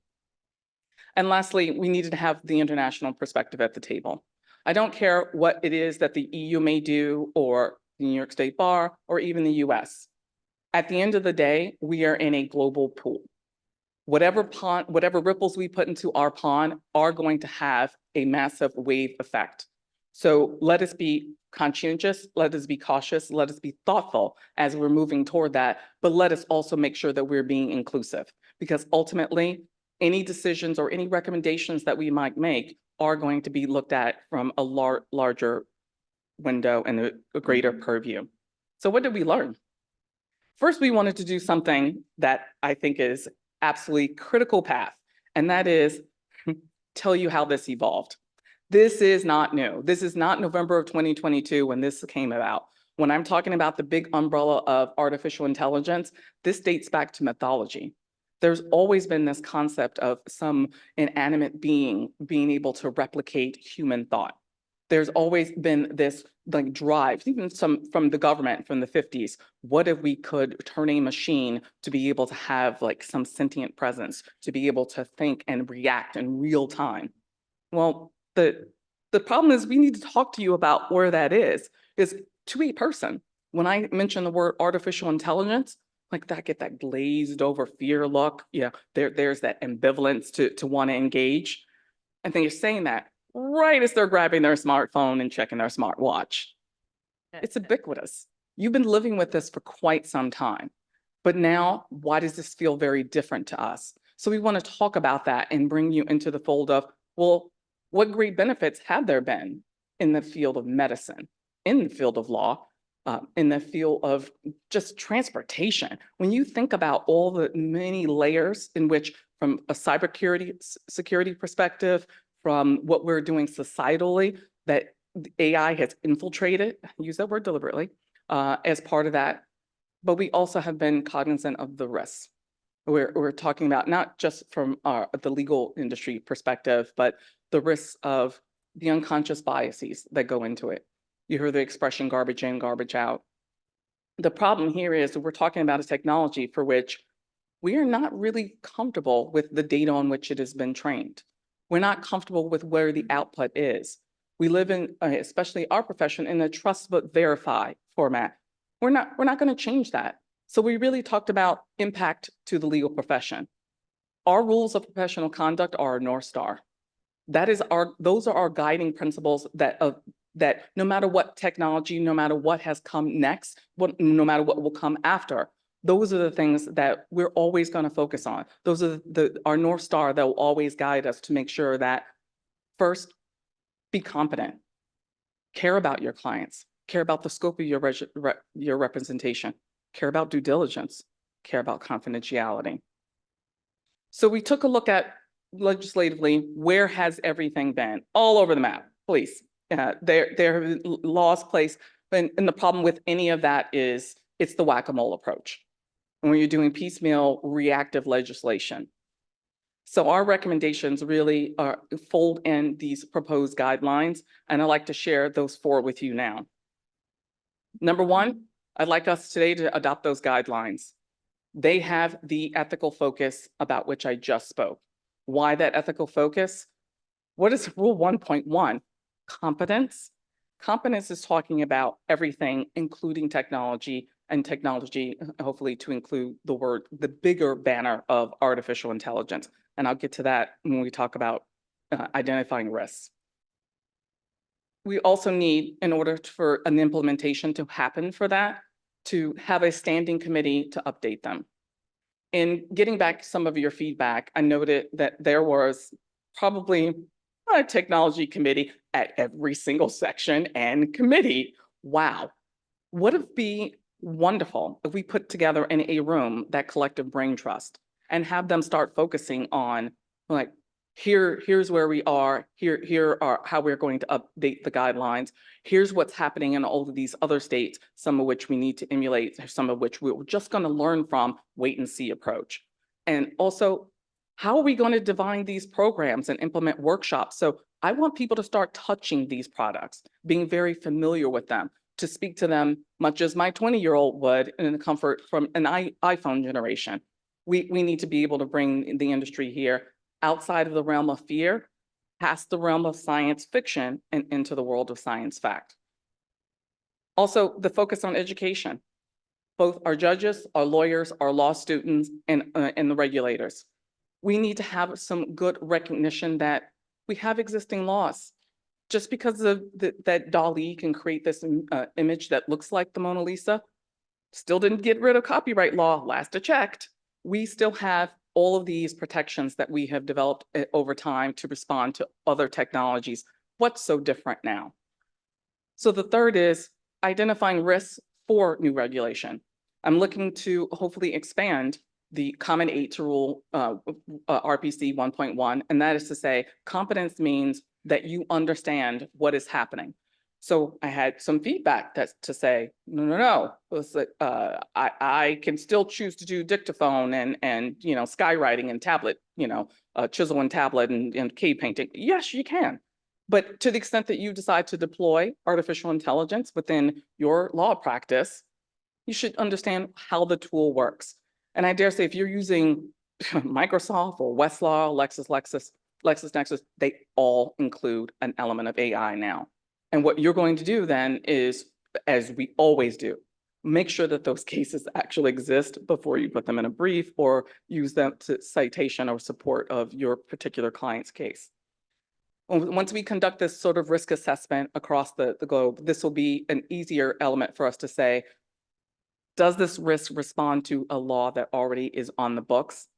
And lastly, we needed to have the international perspective at the table. I don't care what it is that the EU may do or the New York State Bar or even the US. At the end of the day, we are in a global pool. Whatever ripples we put into our pond are going to have a massive wave effect. So let us be conscientious, let us be cautious, let us be thoughtful as we're moving toward that, but let us also make sure that we're being inclusive, because ultimately, any decisions or any recommendations that we might make are going to be looked at from a larger window and a greater purview. So what did we learn? First, we wanted to do something that I think is absolutely critical path, and that is tell you how this evolved. This is not new. This is not November of 2022 when this came about. When I'm talking about the big umbrella of artificial intelligence, this dates back to mythology. There's always been this concept of some inanimate being being able to replicate human thought. There's always been this drive, even from the government from the 50s. What if we could turn a machine to be able to have some sentient presence, to be able to think and react in real time? Well, the problem is we need to talk to you about where that is to a person. When I mention the word artificial intelligence, get that glazed over fear look. Yeah, there's that ambivalence to want to engage. And then you're saying that right as they're grabbing their smartphone and checking their smartwatch. It's ubiquitous. You've been living with this for quite some time. But now, why does this feel very different to us? So we want to talk about that and bring you into the fold of, well, what great benefits have there been in the field of medicine, in the field of law, in the field of just transportation? When you think about all the many layers in which, from a security perspective, from what we're doing societally, that AI has infiltrated, I use that word deliberately, as part of that. But we also have been cognizant of the risks. We're talking about not just from the legal industry perspective, but the risks of the unconscious biases that go into it. You hear the expression garbage in, garbage out. The problem here is that we're talking about a technology for which we are not really comfortable with the data on which it has been trained. We're not comfortable with where the output is. We live in, especially our profession, in a trust but verify format. We're not going to change that. So we really talked about impact to the legal profession. Our rules of professional conduct are a North Star. Those are our guiding principles that no matter what technology, no matter what has come next, no matter what will come after, those are the things that we're always going to focus on. Those are our North Star that will always guide us to make sure that first, be competent, care about your clients, care about the scope of your representation, care about due diligence, care about confidentiality. So we took a look at legislatively, where has everything been? All over the map, please. There have been laws placed, and the problem with any of that is it's the whack-a-mole approach. And when you're doing piecemeal reactive legislation. So our recommendations really fold in these proposed guidelines, and I'd like to share those four with you now. Number one, I'd like us today to adopt those guidelines. They have the ethical focus about which I just spoke. Why that ethical focus? What is Rule 1.1? Competence. Competence is talking about everything, including technology, and technology, hopefully to include the bigger banner of artificial intelligence. And I'll get to that when we talk about identifying risks. We also need, in order for an implementation to happen for that, to have a standing committee to update them. In getting back some of your feedback, I noted that there was probably a technology committee at every single section and committee. Wow. Would it be wonderful if we put together in a room that collective brain trust and have them start focusing on, like, here's where we are, here are how we're going to update the guidelines. Here's what's happening in all of these other states, some of which we need to emulate, some of which we're just going to learn from, wait and see approach. And also, how are we going to define these programs and implement workshops? So I want people to start touching these products, being very familiar with them, to speak to them much as my 20-year-old would in the comfort from an iPhone generation. We need to be able to bring the industry here outside of the realm of fear, past the realm of science fiction, and into the world of science fact. Also, the focus on education. Both our judges, our lawyers, our law students, and the regulators. We need to have some good recognition that we have existing laws. Just because of that Dali can create this image that looks like the Mona Lisa, still didn't get rid of copyright law, last I checked. We still have all of these protections that we have developed over time to respond to other technologies. What's so different now? So the third is identifying risks for new regulation. I'm looking to hopefully expand the Common 8 to Rule RPC 1.1, and that is to say, competence means that you understand what is happening. So I had some feedback to say, no. I can still choose to do dictaphone and skywriting and tablet, chisel and tablet and cave painting. Yes, you can. But to the extent that you decide to deploy artificial intelligence within your law practice, you should understand how the tool works. And I dare say if you're using Microsoft or Westlaw, LexisNexis, they all include an element of AI now. And what you're going to do then is, as we always do, make sure that those cases actually exist before you put them in a brief or use them to citation or support of your particular client's case. Once we conduct this sort of risk assessment across the globe, this will be an easier element for us to say, does this risk respond to a law that already is on the books?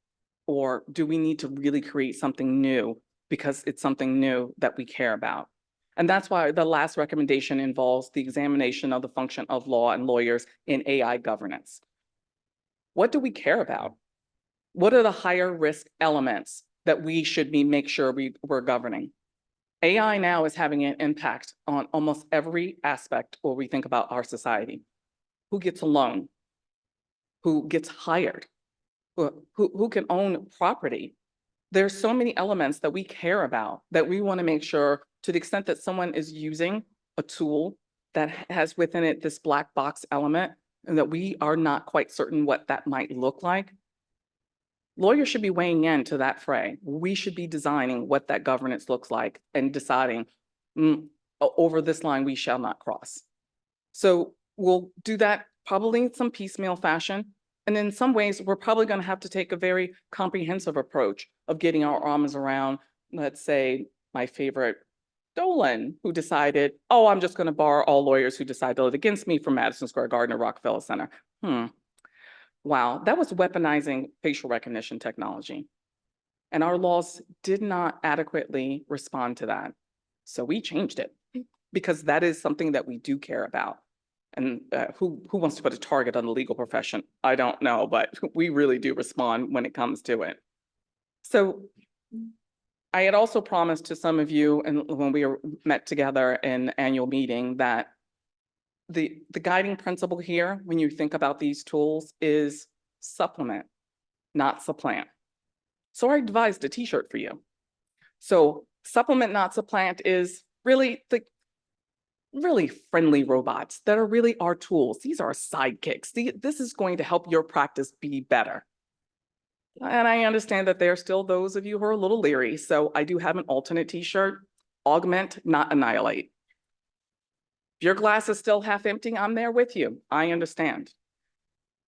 Or do we need to really create something new because it's something new that we care about? And that's why the last recommendation involves the examination of the function of law and lawyers in AI governance. What do we care about? What are the higher risk elements that we should make sure we're governing? AI now is having an impact on almost every aspect where we think about our society. Who gets a loan? Who gets hired? Who can own property? There's so many elements that we care about that we want to make sure, to the extent that someone is using a tool that has within it this black box element and that we are not quite certain what that might look like, lawyers should be weighing into that fray. We should be designing what that governance looks like and deciding over this line we shall not cross. So we'll do that probably in some piecemeal fashion. And in some ways, we're probably going to have to take a very comprehensive approach of getting our arms around, let's say, my favorite Dolan, who decided, oh, I'm just going to bar all lawyers who decide to lit against me from Madison Square Garden or Rockefeller Center. Wow, that was weaponizing facial recognition technology. And our laws did not adequately respond to that. So we changed it because that is something that we do care about. And who wants to put a target on the legal profession? I don't know, but we really do respond when it comes to it. So I had also promised to some of you, and when we met together in annual meeting, that the guiding principle here, when you think about these tools, is supplement, not supplant. So I devised a t-shirt for you. So supplement, not supplant is really the really friendly robots that are really our tools. These are sidekicks. This is going to help your practice be better. And I understand that there are still those of you who are a little leery. So I do have an alternate t-shirt, augment, not annihilate. If your glass is still half empty, I'm there with you. I understand.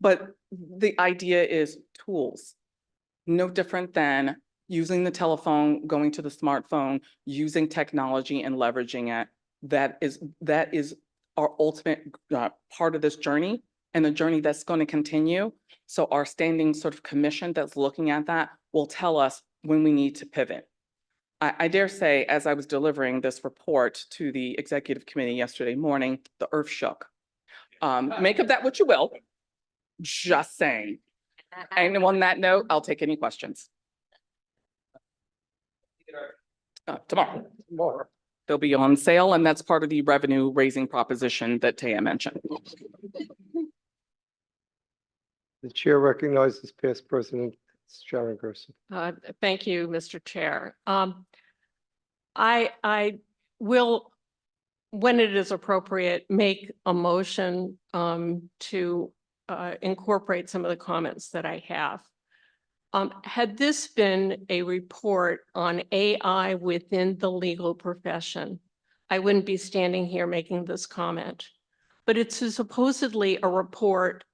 But the idea is tools, no different than using the telephone, going to the smartphone, using technology and leveraging it. That is our ultimate part of this journey and the journey that's going to continue. So our standing sort of commission that's looking at that will tell us when we need to pivot. I dare say, as I was delivering this report to the executive committee yesterday morning, the earth shook. Make of that what you will, just saying. And on that note, I'll take any questions. Tomorrow. They'll be on sale, and that's part of the revenue raising proposition that Taya mentioned. The chair recognizes past President Sharon Gerson. Thank you, Mr. Chair. I will, when it is appropriate, make a motion to incorporate some of the comments that I have. Had this been a report on AI within the legal profession, I wouldn't be standing here making this comment. But it's supposedly a report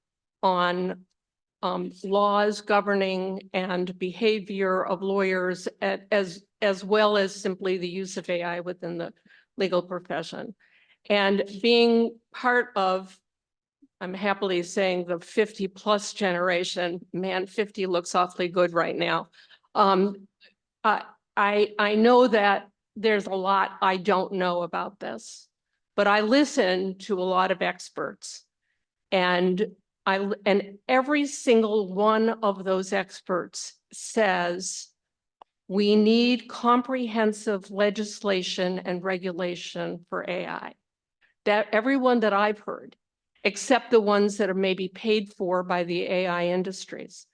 on laws governing and behavior of lawyers as well as simply the use of AI within the legal profession. And being part of, I'm happily saying, the 50+ generation, man, 50 looks awfully good right now. I know that there's a lot I don't know about this, but I listen to a lot of experts, and every single one of those experts says we need comprehensive legislation and regulation for AI. That everyone that I've heard, except the ones that are maybe paid for by the AI industries.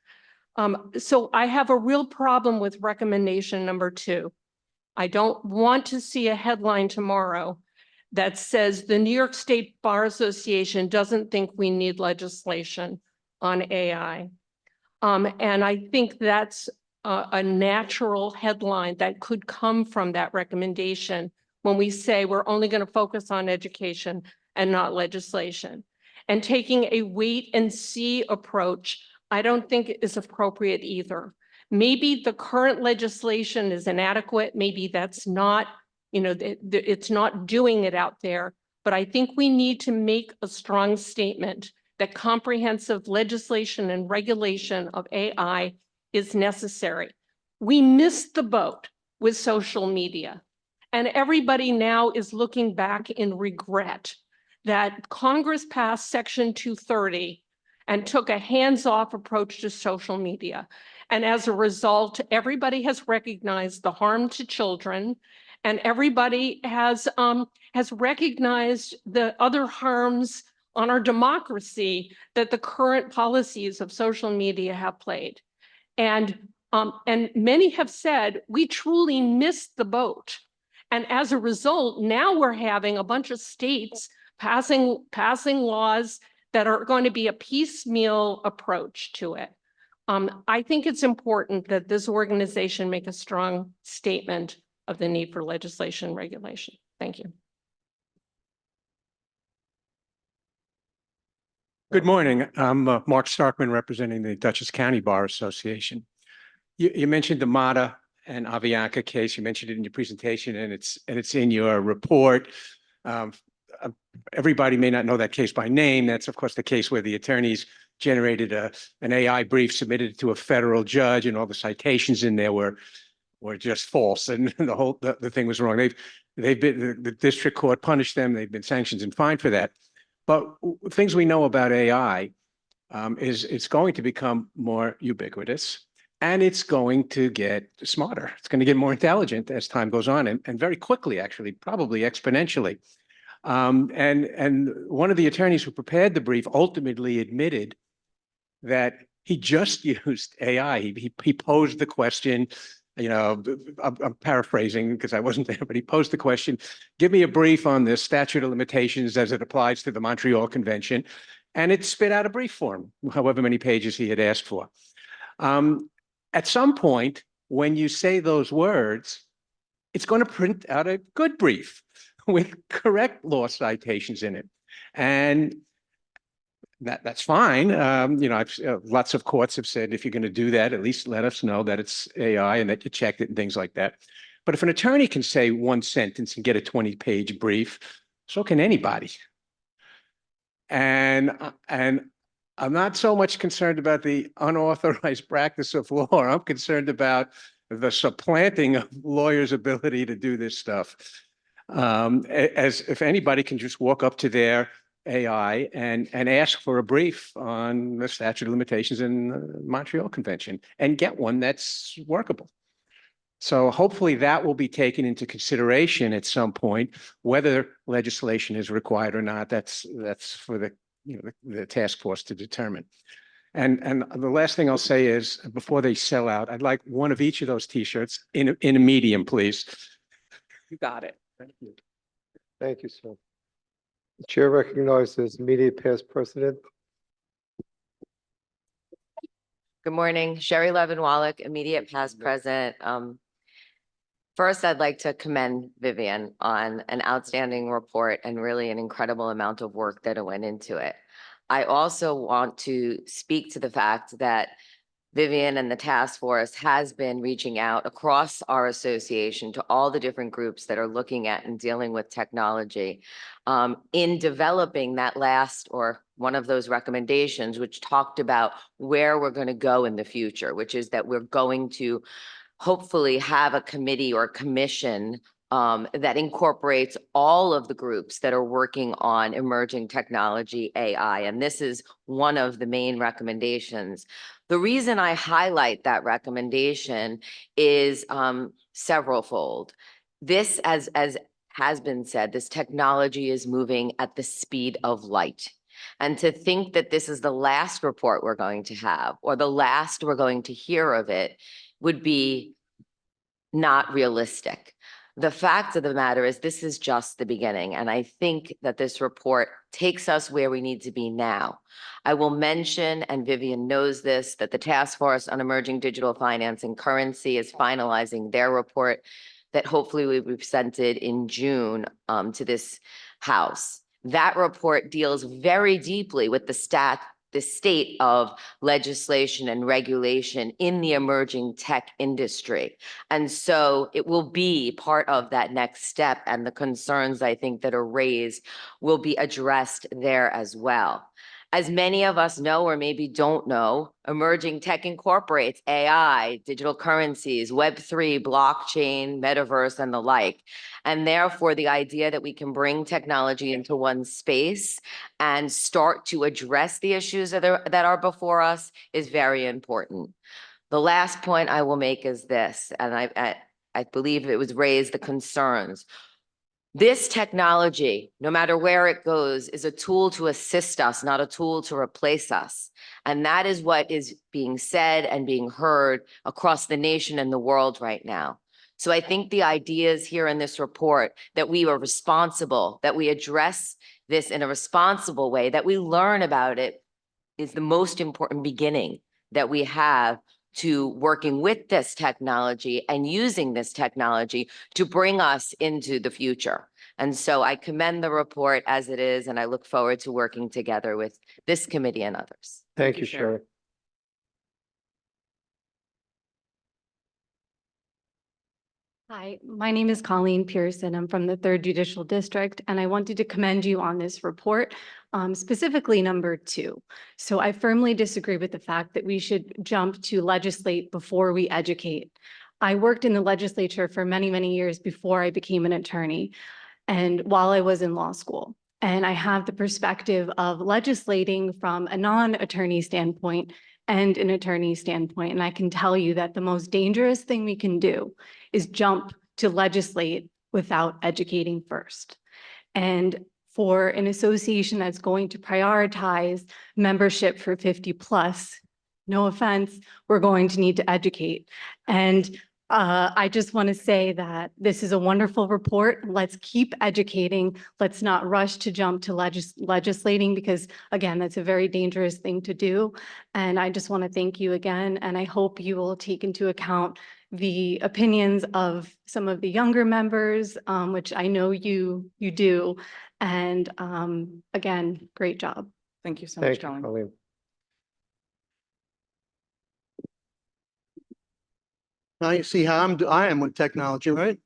So I have a real problem with recommendation number 2. I don't want to see a headline tomorrow that says the New York State Bar Association doesn't think we need legislation on AI. And I think that's a natural headline that could come from that recommendation when we say we're only going to focus on education and not legislation. And taking a wait and see approach, I don't think is appropriate either. Maybe the current legislation is inadequate. Maybe that's not, it's not doing it out there. But I think we need to make a strong statement that comprehensive legislation and regulation of AI is necessary. We missed the boat with social media, and everybody now is looking back in regret that Congress passed Section 230 and took a hands-off approach to social media. And as a result, everybody has recognized the harm to children, and everybody has recognized the other harms on our democracy that the current policies of social media have played. And many have said, we truly missed the boat. And as a result, now we're having a bunch of states passing laws that are going to be a piecemeal approach to it. I think it's important that this organization make a strong statement of the need for legislation and regulation. Thank you. Good morning. I'm Mark Starkman, representing the Dutchess County Bar Association. You mentioned the MATA and Avianca case. You mentioned it in your presentation, and it's in your report. Um, Everybody may not know that case by name. That's, of course, the case where the attorneys generated an AI brief, submitted it to a federal judge, and all the citations in there were just false, and the thing was wrong. They've been, the district court punished them. They've been sanctioned and fined for that. But things we know about AI is it's going to become more ubiquitous, and it's going to get smarter. It's going to get more intelligent as time goes on, and very quickly, actually, probably exponentially. And one of the attorneys who prepared the brief ultimately admitted that he just used AI. He posed the question, you know, I'm paraphrasing because I wasn't there, but he posed the question, give me a brief on the statute of limitations as it applies to the Montreal Convention. And it spit out a brief for him, however many pages he had asked for. At some point, when you say those words, it's going to print out a good brief with correct law citations in it. And that's fine. You know, lots of courts have said, if you're going to do that, at least let us know that it's AI and that you checked it and things like that. But if an attorney can say one sentence and get a 20-page brief, so can anybody. And I'm not so much concerned about the unauthorized practice of law. I'm concerned about the supplanting of lawyers' ability to do this stuff. As if anybody can just walk up to their AI and ask for a brief on the statute of limitations in the Montreal Convention and get one that's workable. So hopefully that will be taken into consideration at some point, whether legislation is required or not. That's for the task force to determine. And the last thing I'll say is, before they sell out, I'd like one of each of those T-shirts in a medium, please. You got it. Thank you. Thank you, sir. The chair recognizes immediate past president. Good morning, Sherry Levin Wallach, immediate past president. First, I'd like to commend Vivian on an outstanding report and really an incredible amount of work that went into it. I also want to speak to the fact that Vivian and the task force has been reaching out across our association to all the different groups that are looking at and dealing with technology in developing that last or one of those recommendations, which talked about where we're going to go in the future, which is that we're going to hopefully have a committee or commission that incorporates all of the groups that are working on emerging technology, AI, and this is one of the main recommendations. The reason I highlight that recommendation is severalfold. This, as has been said, this technology is moving at the speed of light. And to think that this is the last report we're going to have or the last we're going to hear of it would be not realistic. The fact of the matter is this is just the beginning. And I think that this report takes us where we need to be now. I will mention, and Vivian knows this, that the Task Force on Emerging Digital Finance and Currency is finalizing their report that hopefully will be presented in June to this House. That report deals very deeply with the state of legislation and regulation in the emerging tech industry. And so it will be part of that next step, and the concerns I think that are raised will be addressed there as well. As many of us know or maybe don't know, emerging tech incorporates AI, digital currencies, Web3, blockchain, metaverse, and the like. And therefore, the idea that we can bring technology into one space and start to address the issues that are before us is very important. The last point I will make is this, and I believe it was raised, the concerns. This technology, no matter where it goes, is a tool to assist us, not a tool to replace us. And that is what is being said and being heard across the nation and the world right now. So I think the ideas here in this report that we are responsible, that we address this in a responsible way, that we learn about it is the most important beginning that we have to working with this technology and using this technology to bring us into the future. And so I commend the report as it is, and I look forward to working together with this committee and others. Thank you, Sherry. Hi, my name is Colleen Pearson. I'm from the 3rd Judicial District, and I wanted to commend you on this report, specifically number 2. So I firmly disagree with the fact that we should jump to legislate before we educate. I worked in the legislature for many, many years before I became an attorney and while I was in law school. And I have the perspective of legislating from a non-attorney standpoint and an attorney standpoint. And I can tell you that the most dangerous thing we can do is jump to legislate without educating first. And for an association that's going to prioritize membership for 50 plus, no offense, we're going to need to educate. And I just want to say that this is a wonderful report. Let's keep educating. Let's not rush to jump to legislating because, again, that's a very dangerous thing to do. And I just want to thank you again. And I hope you will take into account the opinions of some of the younger members, which I know you do. And again, great job. Thank you so much, Thank you, Colleen. Colleen. Now you see how I am with technology, right?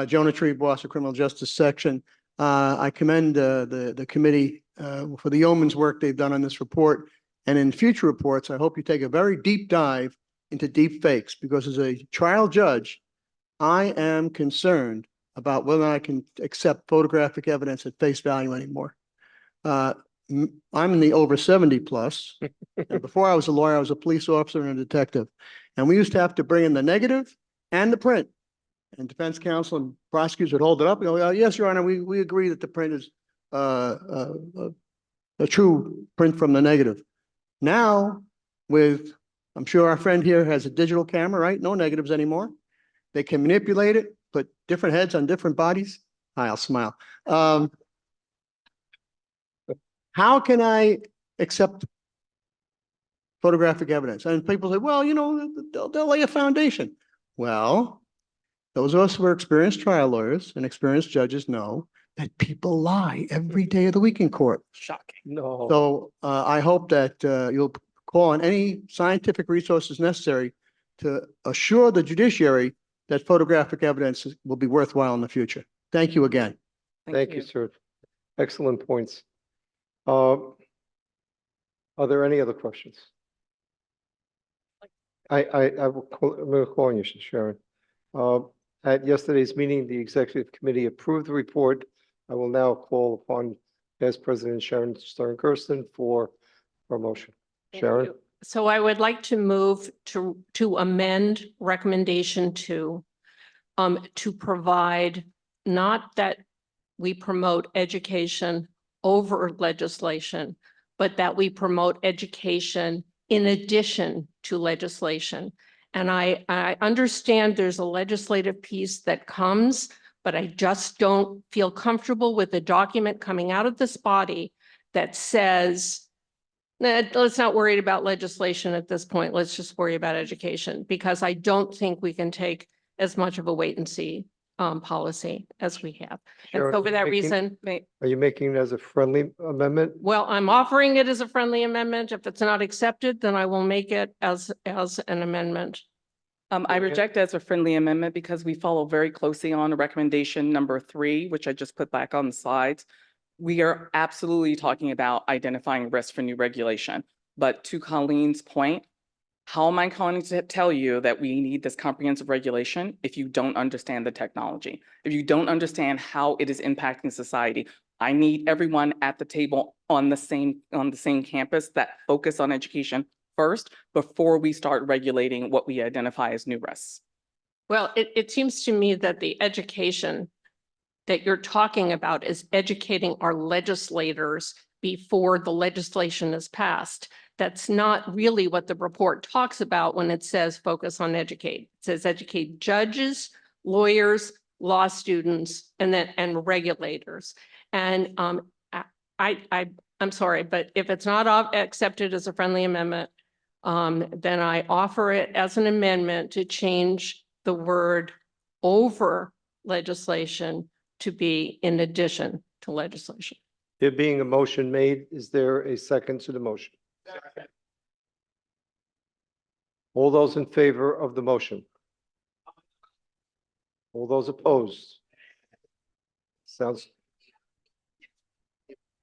Jonah Tree, Boston Criminal Justice Section. I commend the committee for the yeoman's work they've done on this report. And in future reports, I hope you take a very deep dive into deep fakes, because as a trial judge, I am concerned about whether I can accept photographic evidence at face value anymore. I'm in the over 70 plus. And before I was a lawyer, I was a police officer and a detective. And we used to have to bring in the negative and the print. And defense counsel and prosecutors would hold it up and go, yes, Your Honor, we agree that the print is a true print from the negative. Now, I'm sure our friend here has a digital camera, right? No negatives anymore. They can manipulate it, put different heads on different bodies. I'll smile. How can I accept photographic evidence? And people say, well, they'll lay a foundation. Well, those of us who are experienced trial lawyers and experienced judges know that people lie every day of the week in court. Shocking. No. So I hope that you'll call on any scientific resources necessary to assure the judiciary that photographic evidence will be worthwhile in the future. Thank you again. Thank you, sir. Excellent points. Are there any other questions? I'm going to call on you, Sharon. At yesterday's meeting, the executive committee approved the report. I will now call upon Vice President Sharon Stern-Kirsten for a motion. Sharon? So I would like to move to amend recommendation 2 to provide not that we promote education over legislation, but that we promote education in addition to legislation. And I understand there's a legislative piece that comes, but I just don't feel comfortable with the document coming out of this body that says, let's not worry about legislation at this point. Let's just worry about education, because I don't think we can take as much of a wait and see policy as we have. And Sharon, so for that making- reason, Are you making it as a friendly amendment? well, I'm offering it as a friendly amendment. If it's not accepted, then I will make it as an amendment. I reject as a friendly amendment because we follow very closely on recommendation number 3, which I just put back on the slides. We are absolutely talking about identifying risks for new regulation. But to Colleen's point, how am I going to tell you that we need this comprehensive regulation if you don't understand the technology? If you don't understand how it is impacting society? I need everyone at the table on the same campus that focus on education first before we start regulating what we identify as new risks. Well, it seems to me that the education that you're talking about is educating our legislators before the legislation is passed. That's not really what the report talks about when it says focus on educate. It says educate judges, lawyers, law students, and regulators. And I'm sorry, but if it's not accepted as a friendly amendment, then I offer it as an amendment to change the word over legislation to be in addition to legislation. There being a motion made, is there a second to the motion? All those in favor of the motion? All those opposed? Sounds.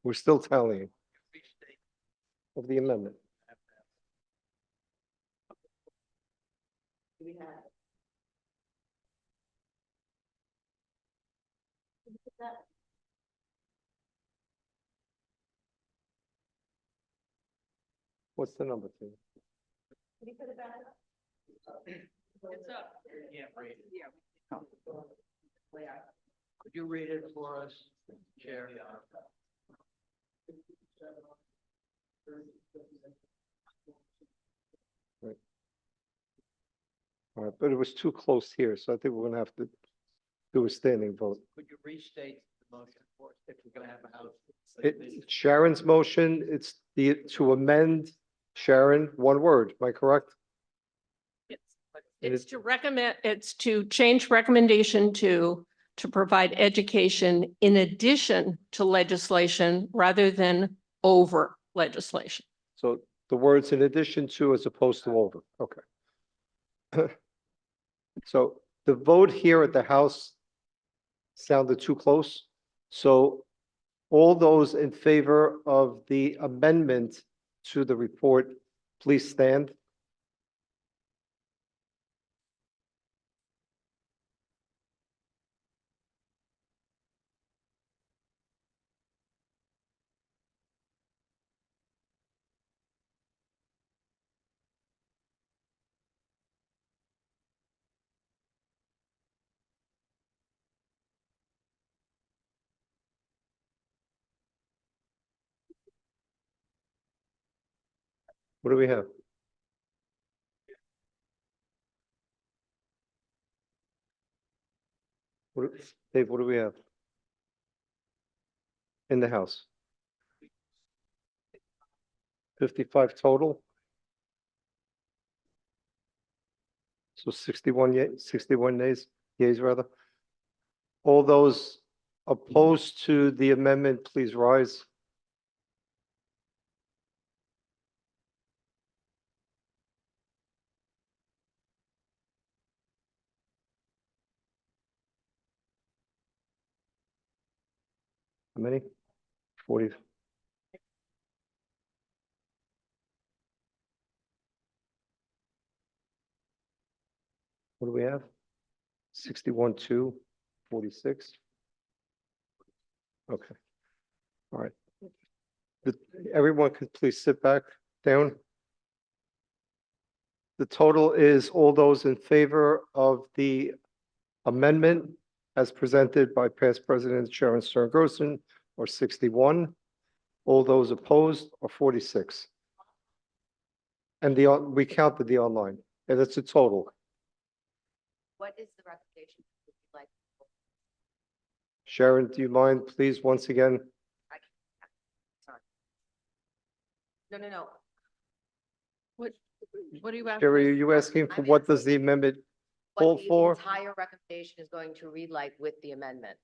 We're still tallying of the amendment. What's the number, Tina? Could you read it for us, Chair? Right. All right, but it was too close here, so I think we're gonna have to do a standing vote. Could you restate the motion for us if we're gonna have a house? Sharon's motion, it's to amend, Sharon, one word, am I correct? It's to recommend, it's to change recommendation to provide education in addition to legislation rather than over legislation. So the words in addition to as opposed to over, okay. So the vote here at the House sounded too close. So all those in favor of the amendment to the report, please stand. What do we have? Dave, what do we have? In the House? 55 total? So 61 yeas rather. All those opposed to the amendment, please rise. How many? 40. What do we have? 61, 2, 46. Okay. All right. Everyone could please sit back down. The total is all those in favor of the amendment as presented by past President Sharon Stern Gerson are 61. All those opposed are 46. And we counted the online, and it's a total. What is the recommendation? Would you like? Sharon, do you mind, please, once again? Sorry. No. What are you asking? Sherry, are you asking for what does the amendment call What the for? entire recommendation is going to read like with the amendment.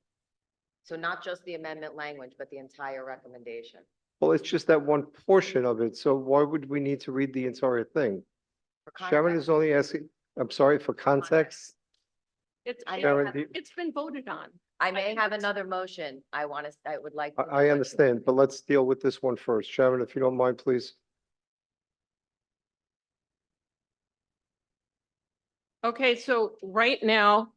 So not just the amendment language, but the entire recommendation. Well, it's just that one portion of it, so why would we need to read the entire thing? Sharon is only asking, I'm sorry, for context? Sharon, It's been voted on. I may have another motion. I would like. I understand, but let's deal with this one first. Sharon, if you don't mind, please. Okay, so right now,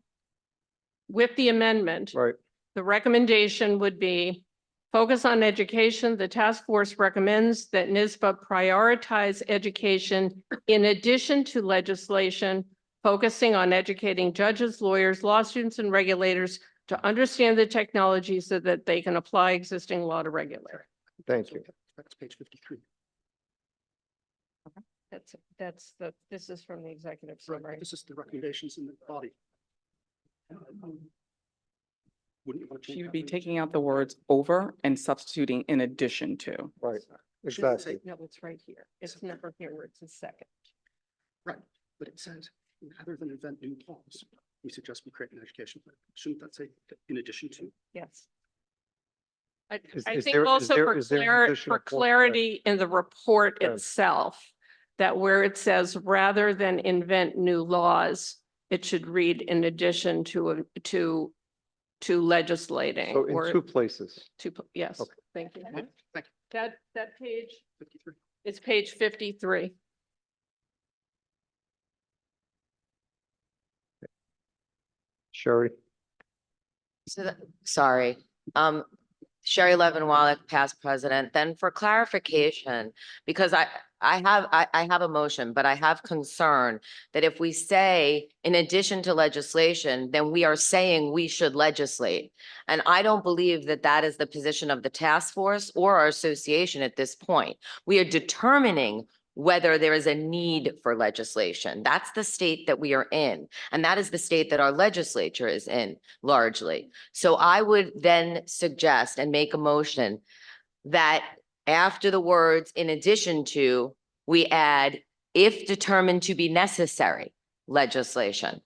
with the amendment. Right. The recommendation would be focus on education. The task force recommends that NYSBA prioritize education in addition to legislation, focusing on educating judges, lawyers, law students, and regulators to understand the technology so that they can apply existing law to regulate. Thank you. That's page 53. This is from the executive Right, summary. this is the recommendations in the body. Wouldn't you want to change She would that be language? taking out the words over and substituting in addition to. Right, Should it exactly. say- No, it's right here. It's never here where it's a second. Right, but it says, rather than invent new laws, we suggest we create an education plan. Shouldn't that say in addition to? Yes. I Is think there- also for is there an additional point? clarity in the report Yeah. itself, that where it says rather than invent new laws, it should read in addition to legislating. So in or two places. yes, Okay. thank you. Thank you. That page, 53. it's page 53. Sherry, Sorry. Sherry Levin Wallach, past president. Then for clarification, because I have a motion, but I have concern that if we say in addition to legislation, then we are saying we should legislate. And I don't believe that that is the position of the task force or our association at this point. We are determining whether there is a need for legislation. That's the state that we are in. And that is the state that our legislature is in largely. So I would then suggest and make a motion that after the words in addition to, we add if determined to be necessary legislation.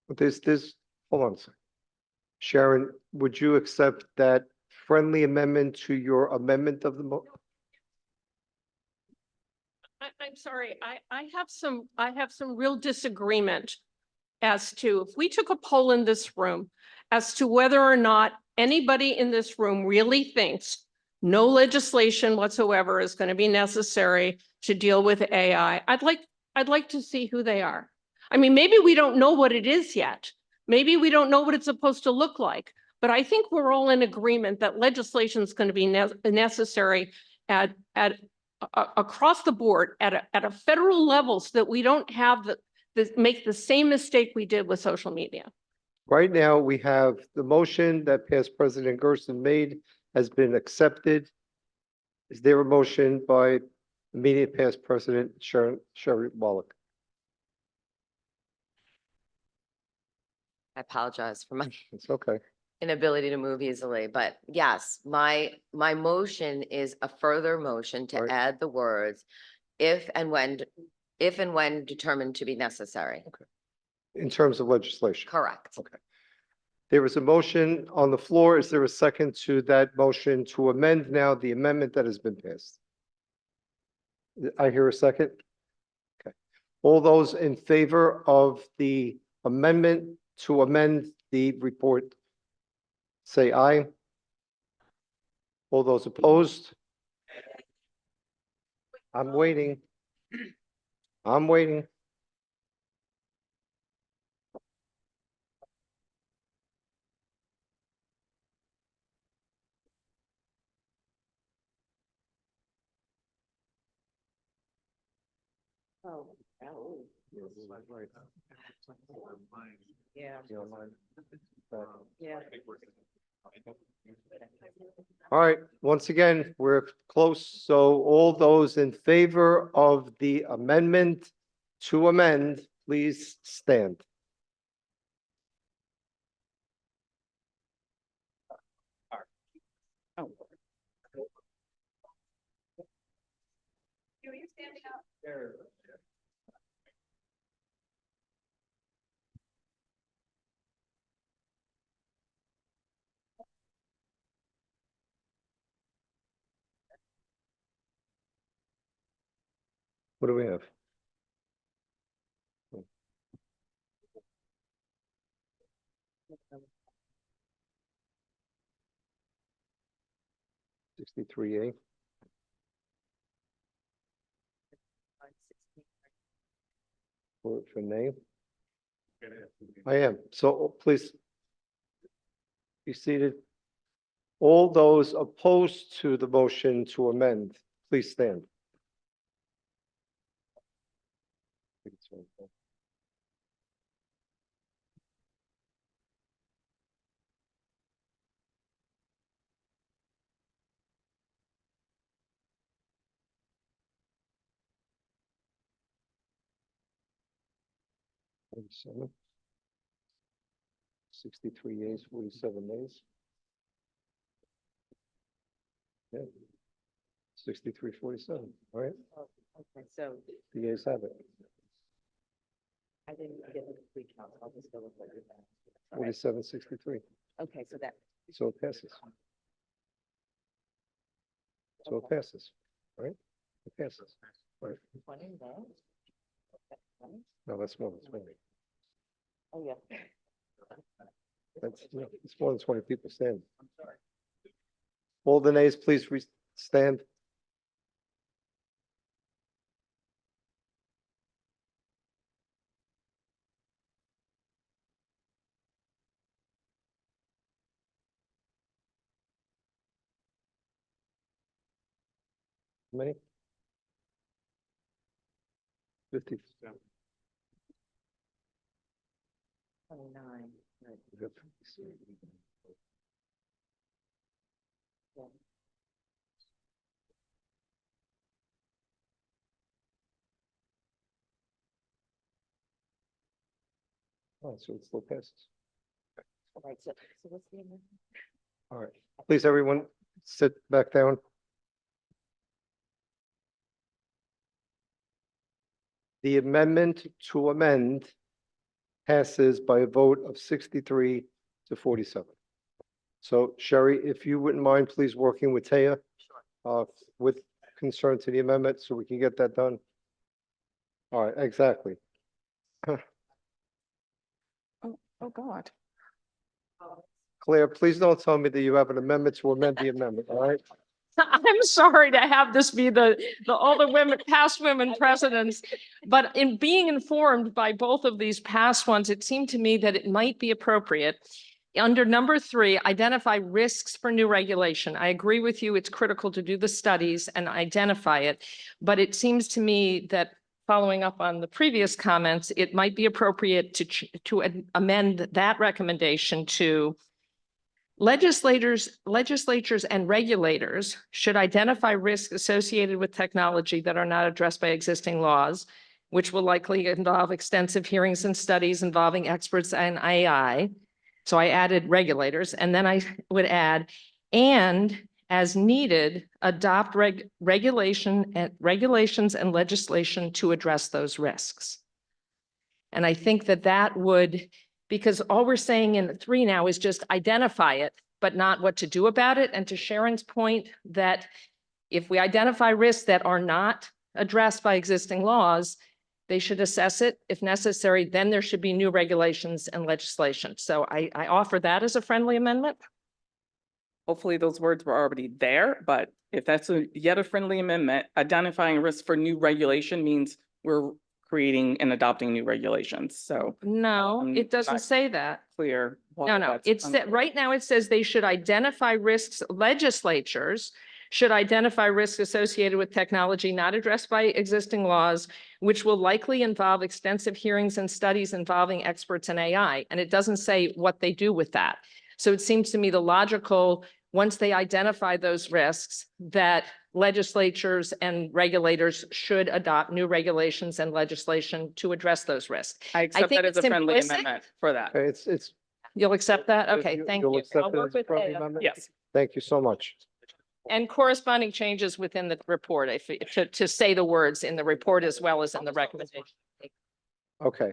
hold on a second. Sharon, would you accept that friendly amendment to your amendment of the I'm sorry, I have some real disagreement as to, if we took a poll in this room as to whether or not anybody in this room really thinks no legislation whatsoever is going to be necessary to deal with AI, I'd like to see who they are. I mean, maybe we don't know what it is yet. Maybe we don't know what it's supposed to look like, but I think we're all in agreement that legislation is going to be necessary across the board at a federal level, so that we don't have make the same mistake we did with social media. Right now, we have the motion that past President Gersten made has been accepted. Is there a motion by immediate past President Sherry Wallach? I apologize for my It's okay. inability to move easily, but yes, my motion is a further motion to Right. add the words if and when determined to be necessary. In terms of legislation. Correct. Okay. There is a motion on the floor. Is there a second to that motion to amend now the amendment that has been passed? I hear a second. Okay. All those in favor of the amendment to amend the report, say aye. All those opposed? I'm waiting. I'm waiting. Oh. Yeah. Yeah. All right, once again, we're close. So all those in favor of the amendment to amend, please stand. What do we have? $63A. For name? I am. So please be seated. All those opposed to the motion to amend, please stand. $47. 63 yeas, 47 nays. Yeah. 63-47, all right? Okay, so The yeas have it. I didn't get the complete count. I'll just go with what you said. 47-63. Okay, so that. So it passes. So it passes, all right? It passes. All right. 20 no? No, that's more than 20. Oh, yeah. That's, no, it's more than 20 people stand. All the nays, please stand. How many? 50. 29. Oh, so it still passes. All right, so what's the amendment? All right, please, everyone, sit back down. The amendment to amend passes by a vote of 63 to 47. So Sherry, if you wouldn't mind, please working with Taya with concern to the amendment so we can get that done. All right, exactly. Oh, God. Claire, please don't tell me that you have an amendment to amend the amendment, all right? I'm sorry to have this be the all the women, past women presidents, but in being informed by both of these past ones, it seemed to me that it might be appropriate. Under number 3, identify risks for new regulation. I agree with you. It's critical to do the studies and identify it. But it seems to me that following up on the previous comments, it might be appropriate to amend that recommendation to legislators and regulators should identify risks associated with technology that are not addressed by existing laws, which will likely involve extensive hearings and studies involving experts and AI. So I added regulators, and then I would add, and as needed, adopt regulations and legislation to address those risks. And I think that would, because all we're saying in 3 now is just identify it, but not what to do about it. And to Sharon's point, that if we identify risks that are not addressed by existing laws, they should assess it. If necessary, then there should be new regulations and legislation. So I offer that as a friendly amendment. Hopefully those words were already there, but if that's yet a friendly amendment, identifying risks for new regulation means we're creating and adopting new regulations. So No, I'm it doesn't not say that. clear. why No, that's it's that right now it says they should identify risks. Legislatures should identify risks associated with technology not addressed by existing laws, which will likely involve extensive hearings and studies involving experts in AI. And it doesn't say what they do with that. So it seems to me the logical, once they identify those risks, that legislatures and regulators should adopt new regulations and legislation to address those risks. I accept think that as it's a friendly simplistic. amendment for that. Okay, it's. You'll accept that? Okay, thank You'll you. accept I'll it work as a with friendly Taya. amendment? Yes. Thank you so much. And corresponding changes within the report, to say the words in the report as well as in the recommendation. Okay.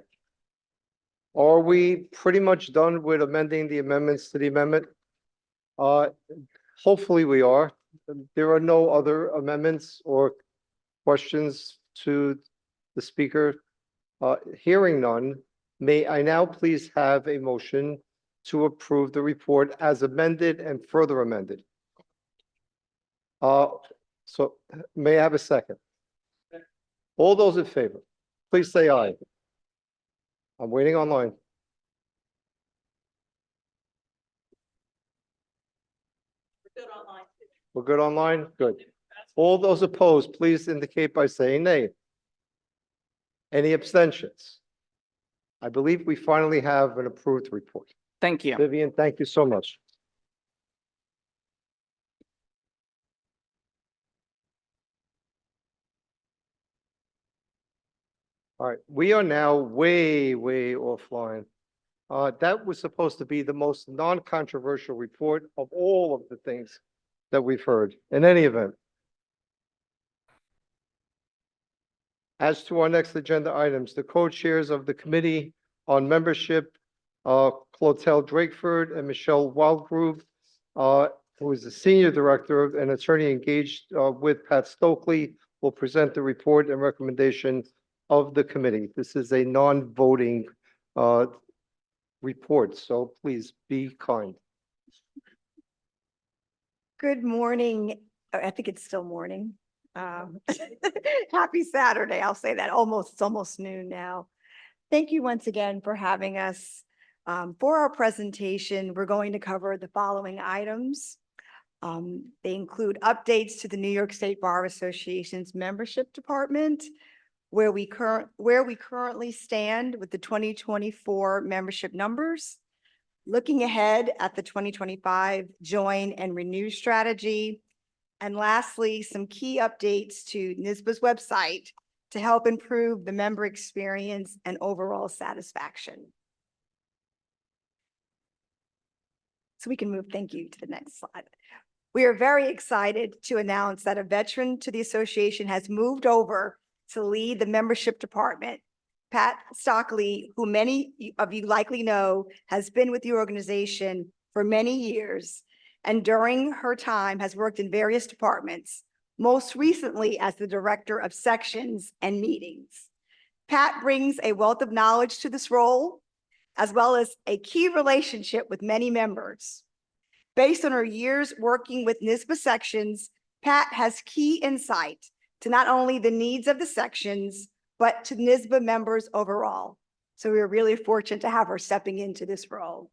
Are we pretty much done with amending the amendments to the amendment? Hopefully we are. There are no other amendments or questions to the speaker. Hearing none, may I now please have a motion to approve the report as amended and further amended? So may I have a second? All those in favor, please say aye. I'm waiting online. We're good online? Good. All those opposed, please indicate by saying nay. Any abstentions? I believe we finally have an approved report. Thank you. Vivian, thank you so much. All right, we are now way offline. That was supposed to be the most non-controversial report of all of the things that we've heard. In any event, as to our next agenda items, the co-chairs of the Committee on Membership, Clotel Drakeford and Michelle Wildgroove, who is the Senior Director and attorney engaged with Pat Stokely, will present the report and recommendation of the committee. This is a non-voting report, so please be kind. Good morning. I think it's still morning. Happy Saturday. I'll say that. It's almost noon now. Thank you once again for having us. For our presentation, we're going to cover the following items. They include updates to the New York State Bar Association's membership department, where we currently stand with the 2024 membership numbers, looking ahead at the 2025 join and renew strategy, and lastly, some key updates to NYSBA's website to help improve the member experience and overall satisfaction. So we can move, thank you, to the next slide. We are very excited to announce that a veteran to the association has moved over to lead the membership department. Pat Stockley, who many of you likely know, has been with the organization for many years, and during her time has worked in various departments, most recently as the director of sections and meetings. Pat brings a wealth of knowledge to this role, as well as a key relationship with many members. Based on her years working with NYSBA sections, Pat has key insight to not only the needs of the sections, but to NYSBA members overall. So we are really fortunate to have her stepping into this role.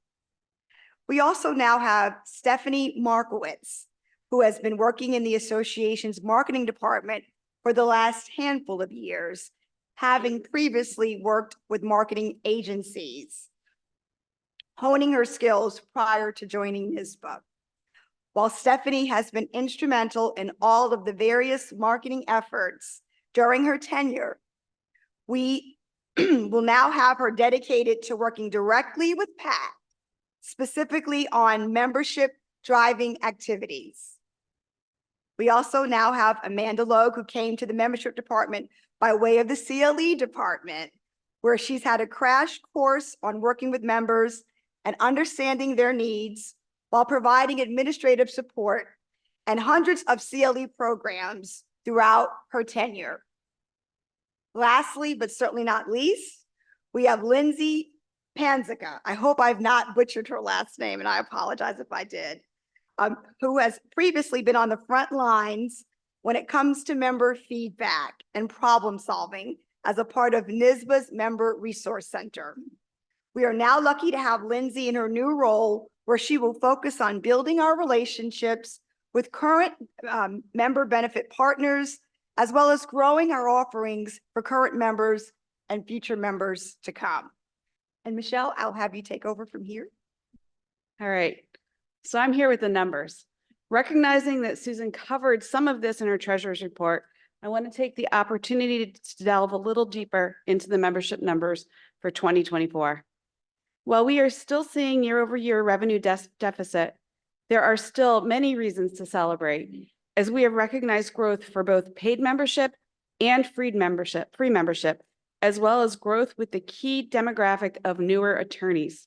We also now have Stephanie Markowitz, who has been working in the association's marketing department for the last handful of years, having previously worked with marketing agencies, honing her skills prior to joining NYSBA. While Stephanie has been instrumental in all of the various marketing efforts during her tenure, we will now have her dedicated to working directly with Pat, specifically on membership driving activities. We also now have Amanda Logue, who came to the membership department by way of the CLE department, where she's had a crash course on working with members and understanding their needs while providing administrative support and hundreds of CLE programs throughout her tenure. Lastly, but certainly not least, we have Lindsay Panzica. I hope I've not butchered her last name, and I apologize if I did, who has previously been on the front lines when it comes to member feedback and problem solving as a part of NYSBA's Member Resource Center. We are now lucky to have Lindsay in her new role, where she will focus on building our relationships with current member benefit partners, as well as growing our offerings for current members and future members to come. And Michelle, I'll have you take over from here. All right, so I'm here with the numbers. Recognizing that Susan covered some of this in her treasurer's report, I want to take the opportunity to delve a little deeper into the membership numbers for 2024. While we are still seeing year-over-year revenue deficit, there are still many reasons to celebrate, as we have recognized growth for both paid membership and free membership, as well as growth with the key demographic of newer attorneys.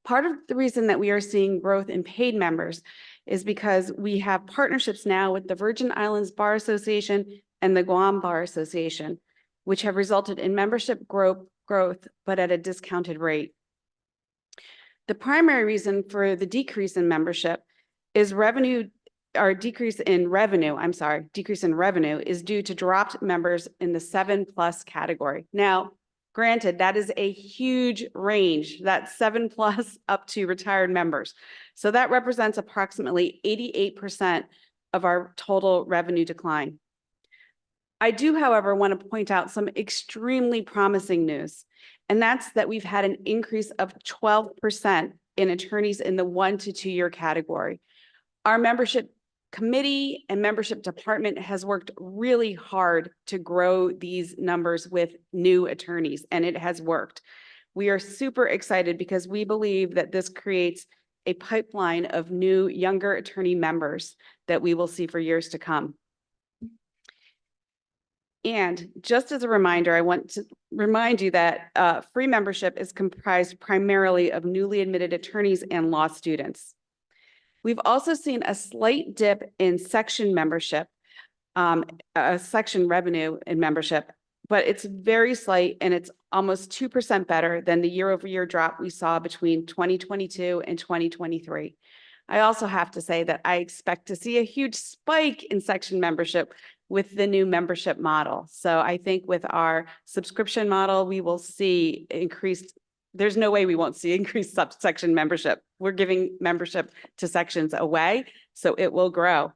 Part of the reason that we are seeing growth in paid members is because we have partnerships now with the Virgin Islands Bar Association and the Guam Bar Association, which have resulted in membership growth, but at a discounted rate. The primary reason for the decrease in membership is decrease in revenue is due to dropped members in the 7+ category. Now, granted, that is a huge range, that's 7+ up to retired members. So that represents approximately 88% of our total revenue decline. I do, however, want to point out some extremely promising news, and that's that we've had an increase of 12% in attorneys in the 1 to 2 year category. Our membership committee and membership department has worked really hard to grow these numbers with new attorneys, and it has worked. We are super excited because we believe that this creates a pipeline of new, younger attorney members that we will see for years to come. And just as a reminder, I want to remind you that free membership is comprised primarily of newly admitted attorneys and law students. We've also seen a slight dip in section membership, section revenue in membership, but it's very slight and it's almost 2% better than the year-over-year drop we saw between 2022 and 2023. I also have to say that I expect to see a huge spike in section membership with the new membership model. So I think with our subscription model, we will see increased, there's no way we won't see increased subsection membership. We're giving membership to sections away, so it will grow.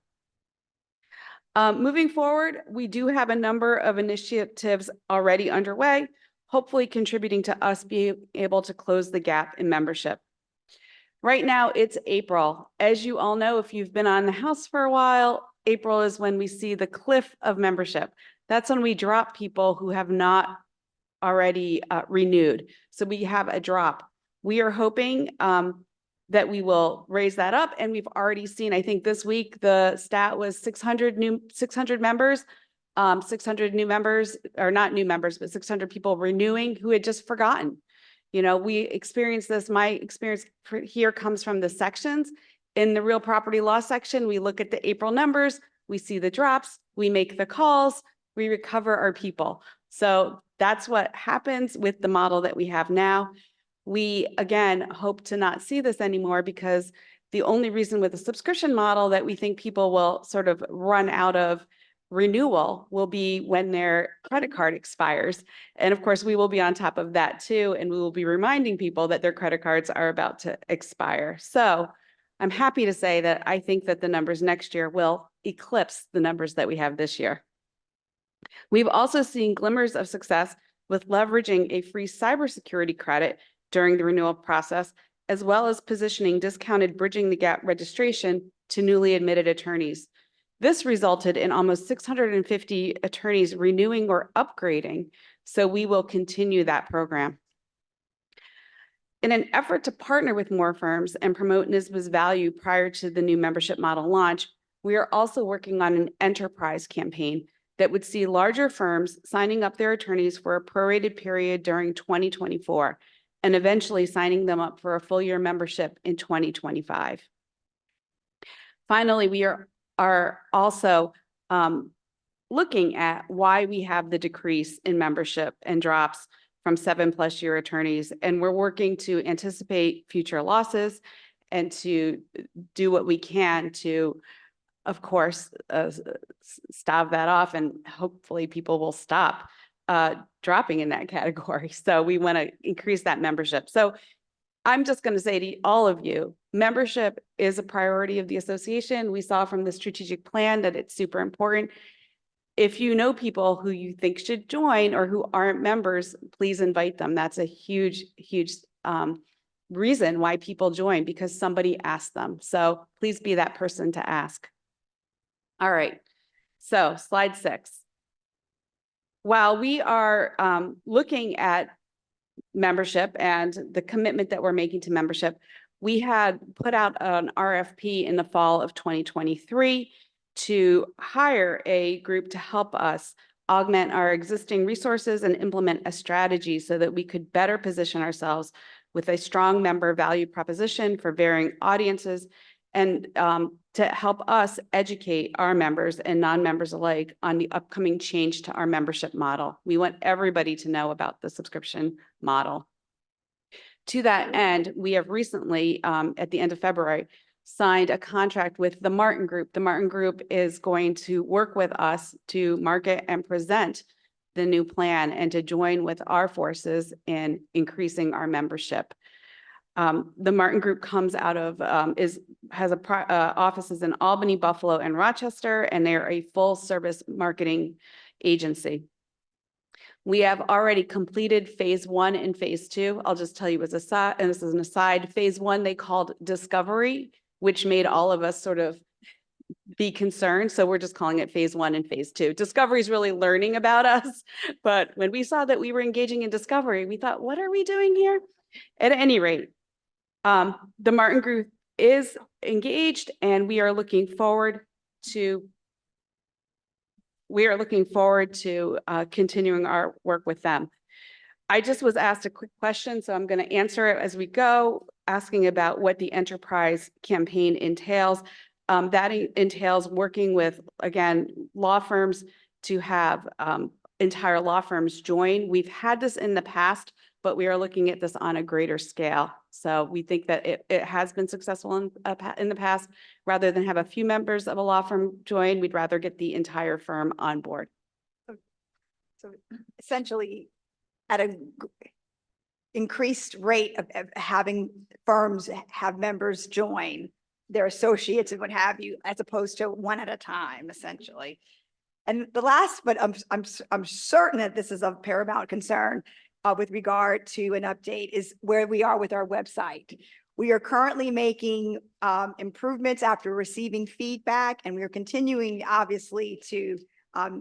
Moving forward, we do have a number of initiatives already underway, hopefully contributing to us being able to close the gap in membership. Right now, it's April. As you all know, if you've been on the House for a while, April is when we see the cliff of membership. That's when we drop people who have not already renewed. So we have a drop. We are hoping that we will raise that up. And we've already seen, I think this week, the stat was 600 members, 600 new members, or not new members, but 600 people renewing who had just forgotten. You know, we experienced this, my experience here comes from the sections. In the real property law section, we look at the April numbers, we see the drops, we make the calls, we recover our people. So that's what happens with the model that we have now. We, again, hope to not see this anymore because the only reason with the subscription model that we think people will sort of run out of renewal will be when their credit card expires. And of course, we will be on top of that too. And we will be reminding people that their credit cards are about to expire. So I'm happy to say that I think that the numbers next year will eclipse the numbers that we have this year. We've also seen glimmers of success with leveraging a free cybersecurity credit during the renewal process, as well as positioning discounted bridging the gap registration to newly admitted attorneys. This resulted in almost 650 attorneys renewing or upgrading, so we will continue that program. In an effort to partner with more firms and promote NYSBA's value prior to the new membership model launch, we are also working on an enterprise campaign that would see larger firms signing up their attorneys for a prorated period during 2024 and eventually signing them up for a full year membership in 2025. Finally, we are also looking at why we have the decrease in membership and drops from 7+ year attorneys. And we're working to anticipate future losses and to do what we can to, of course, stave that off, and hopefully people will stop dropping in that category. So we want to increase that membership. So I'm just going to say to all of you, membership is a priority of the association. We saw from the strategic plan that it's super important. If you know people who you think should join or who aren't members, please invite them. That's a huge, huge reason why people join, because somebody asked them. So please be that person to ask. All right, so slide 6. While we are looking at membership and the commitment that we're making to membership, we had put out an RFP in the fall of 2023 to hire a group to help us augment our existing resources and implement a strategy so that we could better position ourselves with a strong member value proposition for varying audiences, and to help us educate our members and non-members alike on the upcoming change to our membership model. We want everybody to know about the subscription model. To that end, we have recently, at the end of February, signed a contract with the Martin Group. The Martin Group is going to work with us to market and present the new plan and to join with our forces in increasing our membership. The Martin Group comes out of, has offices in Albany, Buffalo, and Rochester, and they're a full service marketing agency. We have already completed phase 1 and phase 2. I'll just tell you as aside, and this is an aside, phase 1 they called Discovery, which made all of us sort of be concerned. So we're just calling it phase 1 and phase 2. Discovery is really learning about us. But when we saw that we were engaging in Discovery, we thought, what are we doing here? At any rate, the Martin Group is engaged, and we are looking forward to continuing our work with them. I just was asked a quick question, so I'm going to answer it as we go, asking about what the enterprise campaign entails. That entails working with, again, law firms to have entire law firms join. We've had this in the past, but we are looking at this on a greater scale. So we think that it has been successful in the past. Rather than have a few members of a law firm join, we'd rather get the entire firm on board. So essentially, at a increased rate of having firms have members join their associates and what have you, as opposed to one at a time, essentially. And the last, but I'm certain that this is of paramount concern with regard to an update, is where we are with our website. We are currently making improvements after receiving feedback, and we are continuing, obviously, to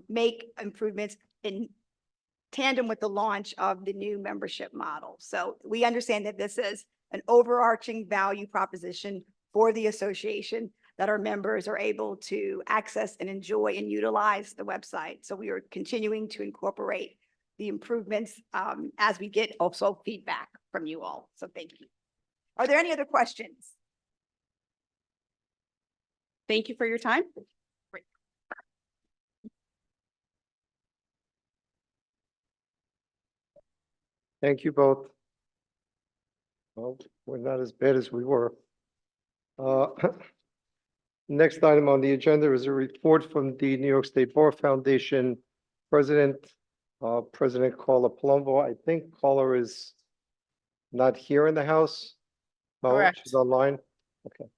make improvements in tandem with the launch of the new membership model. So we understand that this is an overarching value proposition for the association, that our members are able to access and enjoy and utilize the website. So we are continuing to incorporate the improvements as we get also feedback from you all. So thank you. Are there any other questions? Thank you for your time. Thank you both. Well, we're not as bad as we were. Next item on the agenda is a report from the New York State Bar Foundation President, President Carla Palumbo. I think Carla is not here in the house. No, Correct. she's online. Okay.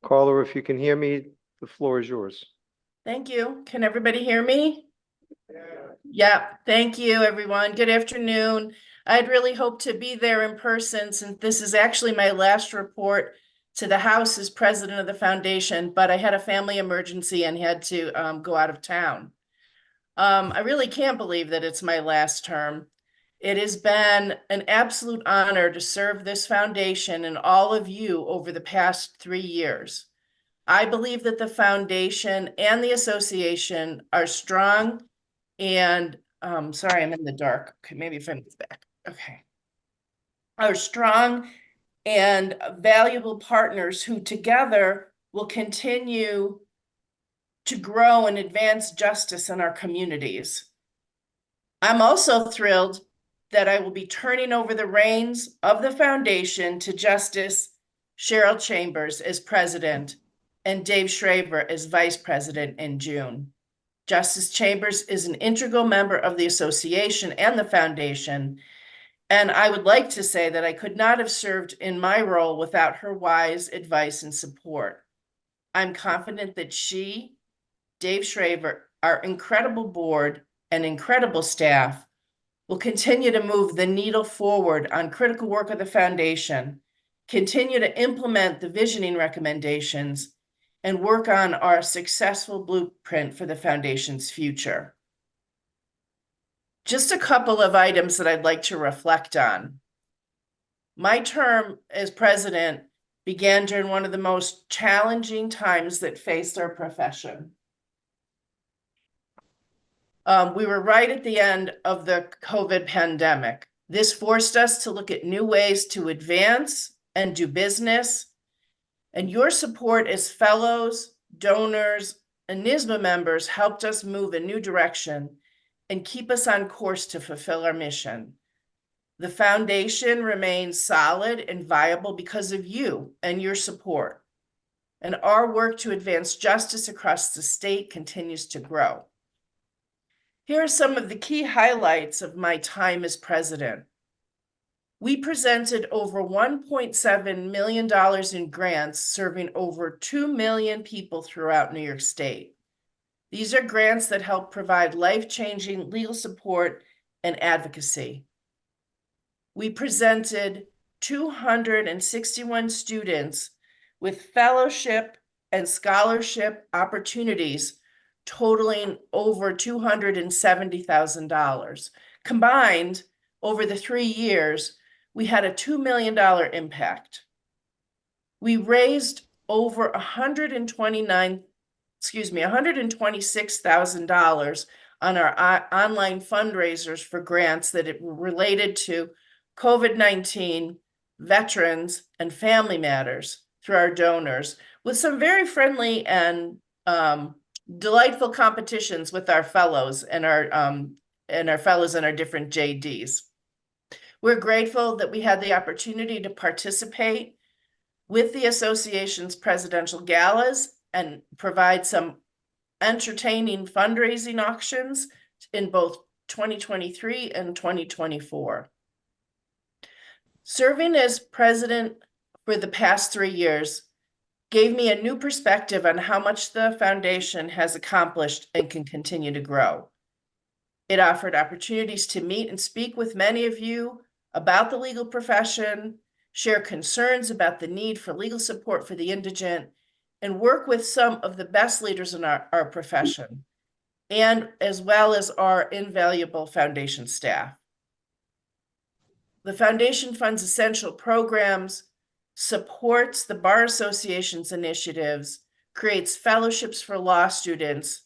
Carla, if you can hear me, the floor is yours. Thank you. Can everybody hear me? Yeah, thank you, everyone. Good afternoon. I'd really hoped to be there in person, since this is actually my last report to the House as president of the foundation, but I had a family emergency and had to go out of town. I really can't believe that it's my last term. It has been an absolute honor to serve this foundation and all of you over the past 3 years. I believe that the foundation and the association are strong and, sorry, I'm in the dark. Okay, maybe if I move back. Okay. Are strong and valuable partners who together will continue to grow and advance justice in our communities. I'm also thrilled that I will be turning over the reins of the foundation to Justice Cheryl Chambers as president and Dave Schraver as vice president in June. Justice Chambers is an integral member of the association and the foundation, and I would like to say that I could not have served in my role without her wise advice and support. I'm confident that she, Dave Schraver, our incredible board, and incredible staff will continue to move the needle forward on critical work of the foundation, continue to implement the visioning recommendations, and work on our successful blueprint for the foundation's future. Just a couple of items that I'd like to reflect on. My term as president began during one of the most challenging times that faced our profession. We were right at the end of the COVID pandemic. This forced us to look at new ways to advance and do business. And your support as fellows, donors, and NYSBA members helped us move a new direction and keep us on course to fulfill our mission. The foundation remains solid and viable because of you and your support. And our work to advance justice across the state continues to grow. Here are some of the key highlights of my time as president. We presented over $1.7 million in grants, serving over 2 million people throughout New York State. These are grants that help provide life-changing legal support and advocacy. We presented 261 students with fellowship and scholarship opportunities totaling over $270,000. Combined, over the 3 years, we had a $2 million impact. We raised over $126,000 on our online fundraisers for grants that were related to COVID-19, veterans, and family matters through our donors, with some very friendly and delightful competitions with our fellows and our fellows in our different JDs. We're grateful that we had the opportunity to participate with the association's presidential galas and provide some entertaining fundraising auctions in both 2023 and 2024. Serving as president for the past 3 years gave me a new perspective on how much the foundation has accomplished and can continue to grow. It offered opportunities to meet and speak with many of you about the legal profession, share concerns about the need for legal support for the indigent, and work with some of the best leaders in our profession, and as well as our invaluable foundation staff. The foundation funds essential programs, supports the Bar Association's initiatives, creates fellowships for law students,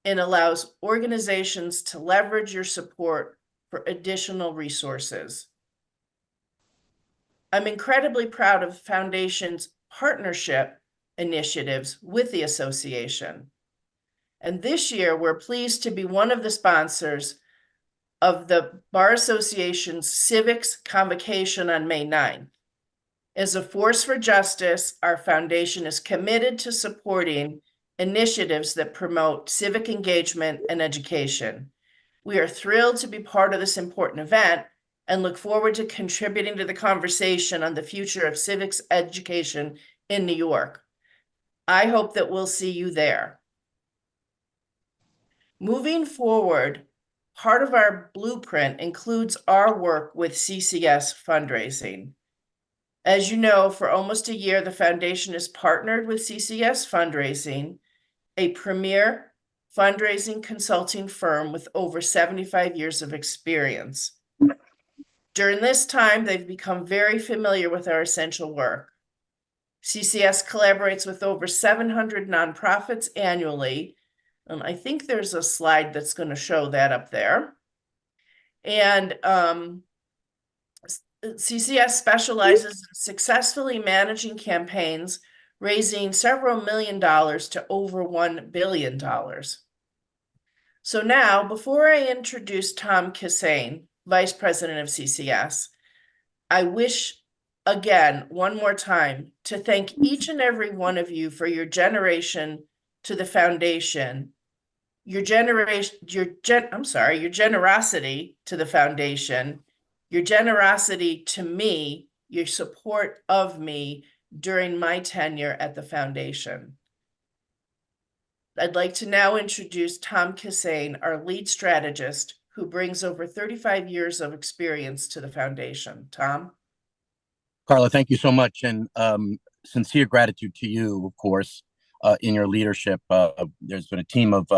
and allows organizations to leverage your support for additional resources. I'm incredibly proud of the foundation's partnership initiatives with the association. And this year, we're pleased to be one of the sponsors of the Bar Association's Civics Convocation on May 9th. As a force for justice, our foundation is committed to supporting initiatives that promote civic engagement and education. We are thrilled to be part of this important event and look forward to contributing to the conversation on the future of civics education in New York. I hope that we'll see you there. Moving forward, part of our blueprint includes our work with CCS fundraising. As you know, for almost a year, the foundation has partnered with CCS Fundraising, a premier fundraising consulting firm with over 75 years of experience. During this time, they've become very familiar with our essential work. CCS collaborates with over 700 nonprofits annually. And I think there's a slide that's going to show that up there. And CCS specializes in successfully managing campaigns, raising several $1 million to over $1 billion. So now, before I introduce Tom Kissane, Vice President of CCS, I wish again, one more time, to thank each and every one of you for your generation to the foundation, your generosity to the foundation, your generosity to me, your support of me during my tenure at the foundation. I'd like to now introduce Tom Kissane, our lead strategist, who brings over 35 years of experience to the foundation. Tom? Carla, thank you so much, and sincere gratitude to you, of course, in your leadership. There's been a team of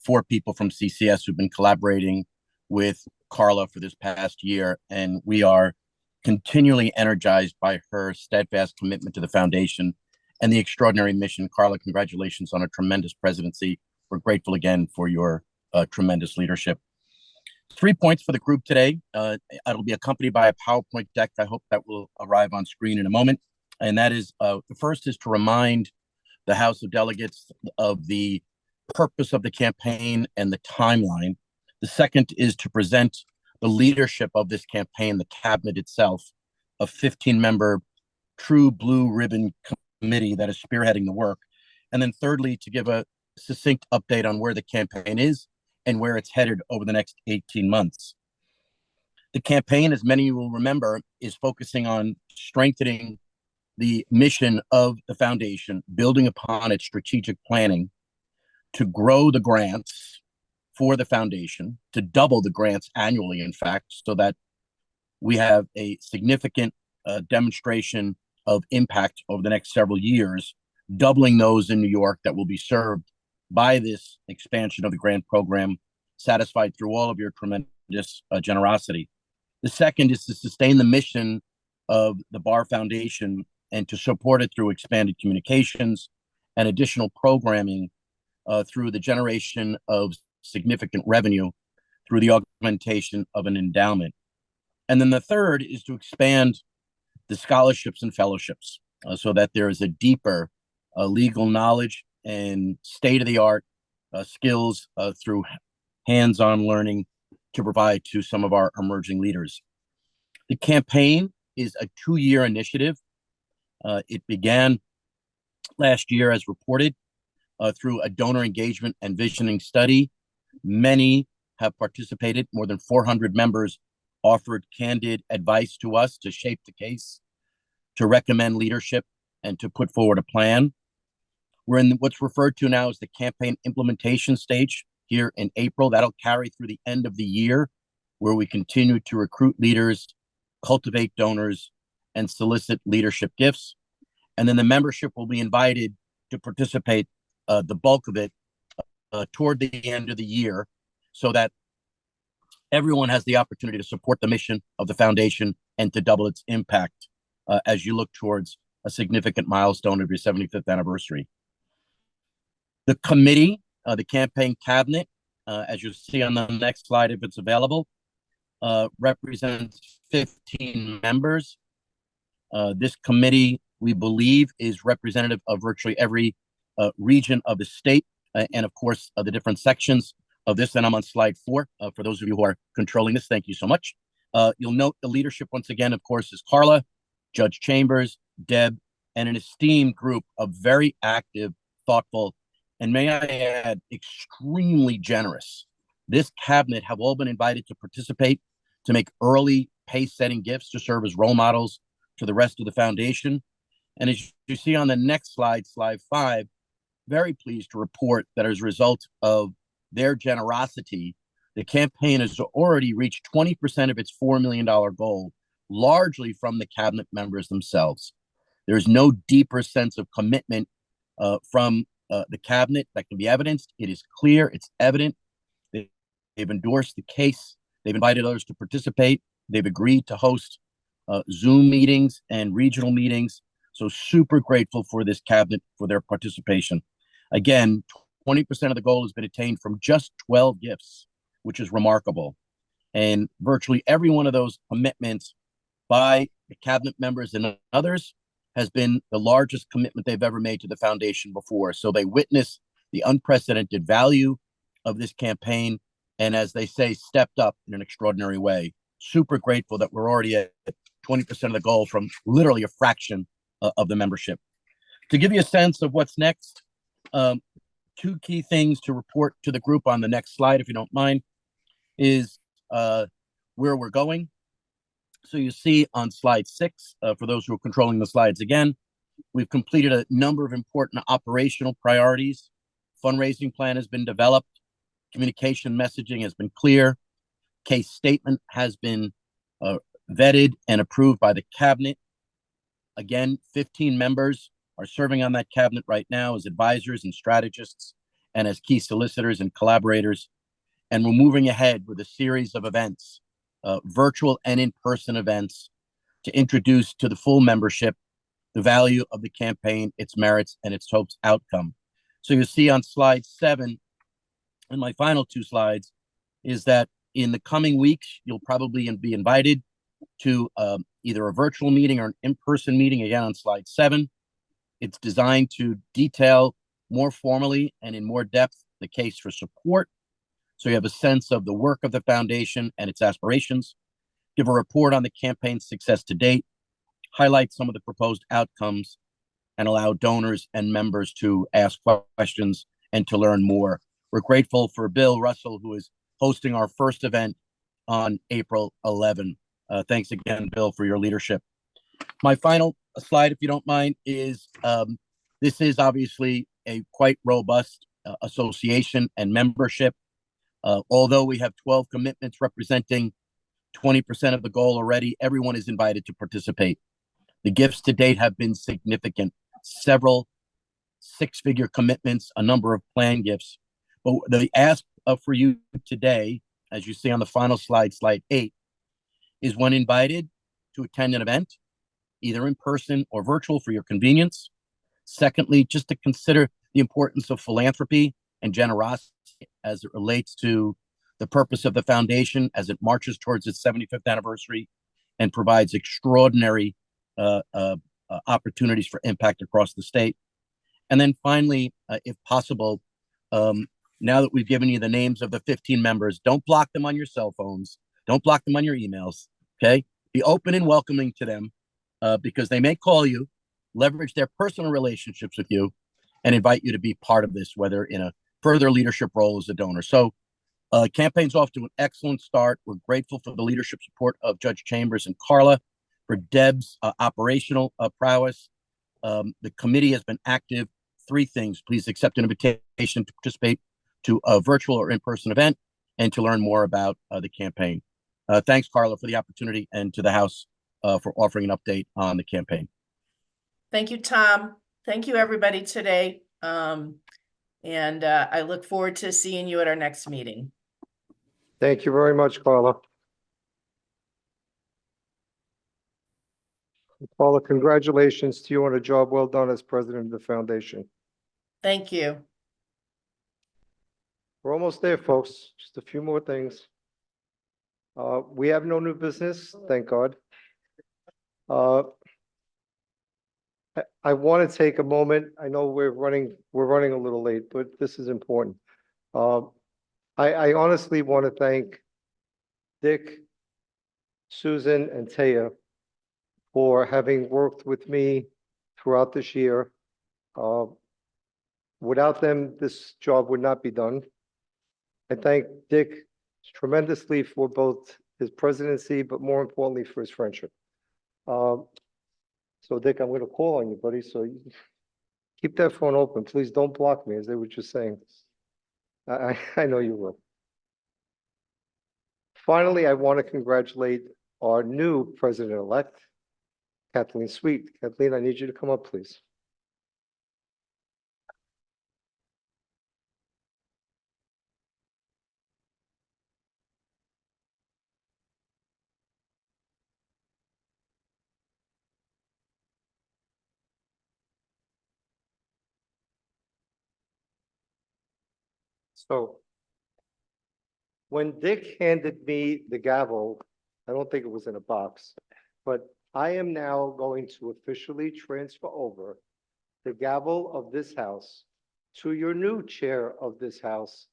4 people from CCS who've been collaborating with Carla for this past year, and we are continually energized by her steadfast commitment to the foundation and the extraordinary mission. Carla, congratulations on a tremendous presidency. We're grateful again for your tremendous leadership. 3 points for the group today. It'll be accompanied by a PowerPoint deck. I hope that will arrive on screen in a moment. And that is, the first is to remind the House of Delegates of the purpose of the campaign and the timeline. The second is to present the leadership of this campaign, the cabinet itself, a 15-member true blue ribbon committee that is spearheading the work. And then thirdly, to give a succinct update on where the campaign is and where it's headed over the next 18 months. The campaign, as many of you will remember, is focusing on strengthening the mission of the foundation, building upon its strategic planning to grow the grants for the foundation, to double the grants annually, in fact, so that we have a significant demonstration of impact over the next several years, doubling those in New York that will be served by this expansion of the grant program, satisfied through all of your tremendous generosity. The second is to sustain the mission of the Baar Foundation and to support it through expanded communications and additional programming through the generation of significant revenue through the augmentation of an endowment. And then the third is to expand the scholarships and fellowships so that there is a deeper legal knowledge and state-of-the-art skills through hands-on learning to provide to some of our emerging leaders. The campaign is a 2-year initiative. It began last year as reported through a donor engagement and visioning study. Many have participated. More than 400 members offered candid advice to us to shape the case, to recommend leadership, and to put forward a plan. We're in what's referred to now as the campaign implementation stage here in April. That'll carry through the end of the year, where we continue to recruit leaders, cultivate donors, and solicit leadership gifts. And then the membership will be invited to participate, the bulk of it, toward the end of the year, so that everyone has the opportunity to support the mission of the foundation and to double its impact as you look towards a significant milestone of your 75th anniversary. The committee, the campaign cabinet, as you see on the next slide, if it's available, represents 15 members. This committee, we believe, is representative of virtually every region of the state, and of course, the different sections of this. And I'm on slide 4. For those of you who are controlling this, thank you so much. You'll note the leadership once again, of course, is Carla, Judge Chambers, Deb, and an esteemed group of very active, thoughtful, and may I add, extremely generous. This cabinet have all been invited to participate, to make early pace-setting gifts to serve as role models to the rest of the foundation. And as you see on the next slide, slide 5, very pleased to report that as a result of their generosity, the campaign has already reached 20% of its $4 million goal, largely from the cabinet members themselves. There's no deeper sense of commitment from the cabinet that can be evidenced. It is clear, it's evident. They've endorsed the case. They've invited others to participate. They've agreed to host Zoom meetings and regional meetings. So super grateful for this cabinet for their participation. Again, 20% of the goal has been attained from just 12 gifts, which is remarkable. And virtually every one of those commitments by the cabinet members and others has been the largest commitment they've ever made to the foundation before. So they witness the unprecedented value of this campaign, and as they say, stepped up in an extraordinary way. Super grateful that we're already at 20% of the goal from literally a fraction of the membership. To give you a sense of what's next, 2 key things to report to the group on the next slide, if you don't mind, is where we're going. So you see on slide 6, for those who are controlling the slides again, we've completed a number of important operational priorities. Fundraising plan has been developed. Communication messaging has been clear. Case statement has been vetted and approved by the cabinet. Again, 15 members are serving on that cabinet right now as advisors and strategists and as key solicitors and collaborators. And we're moving ahead with a series of events, virtual and in-person events, to introduce to the full membership the value of the campaign, its merits, and its hopes outcome. So you see on slide 7, and my final 2 slides, is that in the coming weeks, you'll probably be invited to either a virtual meeting or an in-person meeting, again on slide 7. It's designed to detail more formally and in more depth the case for support, so you have a sense of the work of the foundation and its aspirations, give a report on the campaign's success to date, highlight some of the proposed outcomes, and allow donors and members to ask questions and to learn more. We're grateful for Bill Russell, who is hosting our first event on April 11. Thanks again, Bill, for your leadership. My final slide, if you don't mind, is this is obviously a quite robust association and membership. Although we have 12 commitments representing 20% of the goal already, everyone is invited to participate. The gifts to date have been significant, several 6-figure commitments, a number of planned gifts. But the ask for you today, as you see on the final slide, slide 8, is when invited to attend an event, either in person or virtual for your convenience. Secondly, just to consider the importance of philanthropy and generosity as it relates to the purpose of the foundation as it marches towards its 75th anniversary and provides extraordinary opportunities for impact across the state. And then finally, if possible, now that we've given you the names of the 15 members, don't block them on your cell phones. Don't block them on your emails. Okay. Be open and welcoming to them because they may call you, leverage their personal relationships with you, and invite you to be part of this, whether in a further leadership role as a donor. So campaign's off to an excellent start. We're grateful for the leadership support of Judge Chambers and Carla, for Deb's operational prowess. The committee has been active. 3 things. Please accept an invitation to participate to a virtual or in-person event and to learn more about the campaign. Thanks, Carla, for the opportunity, and to the House for offering an update on the campaign. Thank you, Tom. Thank you, everybody, today. And I look forward to seeing you at our next meeting. Thank you very much, Carla. Carla, congratulations to you on a job well done as president of the foundation. Thank you. We're almost there, folks. Just a few more things. We have no new business, thank God. I want to take a moment. I know we're running a little late, but this is important. I honestly want to thank Dick, Susan, and Taya for having worked with me throughout this year. Without them, this job would not be done. I thank Dick tremendously for both his presidency, but more importantly for his friendship. So Dick, I'm going to call on you, buddy. So you keep that phone open. Please don't block me, as they were just saying. I know you will. Finally, I want to congratulate our new president-elect, Kathleen Sweet. Kathleen, I need you to come up, please. So when Dick handed me the gavel, I don't think it was in a box, but I am now going to officially transfer over the gavel of this house to your new chair of this house,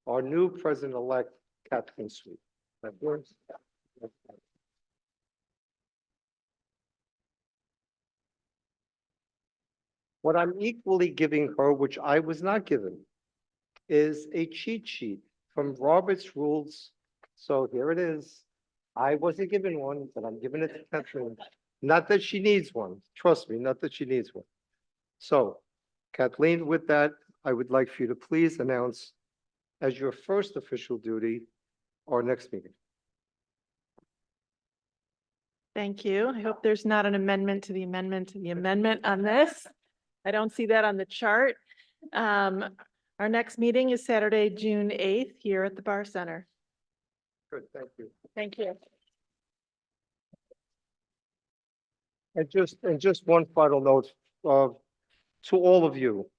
our new president-elect, Kathleen Sweet. What I'm equally giving her, which I was not given, is a cheat sheet from Robert's Rules. So here it is. I wasn't given one, but I'm giving it to Kathleen. Not that she needs one. Trust me, not that she needs one. So Kathleen, with that, I would like for you to please announce as your first official duty our next meeting. Thank you. I hope there's not an amendment to the amendment to the amendment on this. I don't see that on the chart. Our next meeting is Saturday, June 8th, here at the Baar Center. Good, thank you. Thank you. And just one final note to all of you.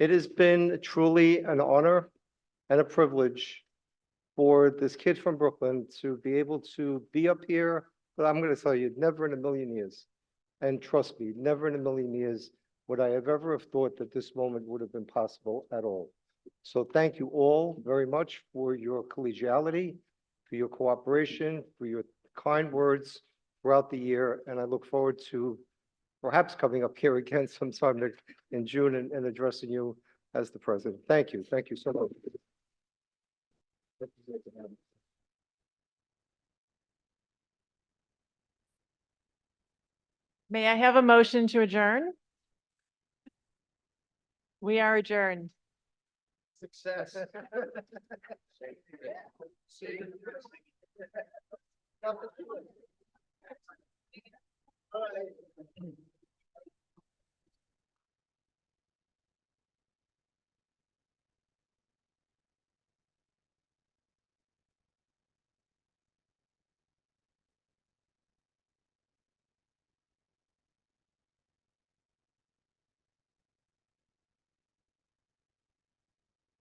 It has been truly an honor and a privilege for this kid from Brooklyn to be able to be up here. But I'm going to tell you, never in a million years. And trust me, never in a million years would I have ever have thought that this moment would have been possible at all. So thank you all very much for your collegiality, for your cooperation, for your kind words throughout the year. And I look forward to perhaps coming up here again sometime in June and addressing you as the president. Thank you. Thank you so much. May I have a motion to adjourn? We are adjourned. Success.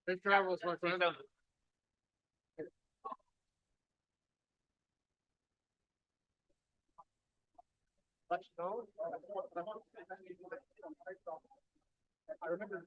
Safe travels, my friend. Let's go. I remember.